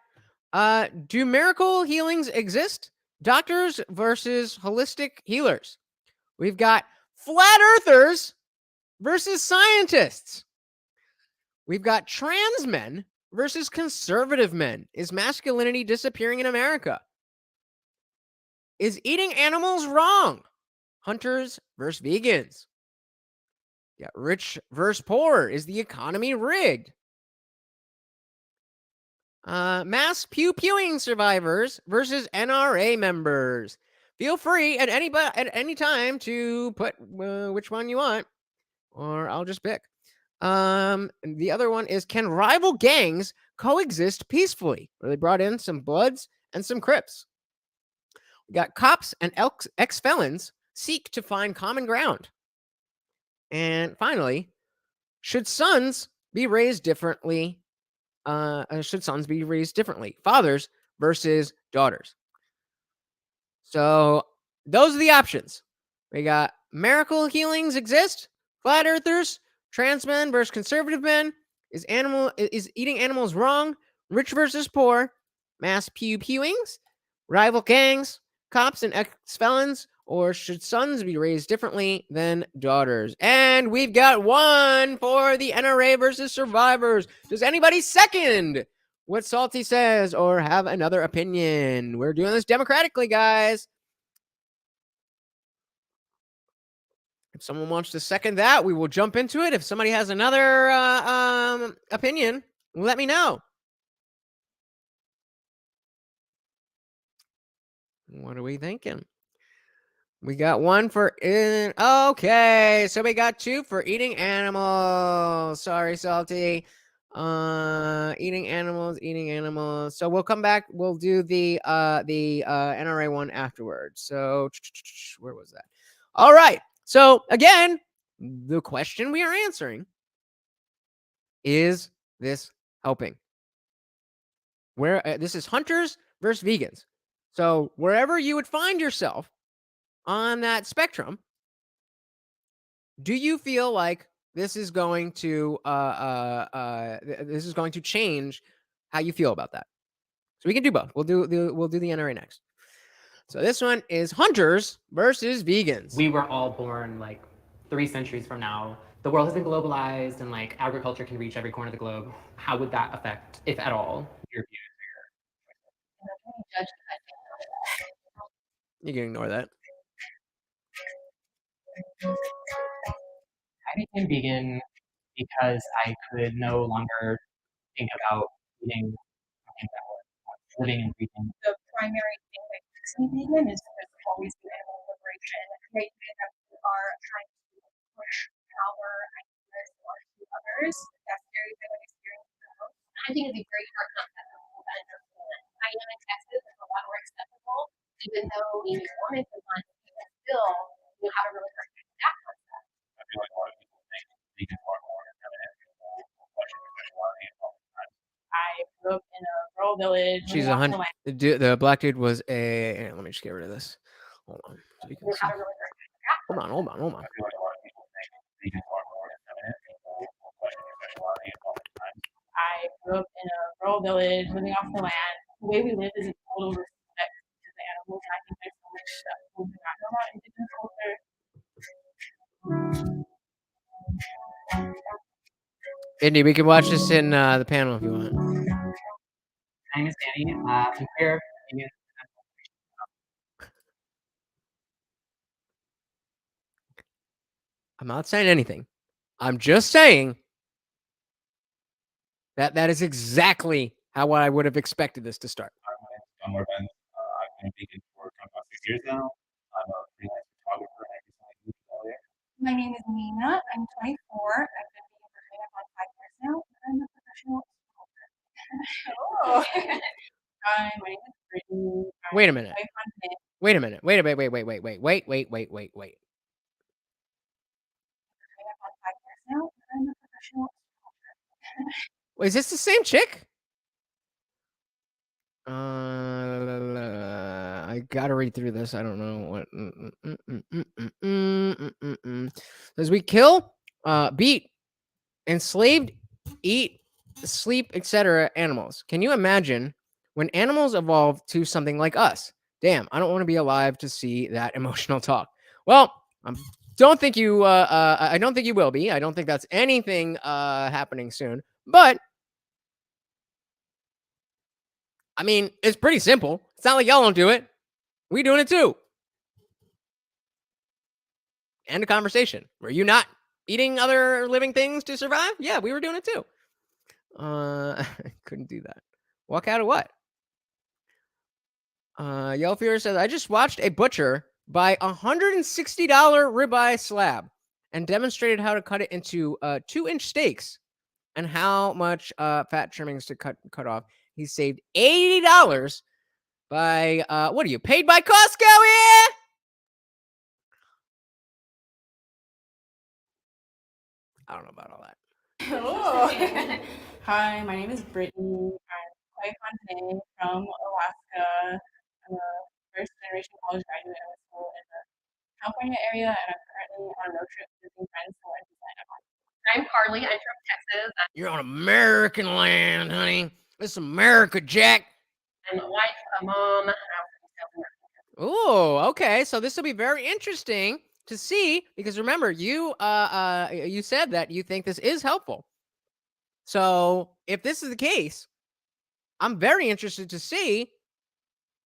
do miracle healings exist? Doctors versus holistic healers. We've got flat earthers versus scientists. We've got trans men versus conservative men. Is masculinity disappearing in America? Is eating animals wrong? Hunters versus vegans. Yeah, rich versus poor. Is the economy rigged? Mass pew-pewing survivors versus NRA members. Feel free at any time to put which one you want, or I'll just pick. The other one is, can rival gangs coexist peacefully? Where they brought in some Bloods and some Crips. We got cops and ex-felons seek to find common ground. And finally, should sons be raised differently? Should sons be raised differently? Fathers versus daughters. So those are the options. We got miracle healings exist, flat earthers, trans men versus conservative men. Is eating animals wrong? Rich versus poor. Mass pew-pewings, rival gangs, cops and ex-felons, or should sons be raised differently than daughters? And we've got one for the NRA versus survivors. Does anybody second what Salty says or have another opinion? We're doing this democratically, guys. someone wants to second that, we will jump into it. If somebody has another opinion, let me know. What are we thinking? We got one for okay, so we got 2 for eating animals. Sorry, Salty. Eating animals. So we'll come back. We'll do the NRA one afterwards. So where was that? All right. So again, the question we are answering is this helping? Where this is hunters versus vegans. So wherever you would find yourself on that spectrum, do you feel like this is going to change how you feel about that? So we can do both. We'll do the NRA next. So this one is hunters versus vegans. We were all born like 3 centuries from now. The world has been globalized and like agriculture can reach every corner of the globe. How would that affect, if at all, your views? You can ignore that. I became vegan because I could no longer think about eating something that was living and breathing. The primary thing that keeps me vegan is that there's always been animal liberation. The idea that we are trying to push our ideas onto others, that's very good experience. I think it'd be very hard not to have people that understand. I am in Texas, it's a lot more acceptable, even though we wanted to find people still, you have a really hard time with that concept. I feel like a lot of people think vegans are more feminine, question their sexuality and all the time. I grew up in a rural village. She's a hunt. The black dude was a. Let me just get rid of this. Hold on. So you can see. Hold on. I feel like a lot of people think vegans are more feminine, question their sexuality and all the time. I grew up in a rural village, living off the land. The way we live is a total respect to the animals. And I think there's so much stuff people do not know about indigenous culture. Indy, we can watch this in the panel if you want. My name is Danny. I'm queer, vegan. I'm not saying anything. I'm just saying that is exactly how I would have expected this to start. I'm more than I've been vegan for about 6 years now. I'm a freelance photographer. I recently moved to LA. My name is Nina. I'm 24. I've been vegan for about 5 years now. I'm a professional sculptor. Oh. Hi, my name is Brittany. Wait a minute. Wait a minute. Wait. Wait, is this the same chick? I gotta read through this. I don't know what. Says we kill, beat, enslaved, eat, sleep, etc. animals. Can you imagine when animals evolve to something like us? Damn, I don't want to be alive to see that emotional talk. Well, don't think you. I don't think you will be. I don't think that's anything happening soon. But I mean, it's pretty simple. It's not like y'all don't do it. We doing it too. End of conversation. Were you not eating other living things to survive? Yeah, we were doing it too. I couldn't do that. Walk out of what? Yellow Fever says, I just watched a butcher buy $160 ribeye slab and demonstrated how to cut it into 2-inch steaks and how much fat trimmings to cut off. He saved $80 by what are you paid by Costco here? I don't know about all that. Oh. Hi, my name is Brittany. I'm quite Fontaine from Alaska. I'm a first-generation college graduate of school in the California area, and I'm currently on a road trip visiting friends who are in design. I'm Carly. I'm from Texas. You're on American land, honey. This is America, Jack. I'm a wife, a mom. Oh, okay. So this will be very interesting to see because remember, you said that you think this is helpful. So if this is the case, I'm very interested to see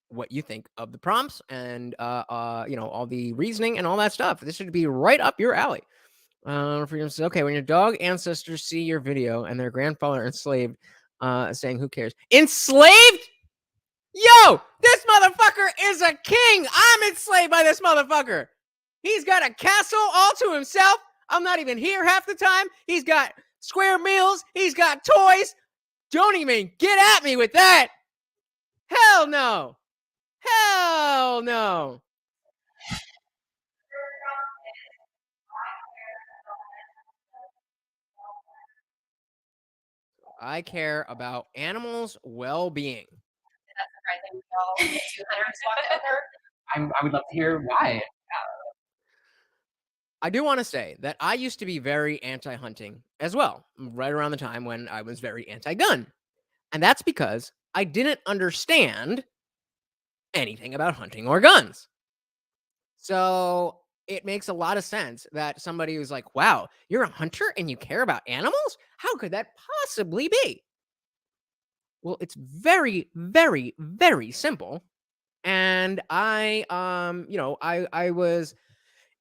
what you think of the prompts and all the reasoning and all that stuff. This should be right up your alley. Freedom says, okay, when your dog ancestors see your video and their grandfather enslaved, saying, who cares? Enslaved? Yo, this motherfucker is a king. I'm enslaved by this motherfucker. He's got a castle all to himself. I'm not even here half the time. He's got square meals. He's got toys. Don't even get at me with that. Hell no. Hell no. I care about animals' well-being. Is that surprising to y'all? 200 squats with her? I would love to hear why. I do want to say that I used to be very anti-hunting as well, right around the time when I was very anti-gun. And that's because I didn't understand anything about hunting or guns. So it makes a lot of sense that somebody who's like, wow, you're a hunter and you care about animals? How could that possibly be? Well, it's very, very, very simple. And I was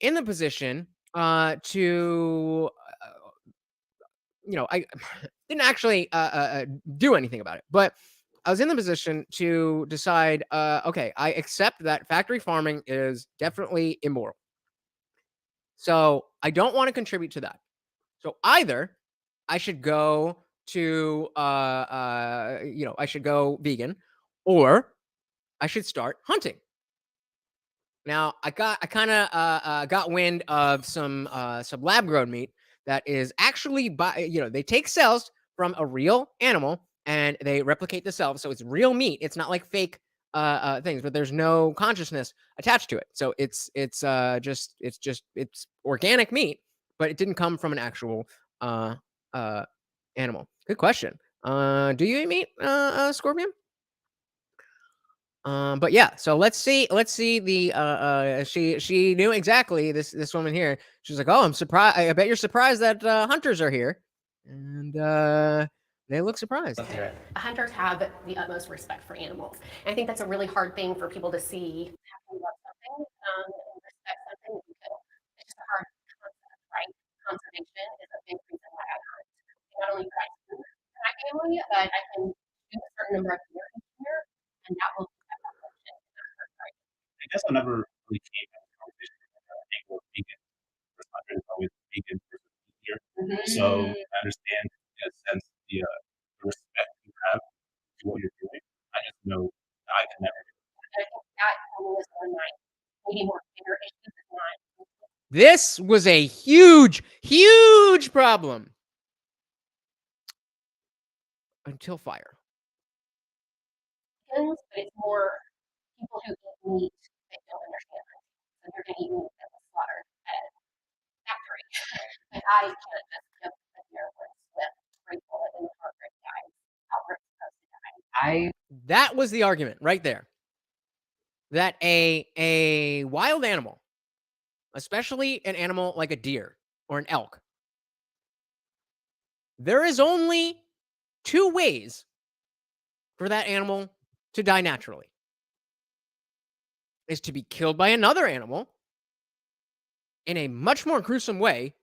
in the position to I didn't actually do anything about it, but I was in the position to decide, okay, I accept that factory farming is definitely immoral. So I don't want to contribute to that. So either I should go to I should go vegan, or I should start hunting. Now I kind of got wind of some lab grown meat that is actually they take cells from a real animal and they replicate the cells, so it's real meat. It's not like fake things, but there's no consciousness attached to it. So it's organic meat, but it didn't come from an actual animal. Good question. Do you eat meat, Scorpion? But yeah, so let's see the she knew exactly this woman here. She's like, oh, I'm surprised. I bet you're surprised that hunters are here, and they look surprised. Hunters have the utmost respect for animals. And I think that's a really hard thing for people to see. Have to love something and respect something because it's just a hard concept, right? Conservation is a big reason why I hunt. Not only do I food for my family, but I can do a certain number of deer each year, and that will keep that population in a herd, right? I guess I never really came to a conversation with angle of vegan versus hunter is always vegan versus eater. So I understand in a sense the respect you have to what you're doing. I just know I can never do it. And I think that only is one night. Maybe more bigger issues is not. This was a huge, huge problem until fire. But it's more people who eat meat that don't understand it. So they're going to eat meat that was slaughtered at a factory. But I can't just jump in here with great bullet in the heart rate dies. How we're supposed to die. That was the argument right there. That a wild animal, especially an animal like a deer or an elk, there is only two ways for that animal to die naturally. Is to be killed by another animal in a much more gruesome way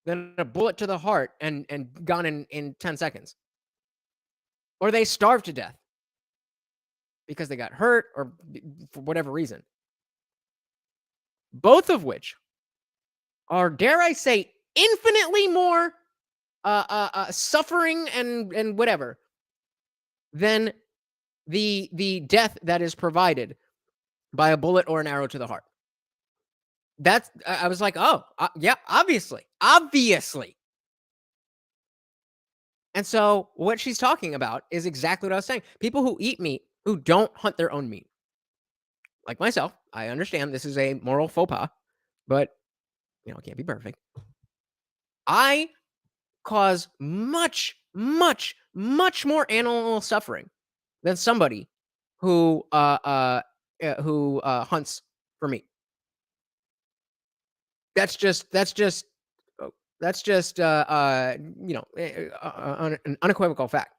than a bullet to the heart and gone in 10 seconds. Or they starve to death because they got hurt or for whatever reason. Both of which are, dare I say, infinitely more suffering and whatever than the death that is provided by a bullet or an arrow to the heart. That's, I was like, oh, yeah, obviously. And so what she's talking about is exactly what I was saying. People who eat meat, who don't hunt their own meat. Like myself, I understand this is a moral faux pas, but, it can't be perfect. I cause much, much, much more animal suffering than somebody who hunts for meat. That's just an unequivocal fact.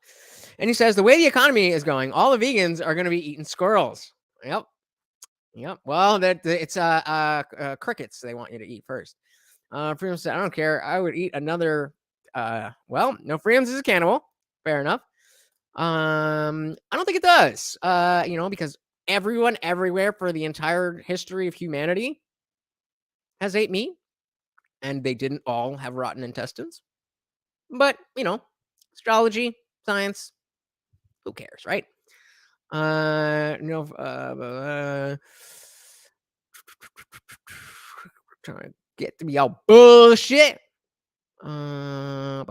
And he says the way the economy is going, all the vegans are going to be eating squirrels. Yep. Yep. Well, it's crickets they want you to eat first. Freedom said, I don't care. I would eat another. Well, no, Freedoms is a cannibal. Fair enough. I don't think it does. Because everyone everywhere for the entire history of humanity has ate meat, and they didn't all have rotten intestines. But astrology, science, who cares, right? Trying to get to be all bullshit. So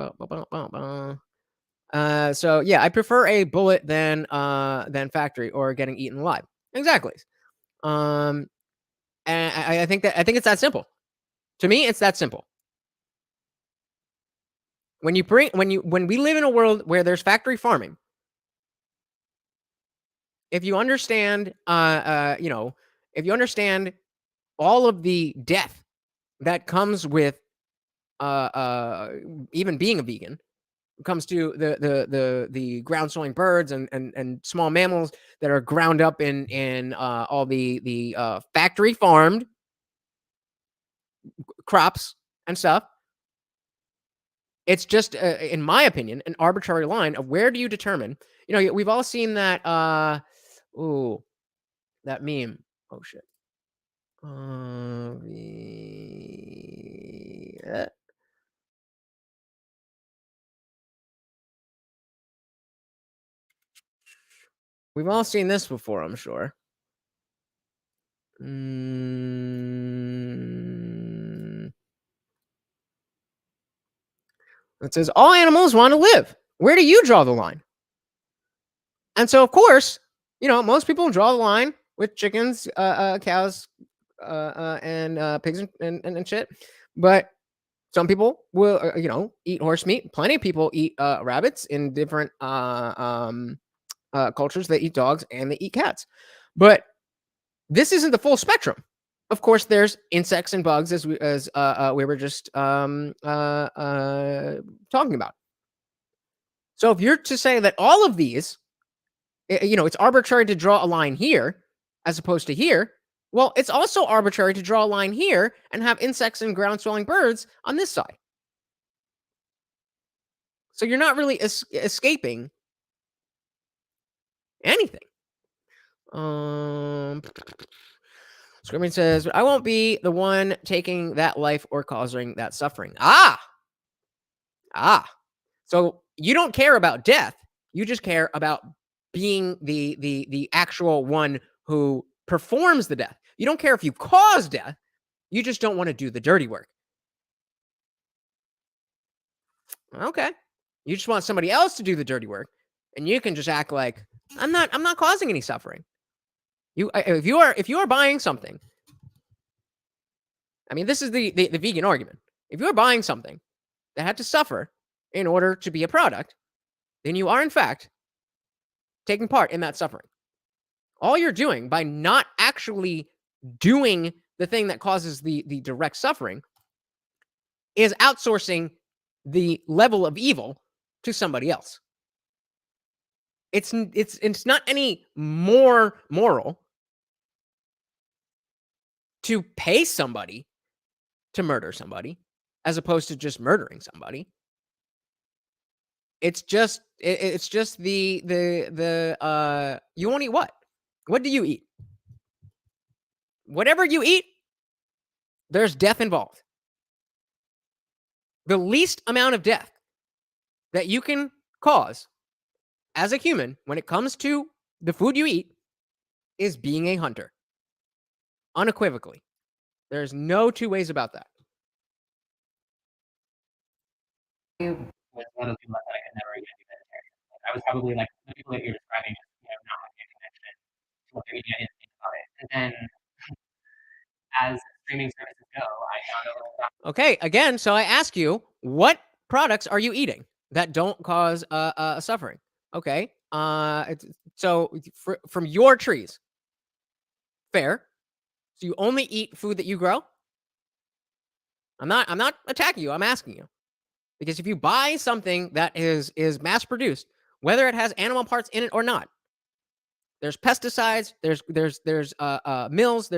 yeah, I prefer a bullet than factory or getting eaten alive. Exactly. And I think it's that simple. To me, it's that simple. When we live in a world where there's factory farming, if you understand, if you understand all of the death that comes with even being a vegan, it comes to the ground swelling birds and small mammals that are ground up in all the factory farmed crops and stuff. It's just, in my opinion, an arbitrary line of where do you determine? We've all seen that. That meme. Oh shit. We've all seen this before, I'm sure. It says all animals want to live. Where do you draw the line? And so, of course, most people draw the line with chickens, cows, and pigs and shit. But some people will, eat horse meat. Plenty of people eat rabbits in different cultures. They eat dogs and they eat cats. But this isn't the full spectrum. Of course, there's insects and bugs, as we were just talking about. So if you're to say that all of these, it's arbitrary to draw a line here as opposed to here, well, it's also arbitrary to draw a line here and have insects and ground-swelling birds on this side. So you're not really escaping anything. Screaming says, I won't be the one taking that life or causing that suffering. So you don't care about death. You just care about being the actual one who performs the death. You don't care if you cause death. You just don't want to do the dirty work. Okay. You just want somebody else to do the dirty work, and you can just act like I'm not causing any suffering. If you are buying something, I mean, this is the vegan argument. If you are buying something that had to suffer in order to be a product, then you are in fact taking part in that suffering. All you're doing by not actually doing the thing that causes the direct suffering is outsourcing the level of evil to somebody else. It's not any more moral to pay somebody to murder somebody as opposed to just murdering somebody. It's just the you won't eat what? What do you eat? Whatever you eat, there's death involved. The least amount of death that you can cause as a human when it comes to the food you eat is being a hunter. Unequivocally. There's no two ways about that. With one of the people that I could never even be vegetarian. I was probably like the people that you're describing, just not having any connection to what they're eating. I didn't think about it. And then, as streaming services go, I found a little. Okay, again, so I ask you, what products are you eating that don't cause suffering? Okay, from your trees, fair. So you only eat food that you grow. I'm not attacking you. I'm asking you. Because if you buy something that is mass produced, whether it has animal parts in it or not, There's pesticides. There's mills.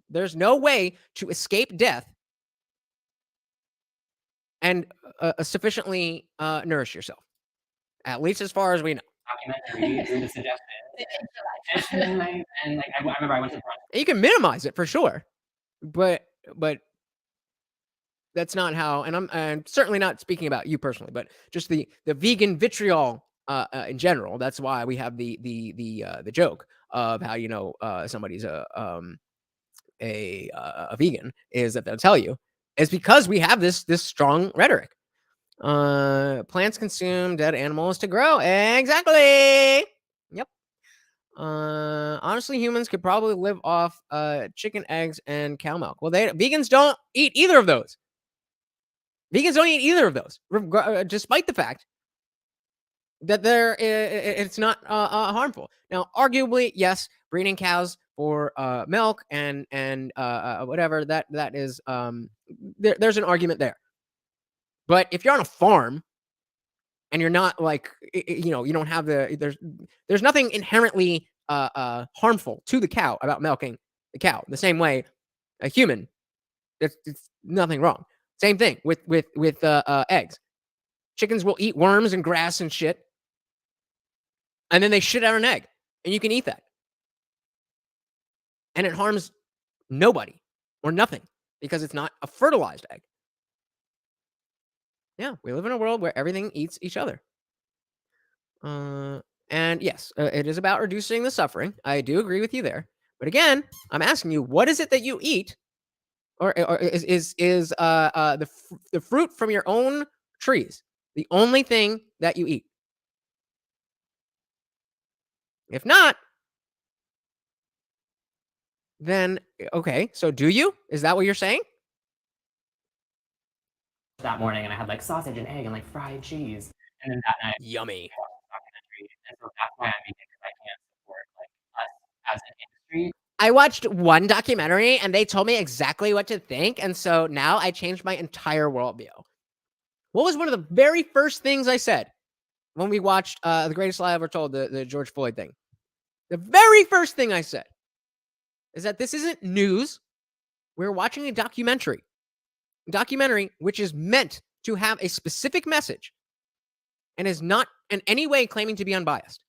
There's no way to escape death and sufficiently nourish yourself, at least as far as we know. Documentary through the suggestion. And like I remember I went to brunch. You can minimize it for sure, but that's not how. And I'm certainly not speaking about you personally, but just the vegan vitriol in general. That's why we have the joke of how somebody's a vegan is that they'll tell you is because we have this strong rhetoric. Plants consume dead animals to grow. Exactly. Yep. Honestly, humans could probably live off chicken, eggs, and cow milk. Well, vegans don't eat either of those. Vegans don't eat either of those, despite the fact that it's not harmful. Now, arguably, yes, breeding cows for milk and whatever that is, there's an argument there. But if you're on a farm and you're not like, you don't have there's nothing inherently harmful to the cow about milking the cow. The same way a human, it's nothing wrong. Same thing with eggs. Chickens will eat worms and grass and shit, and then they shit out an egg, and you can eat that, and it harms nobody or nothing because it's not a fertilized egg. Yeah, we live in a world where everything eats each other. And yes, it is about reducing the suffering. I do agree with you there. But again, I'm asking you, what is it that you eat, or is the fruit from your own trees the only thing that you eat? If not, then okay. So do you? Is that what you're saying? That morning, and I had like sausage and egg and like fried cheese, and then that night, Yummy. I watched the documentary, and so that's why I'm vegan, because I can't support like us as an industry. I watched one documentary and they told me exactly what to think, and so now I changed my entire worldview. What was one of the very first things I said when we watched The Greatest Lie Ever Told, the George Floyd thing? The very first thing I said is that this isn't news. We're watching a documentary which is meant to have a specific message and is not in any way claiming to be unbiased.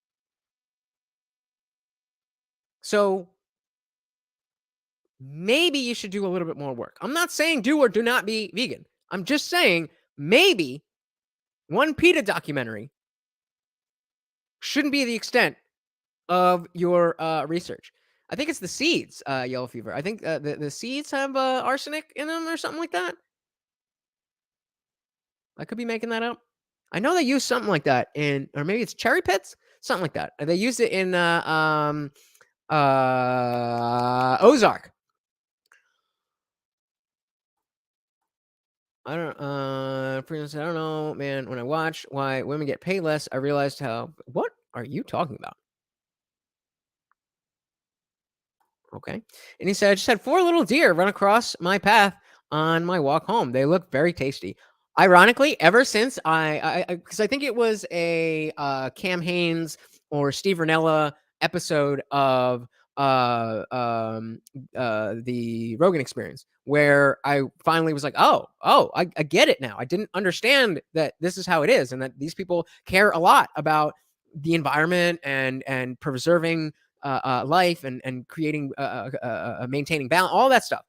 So maybe you should do a little bit more work. I'm not saying do or do not be vegan. I'm just saying maybe one PETA documentary shouldn't be the extent of your research. I think it's the seeds, yellow fever. I think the seeds have arsenic in them or something like that. I could be making that up. I know they use something like that in, or maybe it's cherry pits, something like that. They used it in Ozark. I don't know, man. When I watch why women get paid less, I realized how. What are you talking about? Okay. And he said, I just had 4 little deer run across my path on my walk home. They look very tasty. Ironically, ever since because I think it was a Cam Haines or Steve Ranella episode of the Rogan Experience, where I finally was like, I get it now. I didn't understand that this is how it is, and that these people care a lot about the environment and preserving life and creating maintaining balance, all that stuff.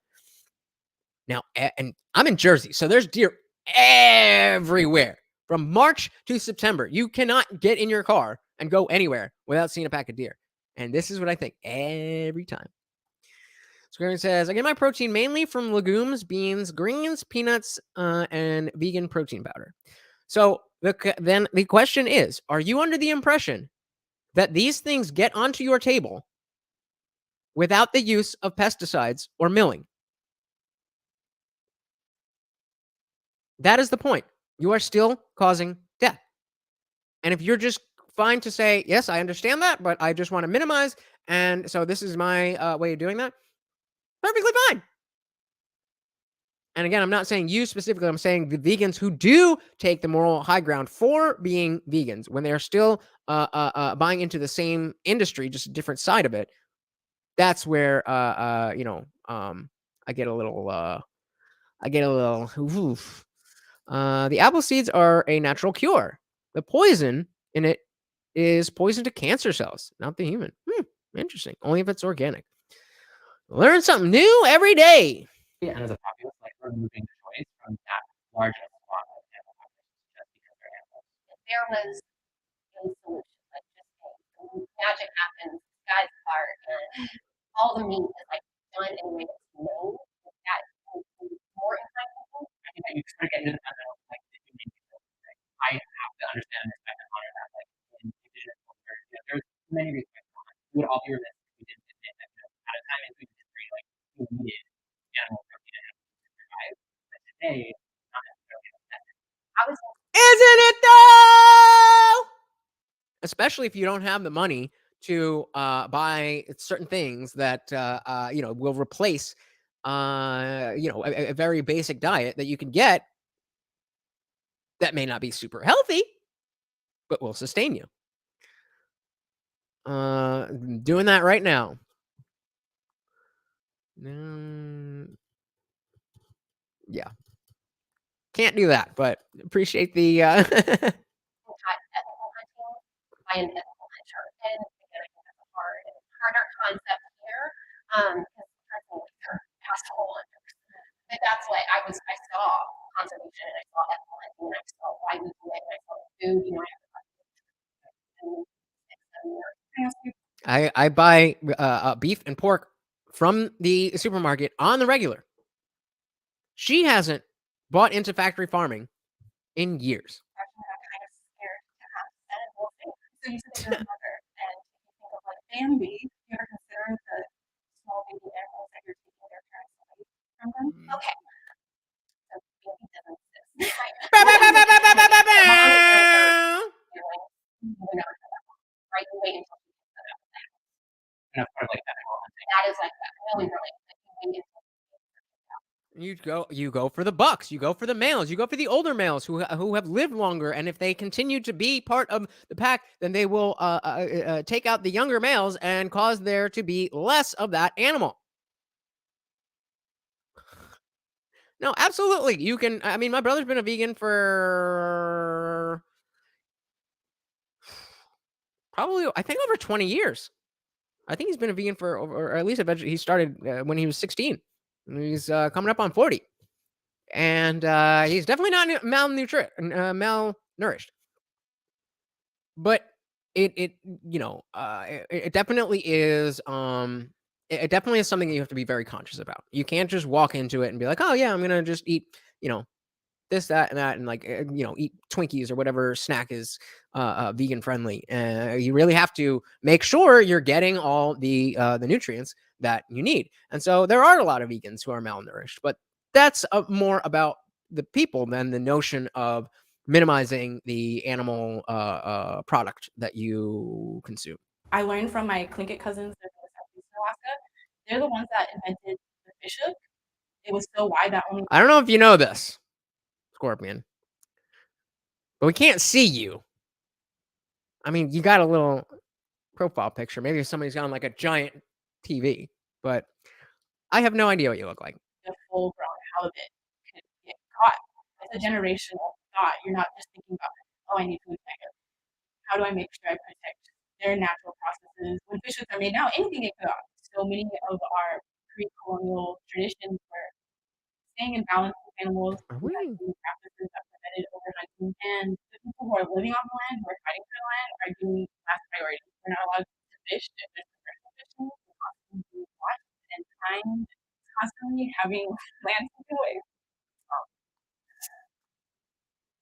Now, and I'm in Jersey, so there's deer everywhere from March to September. You cannot get in your car and go anywhere without seeing a pack of deer. And this is what I think every time. Squaring says, I get my protein mainly from legumes, beans, greens, peanuts, and vegan protein powder. So then the question is, are you under the impression that these things get onto your table without the use of pesticides or milling? That is the point. You are still causing death. And if you're just fine to say, yes, I understand that, but I just want to minimize, and so this is my way of doing that, perfectly fine. And again, I'm not saying you specifically, I'm saying the vegans who do take the moral high ground for being vegans when they're still buying into the same industry, just a different side of it. That's where I get a little oof. The apple seeds are a natural cure. The poison in it is poison to cancer cells, not the human. Interesting. Only if it's organic. Learn something new every day. And as a populace, like removing the choice from that largest swath of animal populations just because they're animals. If there was a solution, like just magic happens, skies part, and all the meat is like done in a way that's known, that would be more impactful. I think that you start getting into the fundamental, like the human thing. I have to understand and respect and honor that, like in indigenous culture, there's many reasons why we would all be remiss if we didn't admit that at a time in human history, like we needed animal protein and animals to survive. But today, not necessarily necessary. Isn't it though? Especially if you don't have the money to buy certain things that will replace a very basic diet that you can get that may not be super healthy, but will sustain you. Doing that right now. Yeah. Can't do that, but appreciate the By an ethical hunter. And again, I think that's a harder concept here. Because asshole hunters. But that's what I saw conservation and I saw ethical hunting and I saw why we do it and I saw food, I I buy beef and pork from the supermarket on the regular. She hasn't bought into factory farming in years. So you said you're a mother, and you think of like Bambi. You ever consider the small baby animals that you're taking their parents away from them? Okay. So Bambi doesn't exist. Right? You wait until she gets that out of the house. And that's part of like ethical hunting. That is like that. Really, really. Like you wait until You go for the bucks. You go for the males. You go for the older males who have lived longer. And if they continue to be part of the pack, then they will take out the younger males and cause there to be less of that animal. No, absolutely. You can. I mean, my brother's been a vegan for probably, I think, over 20 years. I think he's been a vegan for, or at least eventually he started when he was 16. He's coming up on 40. And he's definitely not malnourished. But it definitely is it definitely is something that you have to be very conscious about. You can't just walk into it and be like, oh yeah, I'm gonna just eat this, that, and that, and like eat Twinkies or whatever snack is vegan friendly. You really have to make sure you're getting all the nutrients that you need. And so there are a lot of vegans who are malnourished, but that's more about the people than the notion of minimizing the animal product that you consume. I learned from my Tlingit cousins that in Southeast Alaska. They're the ones that invented the fish hook. It was so wide that only I don't know if you know this, Scorpion, but we can't see you. I mean, you got a little profile picture. Maybe if somebody's got on like a giant TV, but I have no idea what you look like. the full grown halibut could get caught. It's a generational thought. You're not just thinking about, oh, I need food negative. How do I make sure I protect their natural processes? When fish hooks are made now, anything they put on. So many of our pre-colonial traditions were staying in balance with animals, practices that prevented overhunting, and the people who are living on the land, who are fighting for the land, are doing last priority. We're not allowed to fish if there's commercial fishing. We're constantly being watched and timed, constantly having land taken away.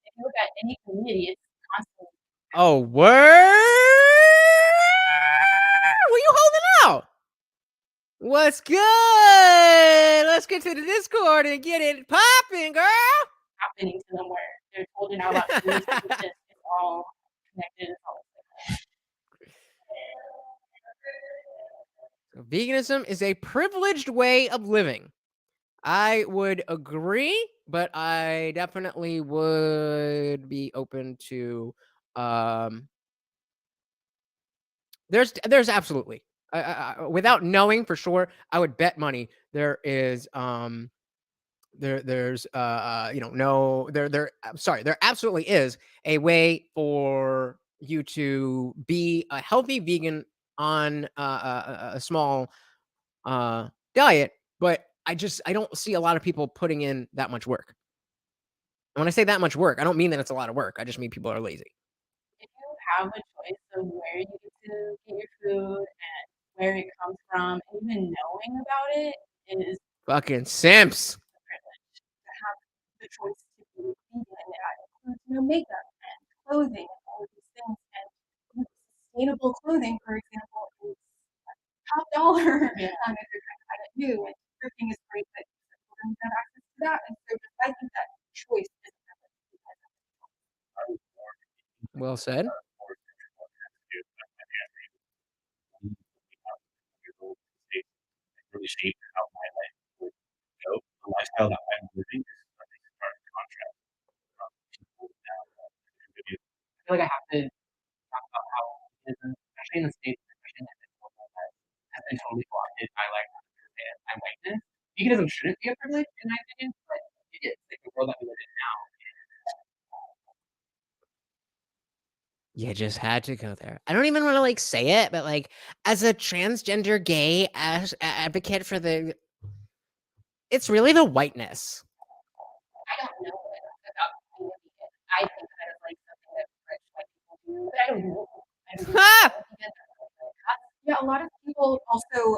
If you look at any community, it's constantly. Oh, word! What are you holding out? What's good? Let's get to the Discord and get it popping, girl. Happening to them where they're told you're not allowed to do this, it's all connected. It's all So veganism is a privileged way of living. I would agree, but I definitely would be open to. Um, there's absolutely. Without knowing for sure, I would bet money there is there's no I'm sorry, there absolutely is a way for you to be a healthy vegan on a small diet, but I don't see a lot of people putting in that much work. And when I say that much work, I don't mean that it's a lot of work. I just mean people are lazy. If you have a choice of where you get to get your food and where it comes from, and even knowing about it is Fucking simps. a privilege. To have the choice to be vegan, and that includes, makeup and clothing and all of these things. And sustainable clothing, for example, is top dollar. Yeah. If you're trying to find it new, and thrifting is great, but children have access to that. And so I think that choice is a privilege because of Well said. Really shape how my life would go. The lifestyle that I'm living is a stark contrast from people now. I feel like I have to talk about how veganism, especially in the States, especially in the global that has been totally co-opted by like anti-whiteness. Veganism shouldn't be a privilege, in my opinion, but it is. Like the world that we live in now. You just had to go there. I don't even want to like say it, but like as a transgender gay advocate for the, it's really the whiteness. I don't know about being a vegan. I think that is like something that rich white people do, but I don't know. I don't know. Yeah, a lot of people also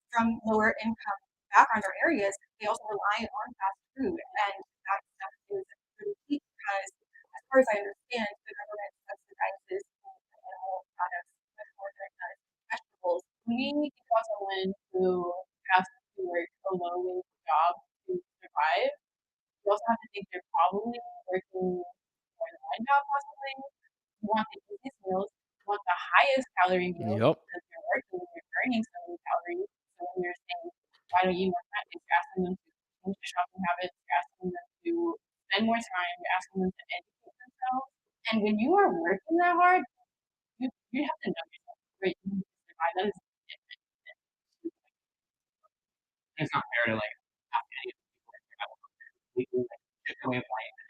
from lower income backgrounds or areas, they also rely on fast food, and that stuff is pretty cheap because, as far as I understand, the government subsidizes animal products much more than it does vegetables. we got someone who has to work a low wage job to survive. You also have to think they're probably working more than one job possibly. You want the easiest meals, you want the highest calorie meals Yep. because you're working, you're burning so many calories. So when you're saying, why don't you want that? You're asking them to change their shopping habits, you're asking them to spend more time, you're asking them to educate themselves. And when you are working that hard, you have to know yourself, right? You need to survive. That is different. It's not fair to like ask any of the people that you're out completely like shift their way of life and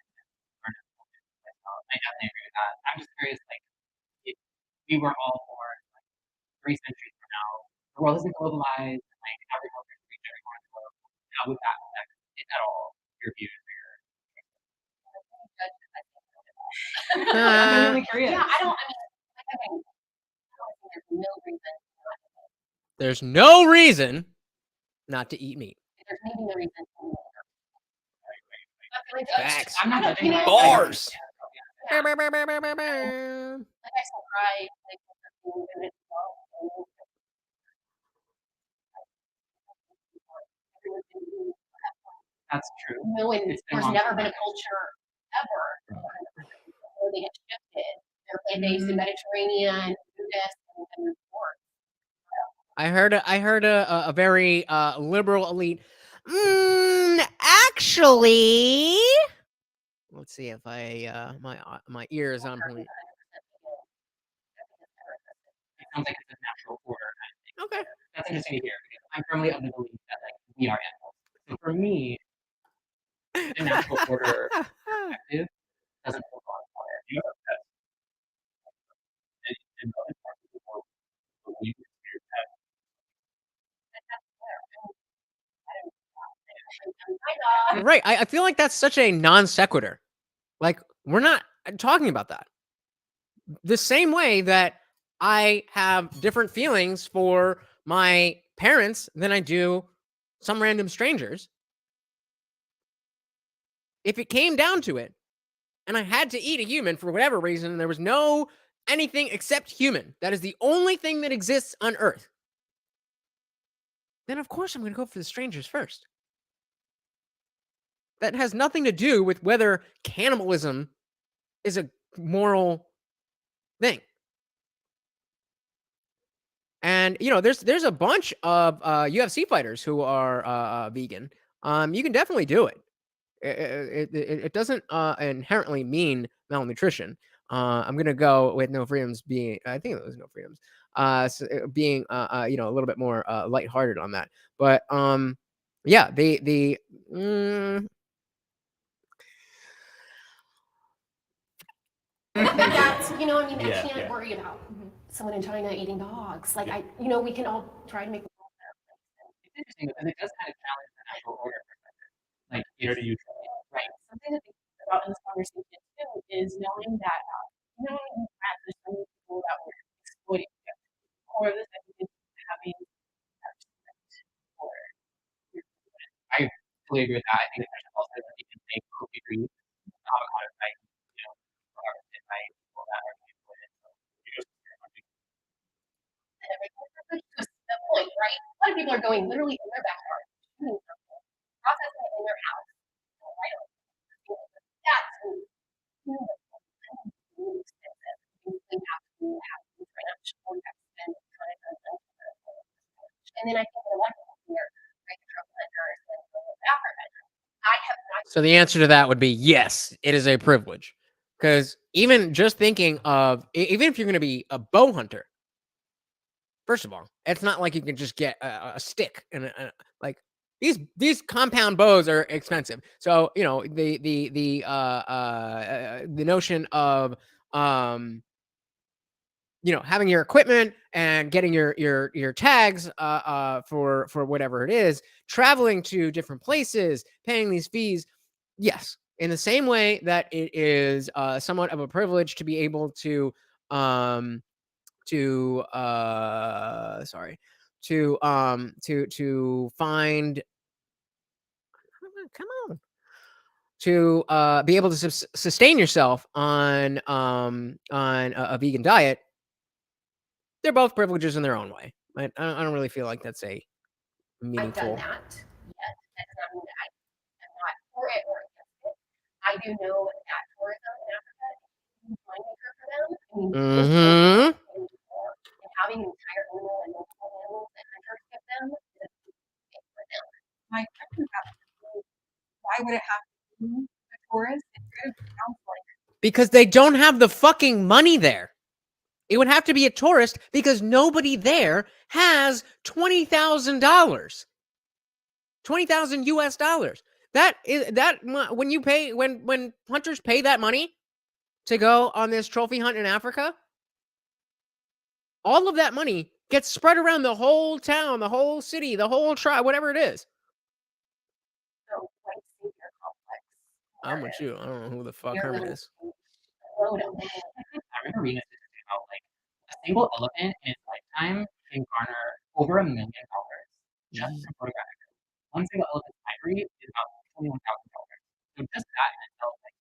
learn to focus on lifestyle. I definitely agree with that. I'm just curious, like, if we were all born like 3 centuries from now, the world isn't globalized and like agriculture can reach every corner of the globe. How would that affect, if at all, your views or your I'm genuinely curious. Yeah, I don't. I mean, like I think there's no reason. There's no reason not to eat meat. There's maybe no reason. Facts. I'm not judging. Bars. Yeah. Like I said, right? Like something and it's That's true. no, and It's been there's long never time. been a culture ever where they get shifted. They're plant-based and Mediterranean, Buddhist, and pork. I heard a very liberal elite. Actually, let's see if I my ears on point. It sounds like it's a natural order. Okay. That's interesting to hear because I'm firmly of the belief that like we are animals. So for me, the natural order perspective doesn't hold on water. You know, that's in other parts of the world, believe it's weird that Right. I feel like that's such a non sequitur. Like we're not talking about that. The same way that I have different feelings for my parents than I do some random strangers. If it came down to it, and I had to eat a human for whatever reason, and there was no anything except human, that is the only thing that exists on Earth, then of course I'm going to go for the strangers first. That has nothing to do with whether cannibalism is a moral thing. And there's a bunch of UFC fighters who are vegan. you can definitely do it. It doesn't inherently mean malnutrition. I'm gonna go with no freedoms being. I think it was no freedoms. Being a little bit more lighthearted on that. But yeah, the That's, I mean, I Yeah, can't yeah. worry about someone in China eating dogs. Like, we can all try to make the world a better place. It's interesting because it does kind of challenge the natural order perspective. Like, Where do you Right. Something to think about in this conversation too is knowing that in the past there's so many people that were exploiting you. Core of this, I think, is having that respect for your movement. I fully agree with that. I think there's also that you can make cookie free avocado right, harvested by people that are being exploited. So And everything is the point, right? A lot of people are going literally in their backyard, shooting something, processing it in their house, right? That's really expensive. You have to have the financial impact and time and then I think a lot of people here, right, the drug hunters and the Africa. I have not. So the answer to that would be yes, it is a privilege. Because even just thinking of, even if you're going to be a bow hunter, first of all, it's not like you can just get a stick and like these compound bows are expensive. So the notion of having your equipment and getting your tags for whatever it is, traveling to different places, paying these fees. Yes, in the same way that it is somewhat of a privilege to be able to find, come on, to be able to sustain yourself on a vegan diet. They're both privileges in their own way. I don't really feel like that's a I've done meaningful. that. Yes, that does not mean that I am not for it or against it. I do know that tourism in Africa is a money maker for them. I mean, Mhm. and having an entire animal and multiple animals that hunters give them is a big thing for them. My question about why would it have to be a tourist? It kind of sounds like Because they don't have the fucking money there. It would have to be a tourist because nobody there has $20,000. 20,000 US dollars. That when you pay when hunters pay that money to go on this trophy hunt in Africa, all of that money gets spread around the whole town, the whole city, the whole tribe, whatever it is. So, white savior complex. I'm with you. I don't know who the fuck Herman is. I remember reading a statistic about like a single elephant in its lifetime can garner over $1 million just from photographic. One single elephant's ivory is about $21,000. So just that in itself like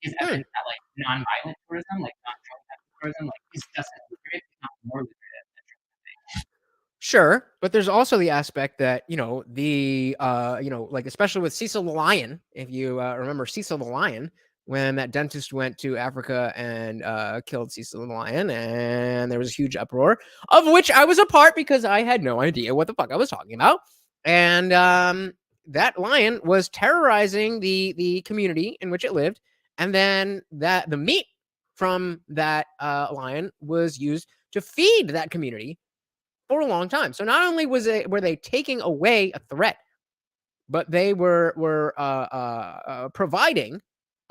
is evidence that like non-violent tourism, like non-drug tourism, like is just as lucrative, if not more lucrative than drug testing. Sure, but there's also the aspect that like especially with Cecil the lion, if you remember Cecil the lion, when that dentist went to Africa and killed Cecil the lion, and there was a huge uproar, of which I was a part because I had no idea what the fuck I was talking about, and that lion was terrorizing the community in which it lived, and then the meat from that lion was used to feed that community for a long time. So not only were they taking away a threat, but they were providing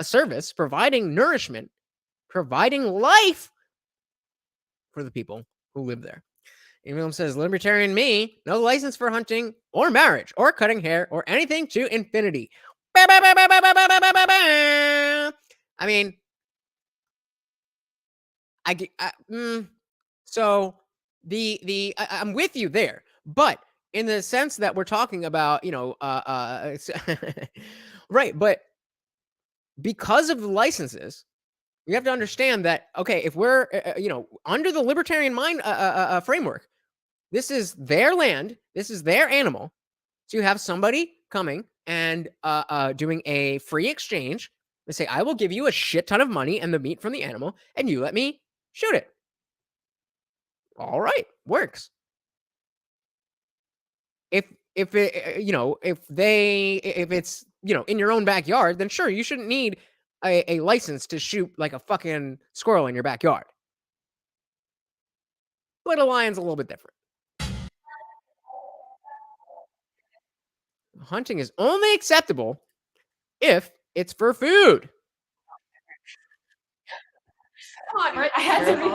a service, providing nourishment, providing life for the people who live there. Emil says, libertarian me, no license for hunting or marriage or cutting hair or anything to infinity. I mean, so I'm with you there, but in the sense that we're talking about, right, but because of the licenses, you have to understand that, okay, if we're, under the libertarian mind framework, this is their land, this is their animal. So you have somebody coming and doing a free exchange. They say, I will give you a shit ton of money and the meat from the animal, and you let me shoot it. All right, works. If if it, if it's, in your own backyard, then sure, you shouldn't need a license to shoot like a fucking squirrel in your backyard. But a lion's a little bit different. Hunting is only acceptable if it's for food. Come on, Britt, I had to read.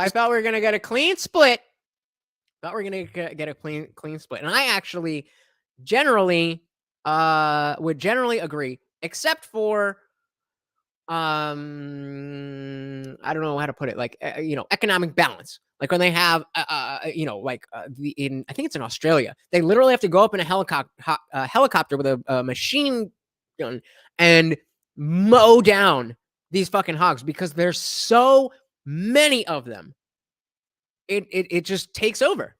I thought we were gonna get a clean split. Get a clean split, and I actually generally would generally agree, except for I don't know how to put it, like economic balance. Like when they have I think it's in Australia, they literally have to go up in a helicopter with a machine gun and mow down these fucking hogs because there's so many of them. It just takes over.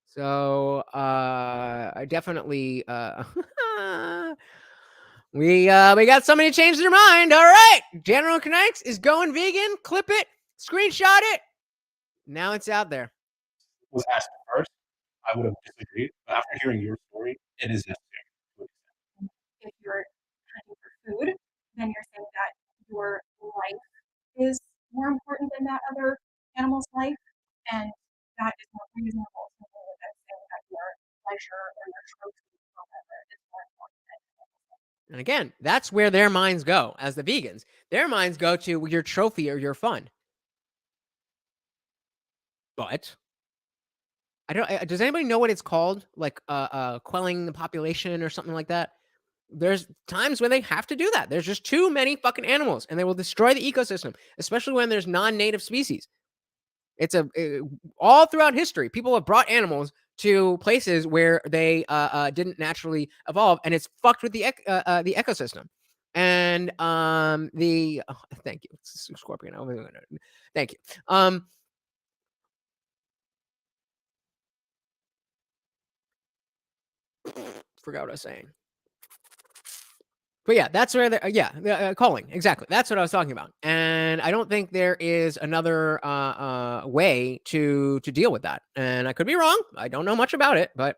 So I definitely we got somebody to change their mind. All right, General Kinetics is going vegan. Clip it, screenshot it. Now it's out there. Was asked first, I would have disagreed. But after hearing your story, it is necessary. If you're hunting for food, then you're saying that your life is more important than that other animal's life, and that is more reasonable. Something that's saying that your pleasure or your trophy or whatever is more important than And again, that's where their minds go as the vegans. Their minds go to your trophy or your fun. But I don't. Does anybody know what it's called? Like quelling the population or something like that? There's times when they have to do that. There's just too many fucking animals, and they will destroy the ecosystem, especially when there's non-native species. It's all throughout history, people have brought animals to places where they didn't naturally evolve, and it's fucked with the ecosystem. And thank you, Scorpion. Thank you. Forgot what I was saying. But yeah, that's where the calling, exactly. That's what I was talking about. And I don't think there is another way to deal with that. And I could be wrong. I don't know much about it, but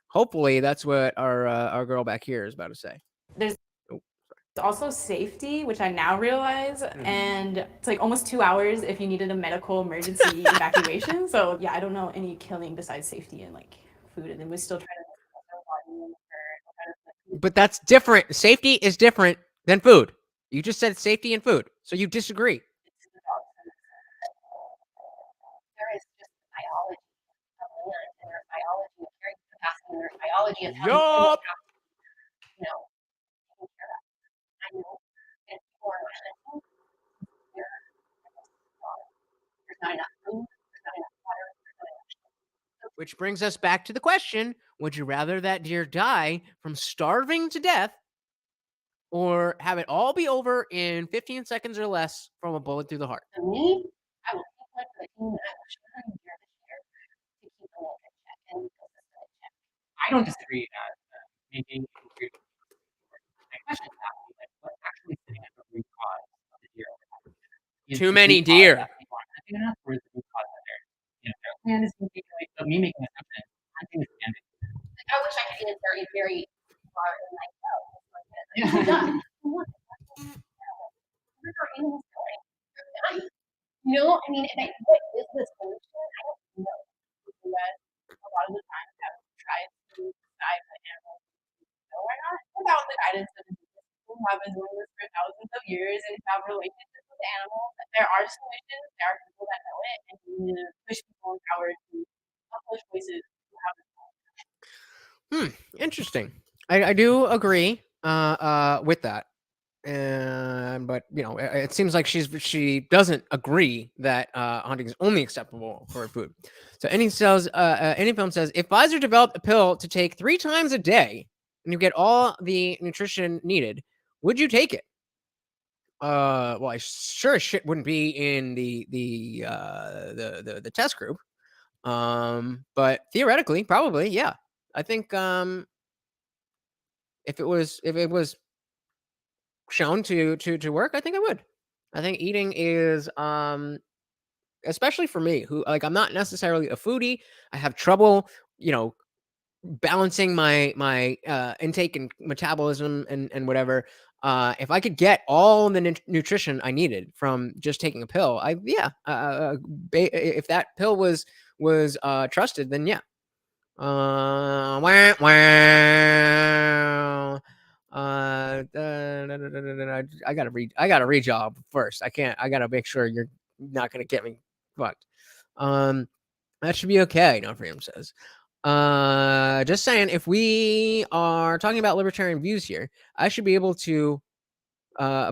hopefully that's what our girl back here is about to say. There's also safety, which I now realize, Mhm. and it's like almost 2 hours if you needed a medical emergency evacuation. So yeah, I don't know any killing besides safety and like food, and then we're still trying to. But that's different. Safety is different than food. You just said safety and food, so you disagree. There is just biology of land, and there's biology of carrying capacity, and there's biology of how you Yup. taking care of that. I know that people are not hunting. There's not enough food. There's not enough water. There's not enough shelter. Which brings us back to the question: would you rather that deer die from starving to death, or have it all be over in 15 seconds or less from a bullet through the heart? For me, I will keep one for the team, and I will shoot hunting deer this year to keep the land in check and the ecosystem in check. I don't disagree at making a great my question is actually like what's actually sitting at the root cause of the deer overpopulation? Is Too the many root cause deer. that people aren't hunting enough, or is the root cause that their land is being taken away? So me making an assumption, hunting is ending. Like, I wish I could get very, very far and like, oh, Yeah. I'm done. Look, where are animals going? They're dying. You know, I mean, like, what is the solution? I don't know. Because a lot of the time that we try to decide what animals know or not without the guidance of the people who have been doing this for thousands of years and have relationships with animals. There are solutions. There are people that know it, and we need to push people in power to push voices who have this knowledge. Interesting. I do agree with that. But it seems like she doesn't agree that hunting is only acceptable for food. So any film says if Pfizer developed a pill to take 3 times a day and you get all the nutrition needed, would you take it? Well, I sure as shit wouldn't be in the test group. But theoretically, probably, yeah. I think if it was shown to work, I think I would. I think eating is especially for me, who like I'm not necessarily a foodie. I have trouble, balancing my intake and metabolism and whatever. If I could get all the nutrition I needed from just taking a pill, if that pill was trusted, then yeah. Wah, wah. I gotta read. I gotta read y'all first. I can't. I gotta make sure you're not gonna get me fucked. That should be okay. No Freedom says. Just saying. If we are talking about libertarian views here, I should be able to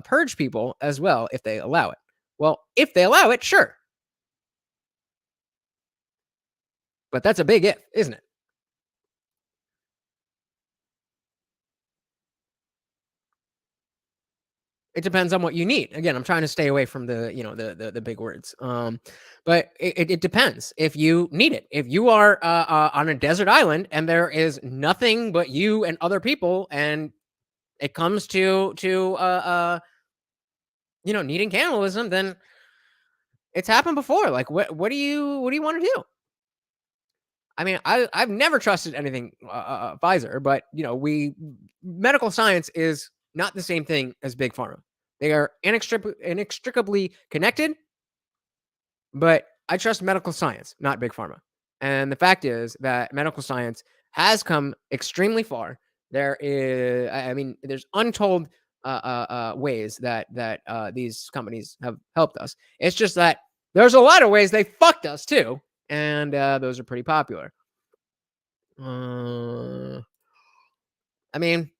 purge people as well if they allow it. Well, if they allow it, sure. But that's a big if, isn't it? It depends on what you need. Again, I'm trying to stay away from the big words. But it depends if you need it. If you are on a desert island and there is nothing but you and other people, and it comes to needing cannibalism, then it's happened before. Like what do you want to do? I mean, I've never trusted anything Pfizer, but medical science is not the same thing as big pharma. They are inextricably connected, but I trust medical science, not big pharma. And the fact is that medical science has come extremely far. There's untold ways that these companies have helped us. It's just that there's a lot of ways they fucked us too, and those are pretty popular. I mean,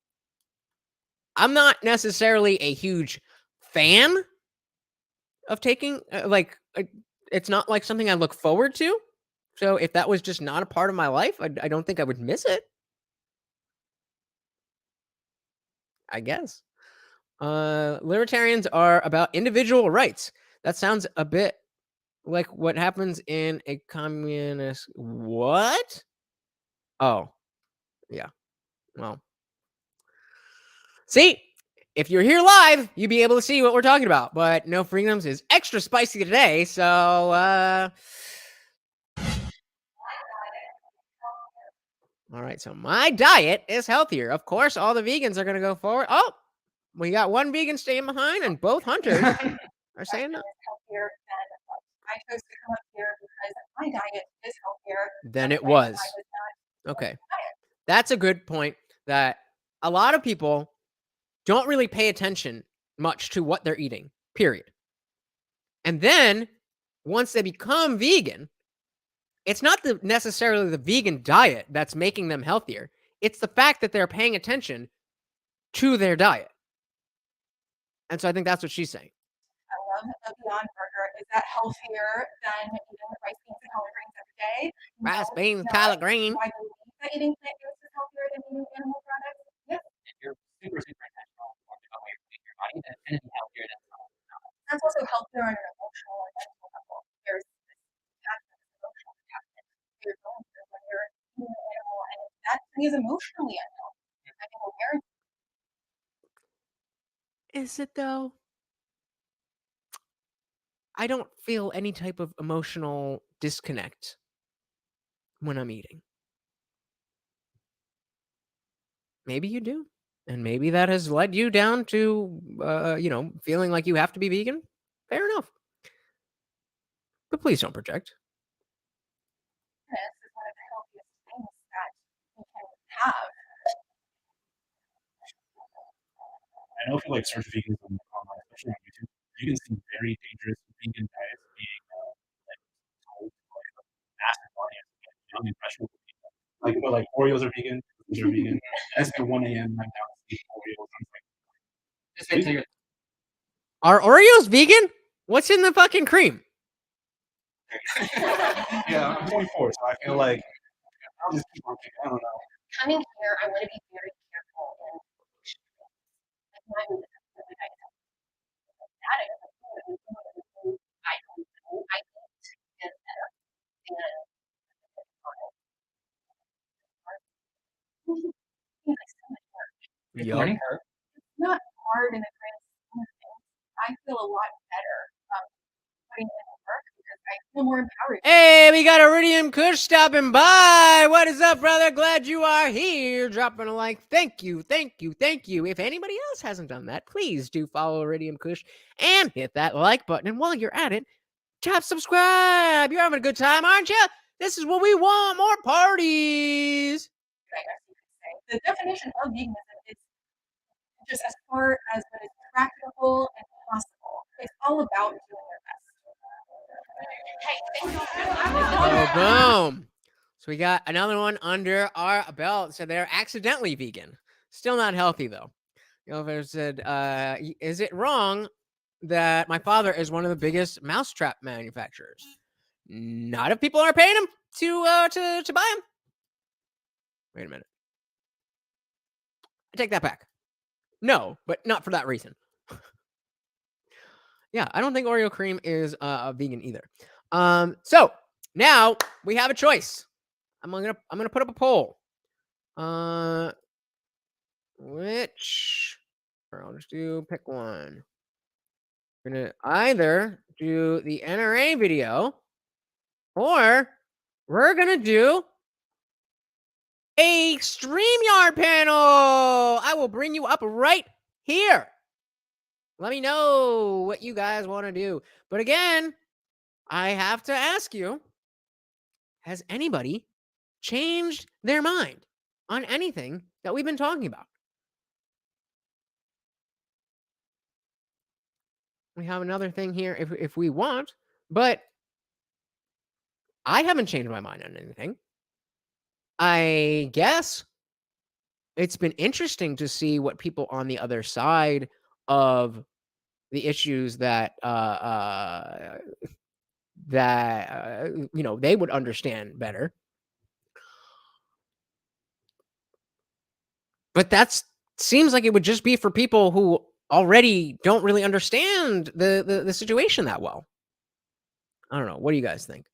I'm not necessarily a huge fan of taking it's not like something I look forward to. So if that was just not a part of my life, I don't think I would miss it. I guess. Libertarians are about individual rights. That sounds a bit like what happens in a communist. What? Oh, yeah. Well, see, if you're here live, you'd be able to see what we're talking about. But No Freedoms is extra spicy today, so all right, so my diet is healthier. Of course, all the vegans are going to go forward. Oh, we got one vegan staying behind, and both hunters are saying no. Healthier than I chose to come up here because my diet is healthier Than it was. Okay. That's a good point, that a lot of people don't really pay attention much to what they're eating, period. And then once they become vegan, it's not necessarily the vegan diet that's making them healthier. It's the fact that they're paying attention to their diet. And so I think that's what she's saying. I love the Beyond Burger. Is that healthier than eating rice, beans, and collard greens every day? Rice, beans, collard green. Do I believe that eating plant-based is healthier than eating animal products? Yes. If you're super intentional about what you're putting in your body, then it's going to be healthier than someone else. That's also healthier on an emotional and mental level. There's this attachment, this emotional attachment that you're going through when you're eating an animal, and that to me is emotionally unhealthy. I think awareness. Is it though? I don't feel any type of emotional disconnect when I'm eating. Maybe you do. And maybe that has led you down to, feeling like you have to be vegan. Fair enough. But please don't project. Is one of the healthiest things that we can have. I know if you search veganism online, especially on YouTube, you can see very dangerous vegan diets being told to a massive audience, young impressionable people. Oreos are vegan, cookies are vegan. And it's at 1 a.m. I'm down to eat Oreos. I'm like, Are Oreos vegan? What's in the fucking cream? yeah, I'm 24, so I feel like I'll just keep on picking. I don't know. Coming here, I want to be very careful in my movement. I eat is better. It's learning curve. It's not hard in the grand scheme of things. I feel a lot better putting in the work because I feel more empowered. Hey, we got Iridium Kush stopping by. What is up, brother? Glad you are here. Dropping a like. Thank you, thank you, thank you. If anybody else hasn't done that, please do follow Iridium Kush and hit that like button. And while you're at it, tap subscribe. You're having a good time, aren't you? This is what we want, more parties. I guess you could say. The definition of veganism is just as far as what is practical and possible. It's all about doing your best. Oh, boom. So we got another one under our belt. So they're accidentally vegan. Still not healthy, though. You know, if said, is it wrong that my father is one of the biggest mousetrap manufacturers? Not if people are paying him to buy them. Wait a minute. I take that back. No, but not for that reason. Yeah, I don't think Oreo cream is vegan either. So now we have a choice. I'm gonna put up a poll. Which I'll just pick one. We're gonna either do the NRA video, or we're gonna do a StreamYard panel. I will bring you up right here. Let me know what you guys want to do. But again, I have to ask you, has anybody changed their mind on anything that we've been talking about? We have another thing here if we want, but I haven't changed my mind on anything. I guess it's been interesting to see what people on the other side of the issues that they would understand better. But that seems like it would just be for people who already don't really understand the situation that well. I don't know. What do you guys think?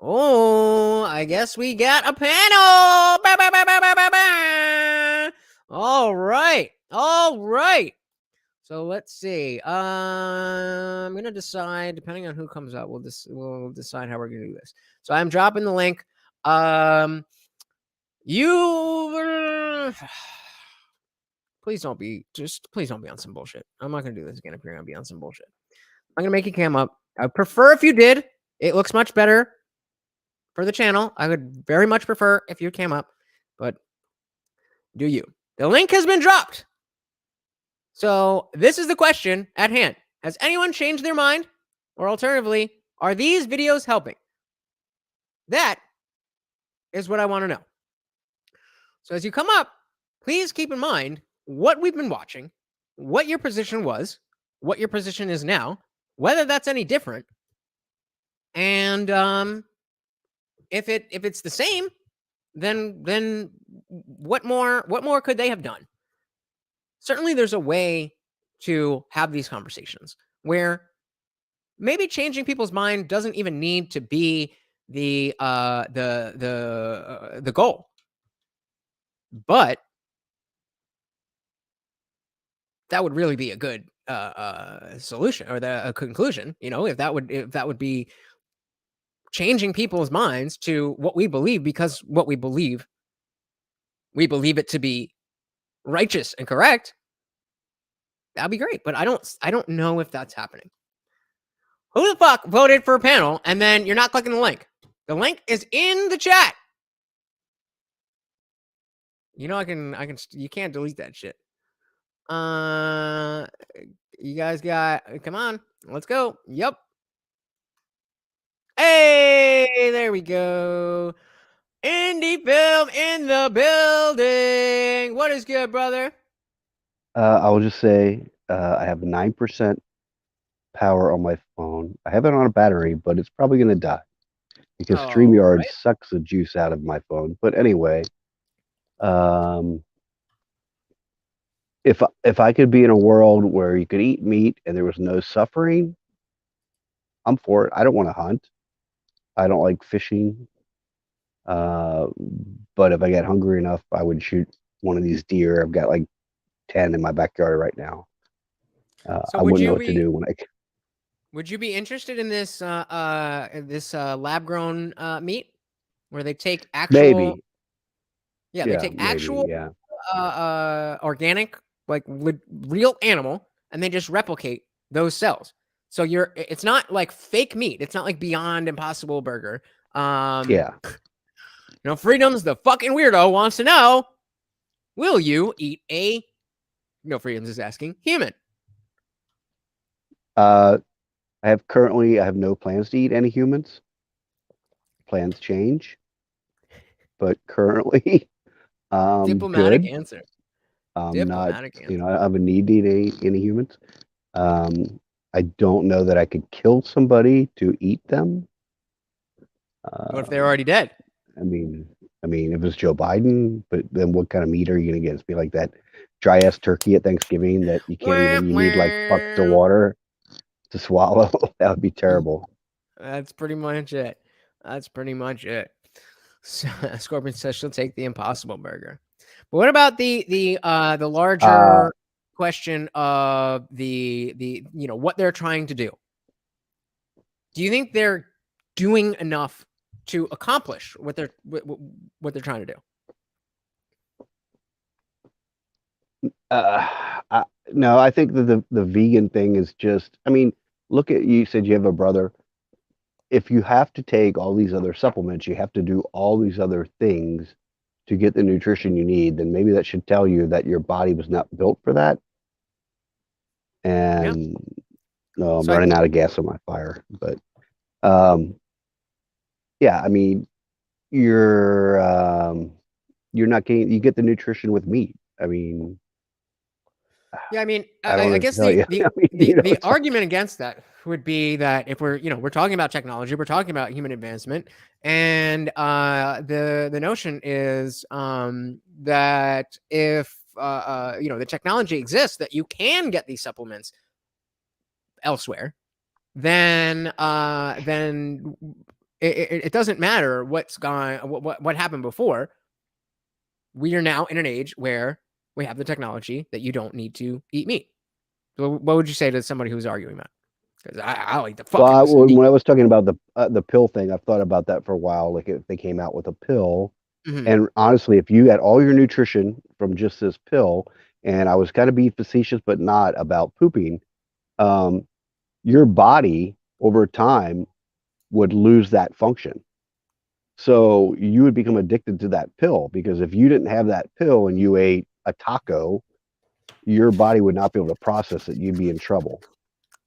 Oh, I guess we got a panel. Ba, ba, ba, ba, ba, ba, ba. All right. So let's see. I'm gonna decide, depending on who comes up, we'll decide how we're gonna do this. So I'm dropping the link. Please don't be on some bullshit. I'm not gonna do this again if you're gonna be on some bullshit. I'm gonna make your cam up. I prefer if you did. It looks much better for the channel. I would very much prefer if you came up, but do you? The link has been dropped. So this is the question at hand. Has anyone changed their mind? Or alternatively, are these videos helping? That is what I want to know. So as you come up, please keep in mind what we've been watching, what your position was, what your position is now, whether that's any different, and if it's the same, then what more could they have done? Certainly there's a way to have these conversations where maybe changing people's mind doesn't even need to be the goal. But that would really be a good solution or a conclusion, if that would be changing people's minds to what we believe, because what we believe it to be righteous and correct. That'd be great, but I don't know if that's happening. Who the fuck voted for a panel and then you're not clicking the link? The link is in the chat. You can't delete that shit. You guys come on, let's go. Yep. Hey, there we go. Indie film in the building. What is good, brother? I will just say I have 9% power on my phone. I have it on a battery, but it's probably going to die because StreamYard sucks the juice out of my phone. But anyway, if I could be in a world where you could eat meat and there was no suffering, I'm for it. I don't want to hunt. I don't like fishing. But if I get hungry enough, I would shoot one of these deer. I've got like 10 in my backyard right now. I wouldn't know what to do when Would you be interested in this lab grown meat where they take actual Maybe. yeah, they take Maybe. actual Yeah. organic, like real animal, and they just replicate those cells. So it's not like fake meat. It's not like Beyond Impossible Burger. Yeah. Freedom's the fucking weirdo wants to know, will you eat a, Freedom's is asking, human? I have no plans to eat any humans. Plans change, but currently, Diplomatic good. answer. I'm not, Diplomatic answer. I have a need to eat any humans. I don't know that I could kill somebody to eat them. What if they're already dead? I mean, if it's Joe Biden, but then what kind of meat are you gonna get? It's be like that dry ass turkey at Thanksgiving that you can't even. You need like buckets of water to swallow. That would be terrible. That's pretty much it. So, Scorpion says she'll take the Impossible Burger. But what about the larger question of the what they're trying to do? Do you think they're doing enough to accomplish what they're trying to do? No, I think that the vegan thing is just. I mean, look at you said you have a brother. If you have to take all these other supplements, you have to do all these other things to get the nutrition you need, then maybe that should tell you that your body was not built for that. And I'm running out of gas on my fire, but yeah, I mean, you're not getting, you get the nutrition with meat. I mean, yeah, I mean, I guess tell you. the argument against that would be that if we're talking about technology, we're talking about human advancement, and the notion is that if the technology exists that you can get these supplements elsewhere, then it doesn't matter what happened before. We are now in an age where we have the technology that you don't need to eat meat. So what would you say to somebody who's arguing that? Because I'll eat the fucking meat. When I was talking about the pill thing, I've thought about that for a while. Like if they came out with a pill, and honestly, if you had all your nutrition from just this pill, and I was kind of being facetious but not about pooping, your body over time would lose that function. So you would become addicted to that pill, because if you didn't have that pill and you ate a taco, your body would not be able to process it. You'd be in trouble.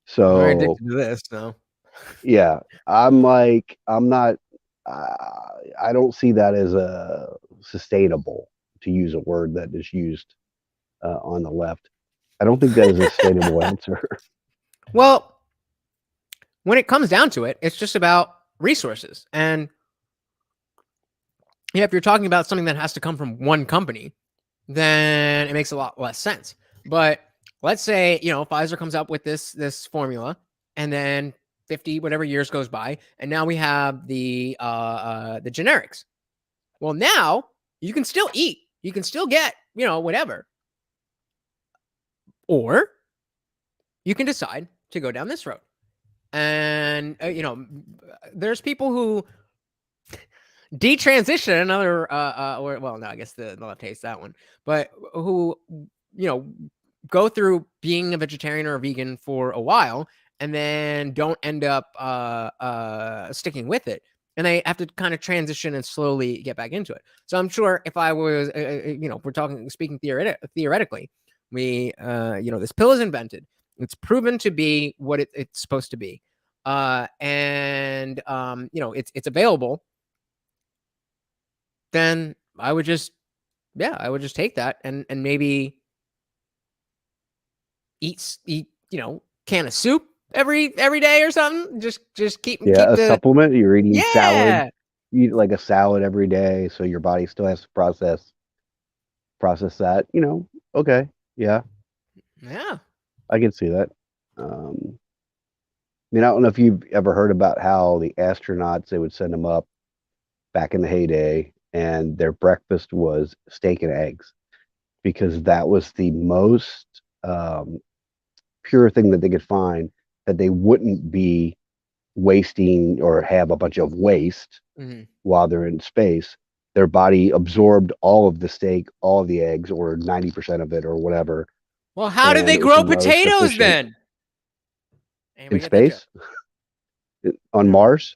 So I'm addicted to this, so yeah, I'm not. I don't see that as a sustainable, to use a word that is used on the left. I don't think that is a sustainable answer. Well, when it comes down to it, it's just about resources. And if you're talking about something that has to come from one company, then it makes a lot less sense. But let's say, Pfizer comes up with this formula, and then 50 whatever years goes by, and now we have the generics. Well, now you can still eat. You can still get, whatever. Or you can decide to go down this road. And there's people who detransition another no, I guess the left hates that one, but who go through being a vegetarian or a vegan for a while and then don't end up sticking with it, and they have to kind of transition and slowly get back into it. So I'm sure if I was we're speaking theoretically, we this pill is invented, it's proven to be what it's supposed to be, and it's available, then I would just take that and maybe eat can of soup every day or something. Just keep a supplement. You're eating salad. Yeah. You eat like a salad every day, so your body still has to process that. Okay, yeah, I can see that. I mean, I don't know if you've ever heard about how the astronauts, they would send them up back in the heyday, and their breakfast was steak and eggs, because that was the most pure thing that they could find that they wouldn't be wasting or have a bunch of waste while they're in space. Their body absorbed all of the steak, all of the eggs, or 90% of it, or whatever. Well, how did they grow potatoes then? In space? On Mars?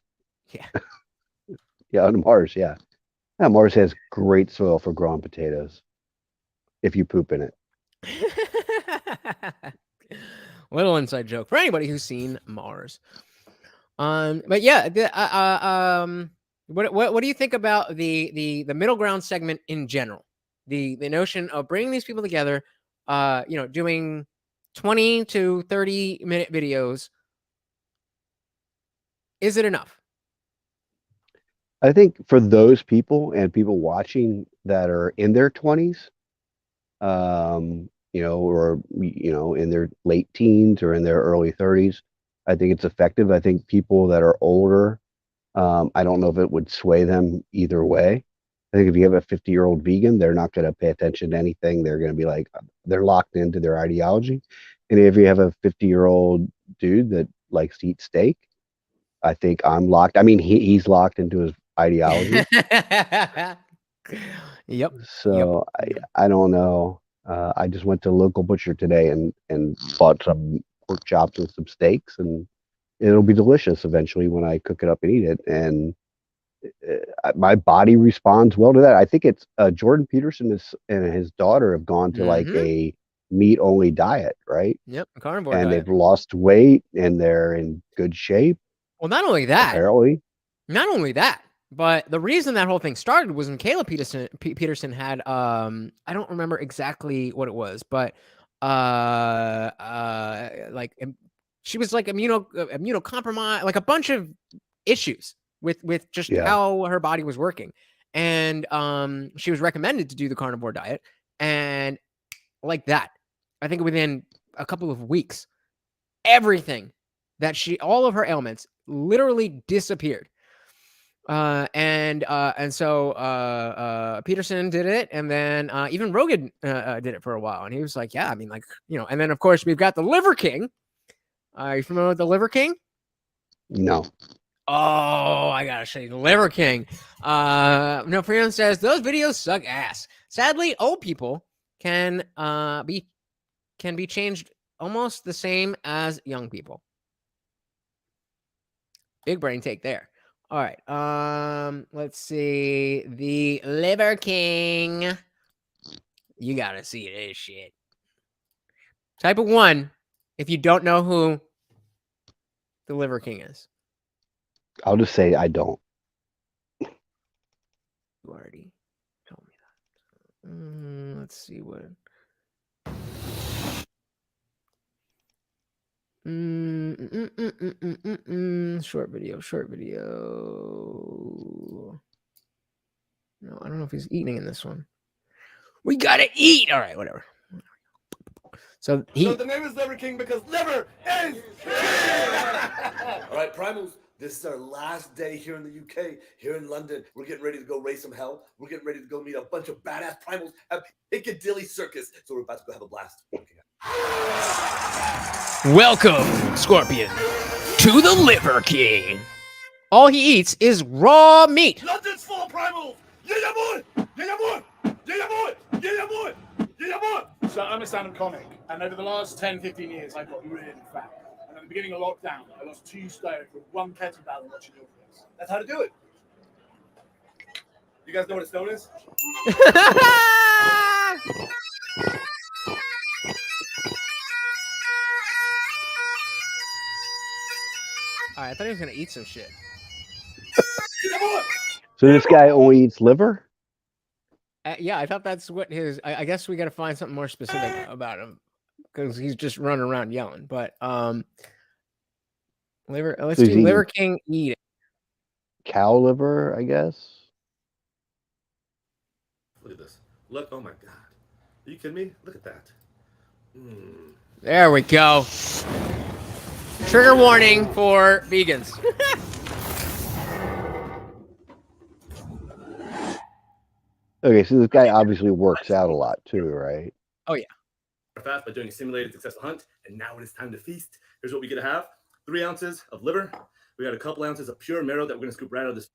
Yeah. Yeah, on Mars, yeah. Yeah, Mars has great soil for growing potatoes if you poop in it. Little inside joke for anybody who's seen Mars. But yeah, what do you think about the middle ground segment in general? The notion of bringing these people together, doing 20 to 30-minute videos. Is it enough? I think for those people and people watching that are in their 20s, or in their late teens or in their early 30s, I think it's effective. I think people that are older, I don't know if it would sway them either way. I think if you have a 50-year-old vegan, they're not going to pay attention to anything. They're going to be like, they're locked into their ideology. And if you have a 50-year-old dude that likes to eat steak, I think I'm locked. I mean, he's locked into his ideology. Yep. So I don't know. I just went to a local butcher today and bought some pork chops and some steaks, and it'll be delicious eventually when I cook it up and eat it. And my body responds well to that. I think it's Jordan Peterson and his daughter have gone to like a meat only diet, right? Yep, carnivore and diet. They've lost weight and they're in good shape. Well, not only that, apparently. Not only that, but the reason that whole thing started was when Kayla Peterson had I don't remember exactly what it was, but she was like immunocompromised, like a bunch of issues with just how her body was working, and she was recommended to do the carnivore diet, and like that, I think within a couple of weeks, everything that all of her ailments literally disappeared. And so Peterson did it, and then even Rogan did it for a while, and he was like, yeah, I mean, and then of course we've got the Liver King. Are you familiar with the Liver King? No. Oh, I gotta show you the Liver King. No, Freeman says those videos suck ass. Sadly, old people can be changed almost the same as young people. Big brain take there. All right. Let's see. The Liver King. You gotta see this shit. Type of 1 if you don't know who the Liver King is. I'll just say I don't. You already told me that. Let's see what. Short video. No, I don't know if he's eating in this one. We gotta eat. All right, whatever. So the name is Liver King because liver is king. All right, Primals. This is our last day here in the UK, here in London. We're getting ready to go raise some hell. We're getting ready to go meet a bunch of badass Primals at Piccadilly Circus. So we're about to go have a blast. Welcome, Scorpion, to the Liver King. All he eats is raw meat. London's full of Primals. Yeah, boy. Yeah, boy. Yeah, boy. Yeah, boy. Yeah, boy. So I'm a stand-up comic, and over the last 10, 15 years, I got really fat. And at the beginning of lockdown, I lost 2 stone with 1 kettlebell watching your videos. That's how to do it. You guys know what a stone is? All right, I thought he was gonna eat some shit. So this guy only eats liver? Yeah, I thought that's what his. I guess we got to find something more specific about him because he's just running around yelling. But liver. Let's do Liver King eating. Cow liver, I guess. Look at this. Look. Oh my god. Are you kidding me? Look at that. There we go. Trigger warning for vegans. Okay, so this guy obviously works out a lot too, right? Oh yeah. Fast by doing a simulated successful hunt, and now it is time to feast. Here's what we get to have: 3 ounces of liver. We got a couple ounces of pure marrow that we're going to scoop right out of this.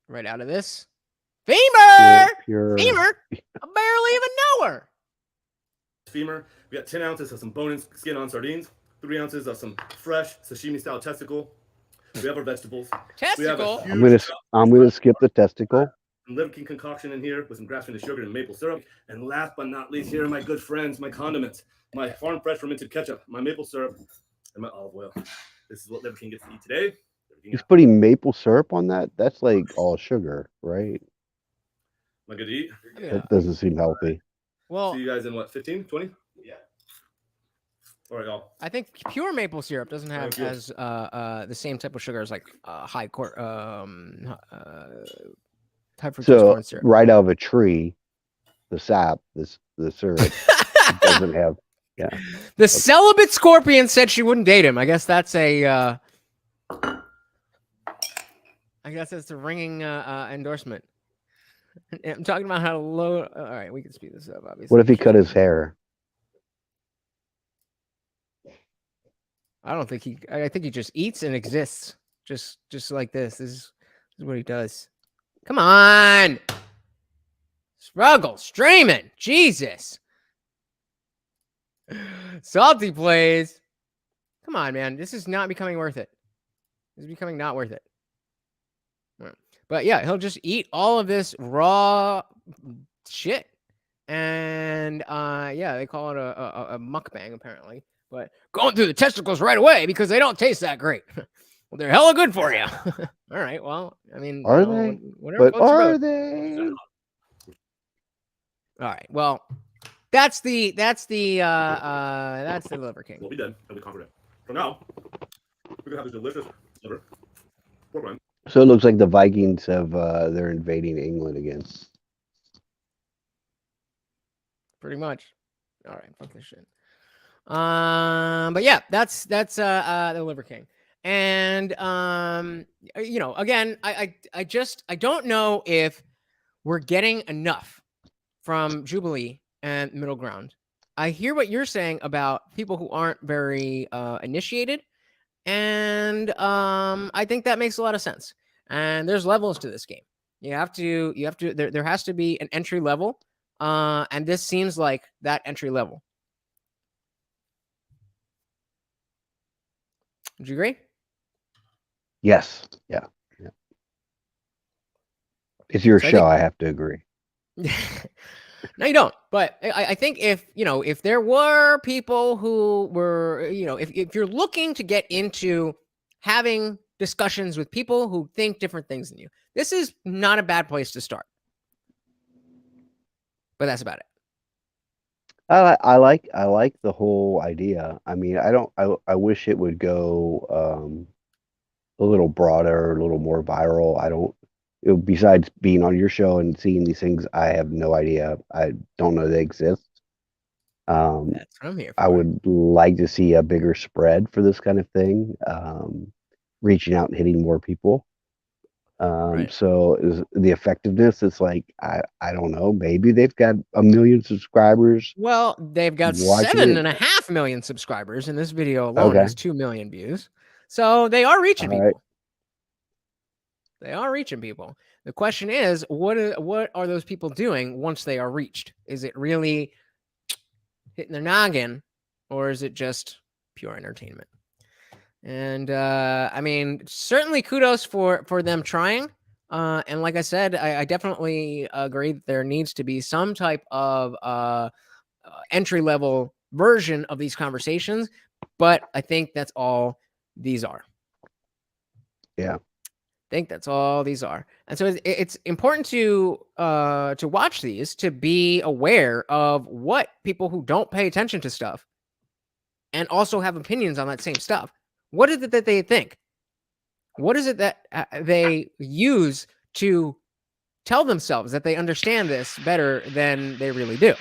Right out of this femur. Pure. Femur. I barely even know her. Femur. We got 10 ounces of some bone and skin on sardines. 3 ounces of some fresh sashimi style testicle. We have our vegetables. Testicle. We have I'm gonna skip the testicle. some liver king concoction in here with some grass-fed sugar and maple syrup. And last but not least, here are my good friends, my condiments, my farm fresh fermented ketchup, my maple syrup, and my olive oil. This is what Liver King gets to eat today. He's putting maple syrup on that. That's like all sugar, right? Am I good to eat? That doesn't seem healthy. Well, see you guys in what, 15, 20? Yeah. All right, y'all. I think pure maple syrup doesn't have as the same type of sugar as like high fructose corn syrup. Right out of a tree, the sap, the syrup doesn't have. Yeah. The celibate scorpion said she wouldn't date him. I guess that's a. I guess that's a ringing endorsement. I'm talking about how low. All right, we can speed this up. Obviously. What if he cut his hair? I don't think he. I think he just eats and exists, just like this. This is what he does. Come on, struggle streaming. Jesus, salty plays. Come on, man. This is not becoming worth it. This is becoming not worth it. But yeah, he'll just eat all of this raw shit, and yeah, they call it a mukbang apparently. But going through the testicles right away because they don't taste that great. Well, they're hella good for you. All right. Well, I mean, are they? But are they? All right. Well, that's the Liver King. We'll be done and we conquered it. So now we're gonna have this delicious liver. Pork rind. So it looks like the Vikings have they're invading England again. Pretty much. All right. Fuck this shit. But yeah, that's the Liver King. And you know, again, I don't know if we're getting enough from Jubilee and Middle Ground. I hear what you're saying about people who aren't very initiated, and I think that makes a lot of sense. And there's levels to this game. You have to there has to be an entry level, and this seems like that entry level. Would you agree? Yes. Yeah. Yeah. It's your show. I have to agree. No, you don't. But I think if there were people who were, if you're looking to get into having discussions with people who think different things than you, this is not a bad place to start. But that's about it. I like the whole idea. I mean, I wish it would go a little broader, a little more viral. Besides being on your show and seeing these things, I have no idea. I don't know they exist. That's what I'm here for. I would like to see a bigger spread for this kind of thing, reaching out and hitting more people. Right. So is the effectiveness, it's like, I don't know, maybe they've got 1 million subscribers. Well, they've got 7.5 million subscribers, and this video alone has 2 million views. So they are reaching people. Right. They are reaching people. The question is, what are those people doing once they are reached? Is it really hitting their noggin, or is it just pure entertainment? And I mean, certainly kudos for them trying. And like I said, I definitely agree that there needs to be some type of entry level version of these conversations. But I think that's all these are. Yeah. I think that's all these are. And so it's important to watch these, to be aware of what people who don't pay attention to stuff and also have opinions on that same stuff. What is it that they think? What is it that they use to tell themselves that they understand this better than they really do?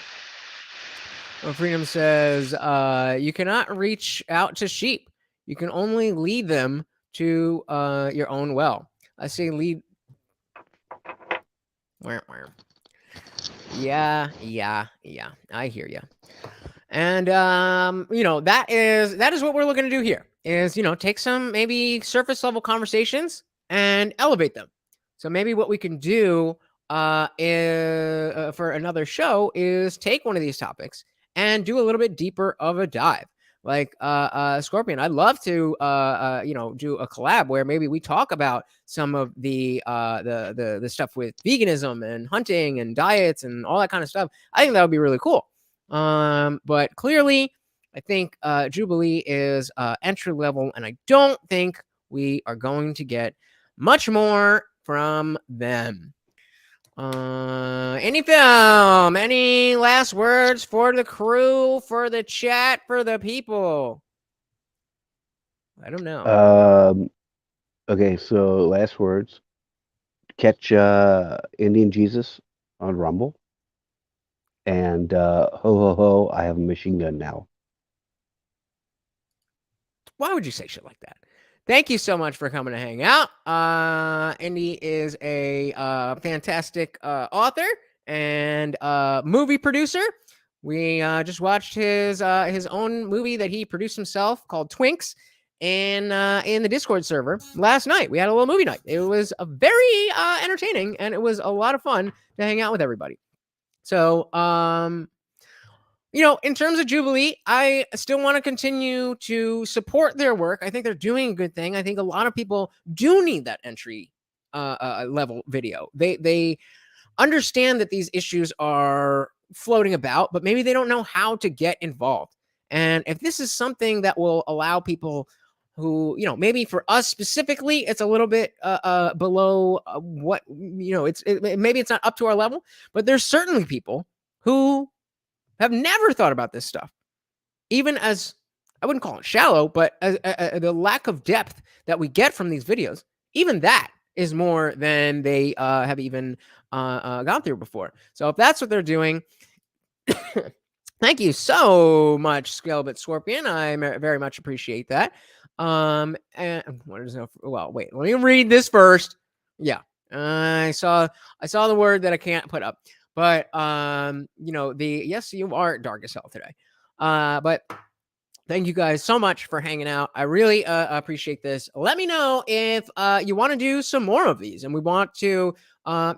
Well, Freedom says, you cannot reach out to sheep. You can only lead them to your own well. I say lead. Where? Yeah. I hear you. And that is what we're looking to do here is, take some maybe surface level conversations and elevate them. So maybe what we can do is, for another show is take one of these topics and do a little bit deeper of a dive. Like Scorpion, I'd love to do a collab where maybe we talk about some of the stuff with veganism and hunting and diets and all that kind of stuff. I think that would be really cool. But clearly, I think Jubilee is entry level, and I don't think we are going to get much more from them. Any last words for the crew, for the chat, for the people? I don't know. Okay, so last words. Catch IndianJesus on Rumble. And ho ho ho, I have a machine gun now. Why would you say shit like that? Thank you so much for coming to hang out. Indy is a fantastic author and movie producer. We just watched his own movie that he produced himself called Twinks in the Discord server last night. We had a little movie night. It was a very entertaining, and it was a lot of fun to hang out with everybody. So, in terms of Jubilee, I still want to continue to support their work. I think they're doing a good thing. I think a lot of people do need that entry level video. They understand that these issues are floating about, but maybe they don't know how to get involved. And if this is something that will allow people who, maybe for us specifically, it's a little bit below what, maybe it's not up to our level, but there's certainly people who have never thought about this stuff. Even as, I wouldn't call it shallow, but the lack of depth that we get from these videos, even that is more than they have even gone through before. So if that's what they're doing, thank you so much, Skelbit Scorpion. I very much appreciate that. And what is well, wait, let me read this first. Yeah, I saw the word that I can't put up. But yes, you are dark as hell today. But thank you guys so much for hanging out. I really appreciate this. Let me know if you want to do some more of these, and we want to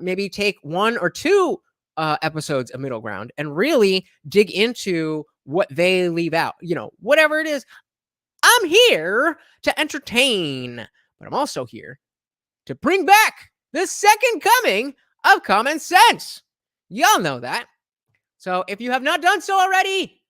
maybe take 1 or 2 episodes of Middle Ground and really dig into what they leave out. Whatever it is, I'm here to entertain, but I'm also here to bring back the second coming of common sense. Y'all know that. So if you have not done so already,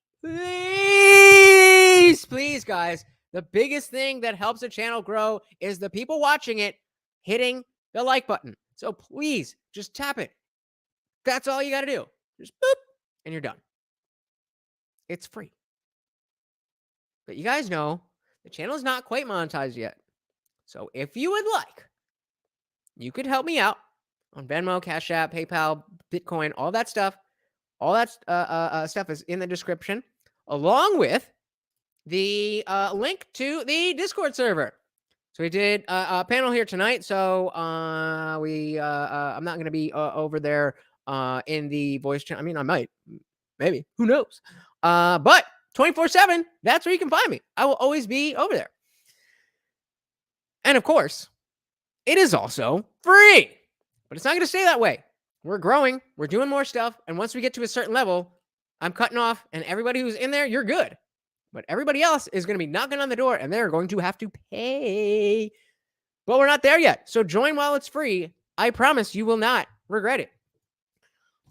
please, guys, the biggest thing that helps a channel grow is the people watching it hitting the like button. So please just tap it. That's all you got to do. Just boop, and you're done. It's free. But you guys know the channel is not quite monetized yet. So if you would like, you could help me out on Venmo, CashApp, PayPal, Bitcoin, all that stuff. All that stuff is in the description, along with the link to the Discord server. So we did a panel here tonight. So I'm not going to be over there in the voice channel. I mean, I might, maybe, who knows? But 24/7, that's where you can find me. I will always be over there. And of course, it is also free, but it's not going to stay that way. We're growing. We're doing more stuff. And once we get to a certain level, I'm cutting off. And everybody who's in there, you're good. But everybody else is going to be knocking on the door, and they're going to have to pay. But we're not there yet. So join while it's free. I promise you will not regret it.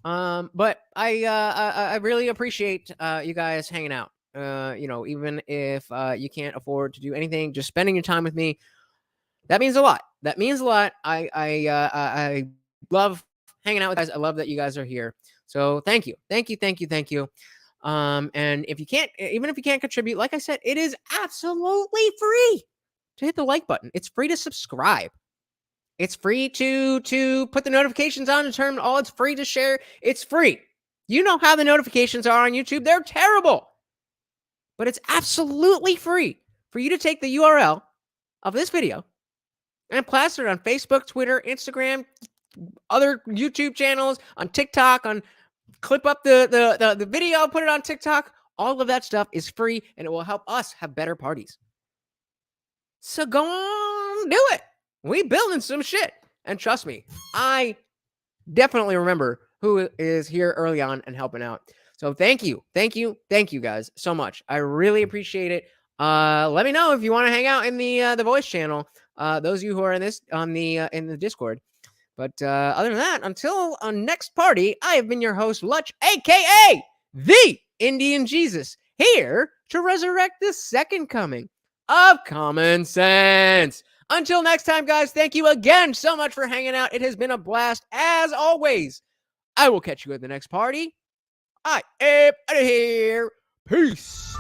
But I really appreciate you guys hanging out. Even if you can't afford to do anything, just spending your time with me, that means a lot. That means a lot. I love hanging out with you guys. I love that you guys are here. So thank you. And if you can't, even if you can't contribute, like I said, it is absolutely free to hit the like button. It's free to subscribe. It's free to put the notifications on and turn all. It's free to share. It's free. You know how the notifications are on YouTube. They're terrible. But it's absolutely free for you to take the URL of this video and plaster it on Facebook, Twitter, Instagram, other YouTube channels, on TikTok, clip up the video, put it on TikTok, All of that stuff is free, and it will help us have better parties. So go on, do it. We building some shit. And trust me, I definitely remember who is here early on and helping out. So thank you guys so much. I really appreciate it. Let me know if you want to hang out in the voice channel. Those of you who are in the Discord. But other than that, until our next party, I have been your host, Lutch, aka the Indian Jesus, here to resurrect the second coming of common sense. Until next time, guys, thank you again so much for hanging out. It has been a blast, as always. I will catch you at the next party. I am out of here. Peace.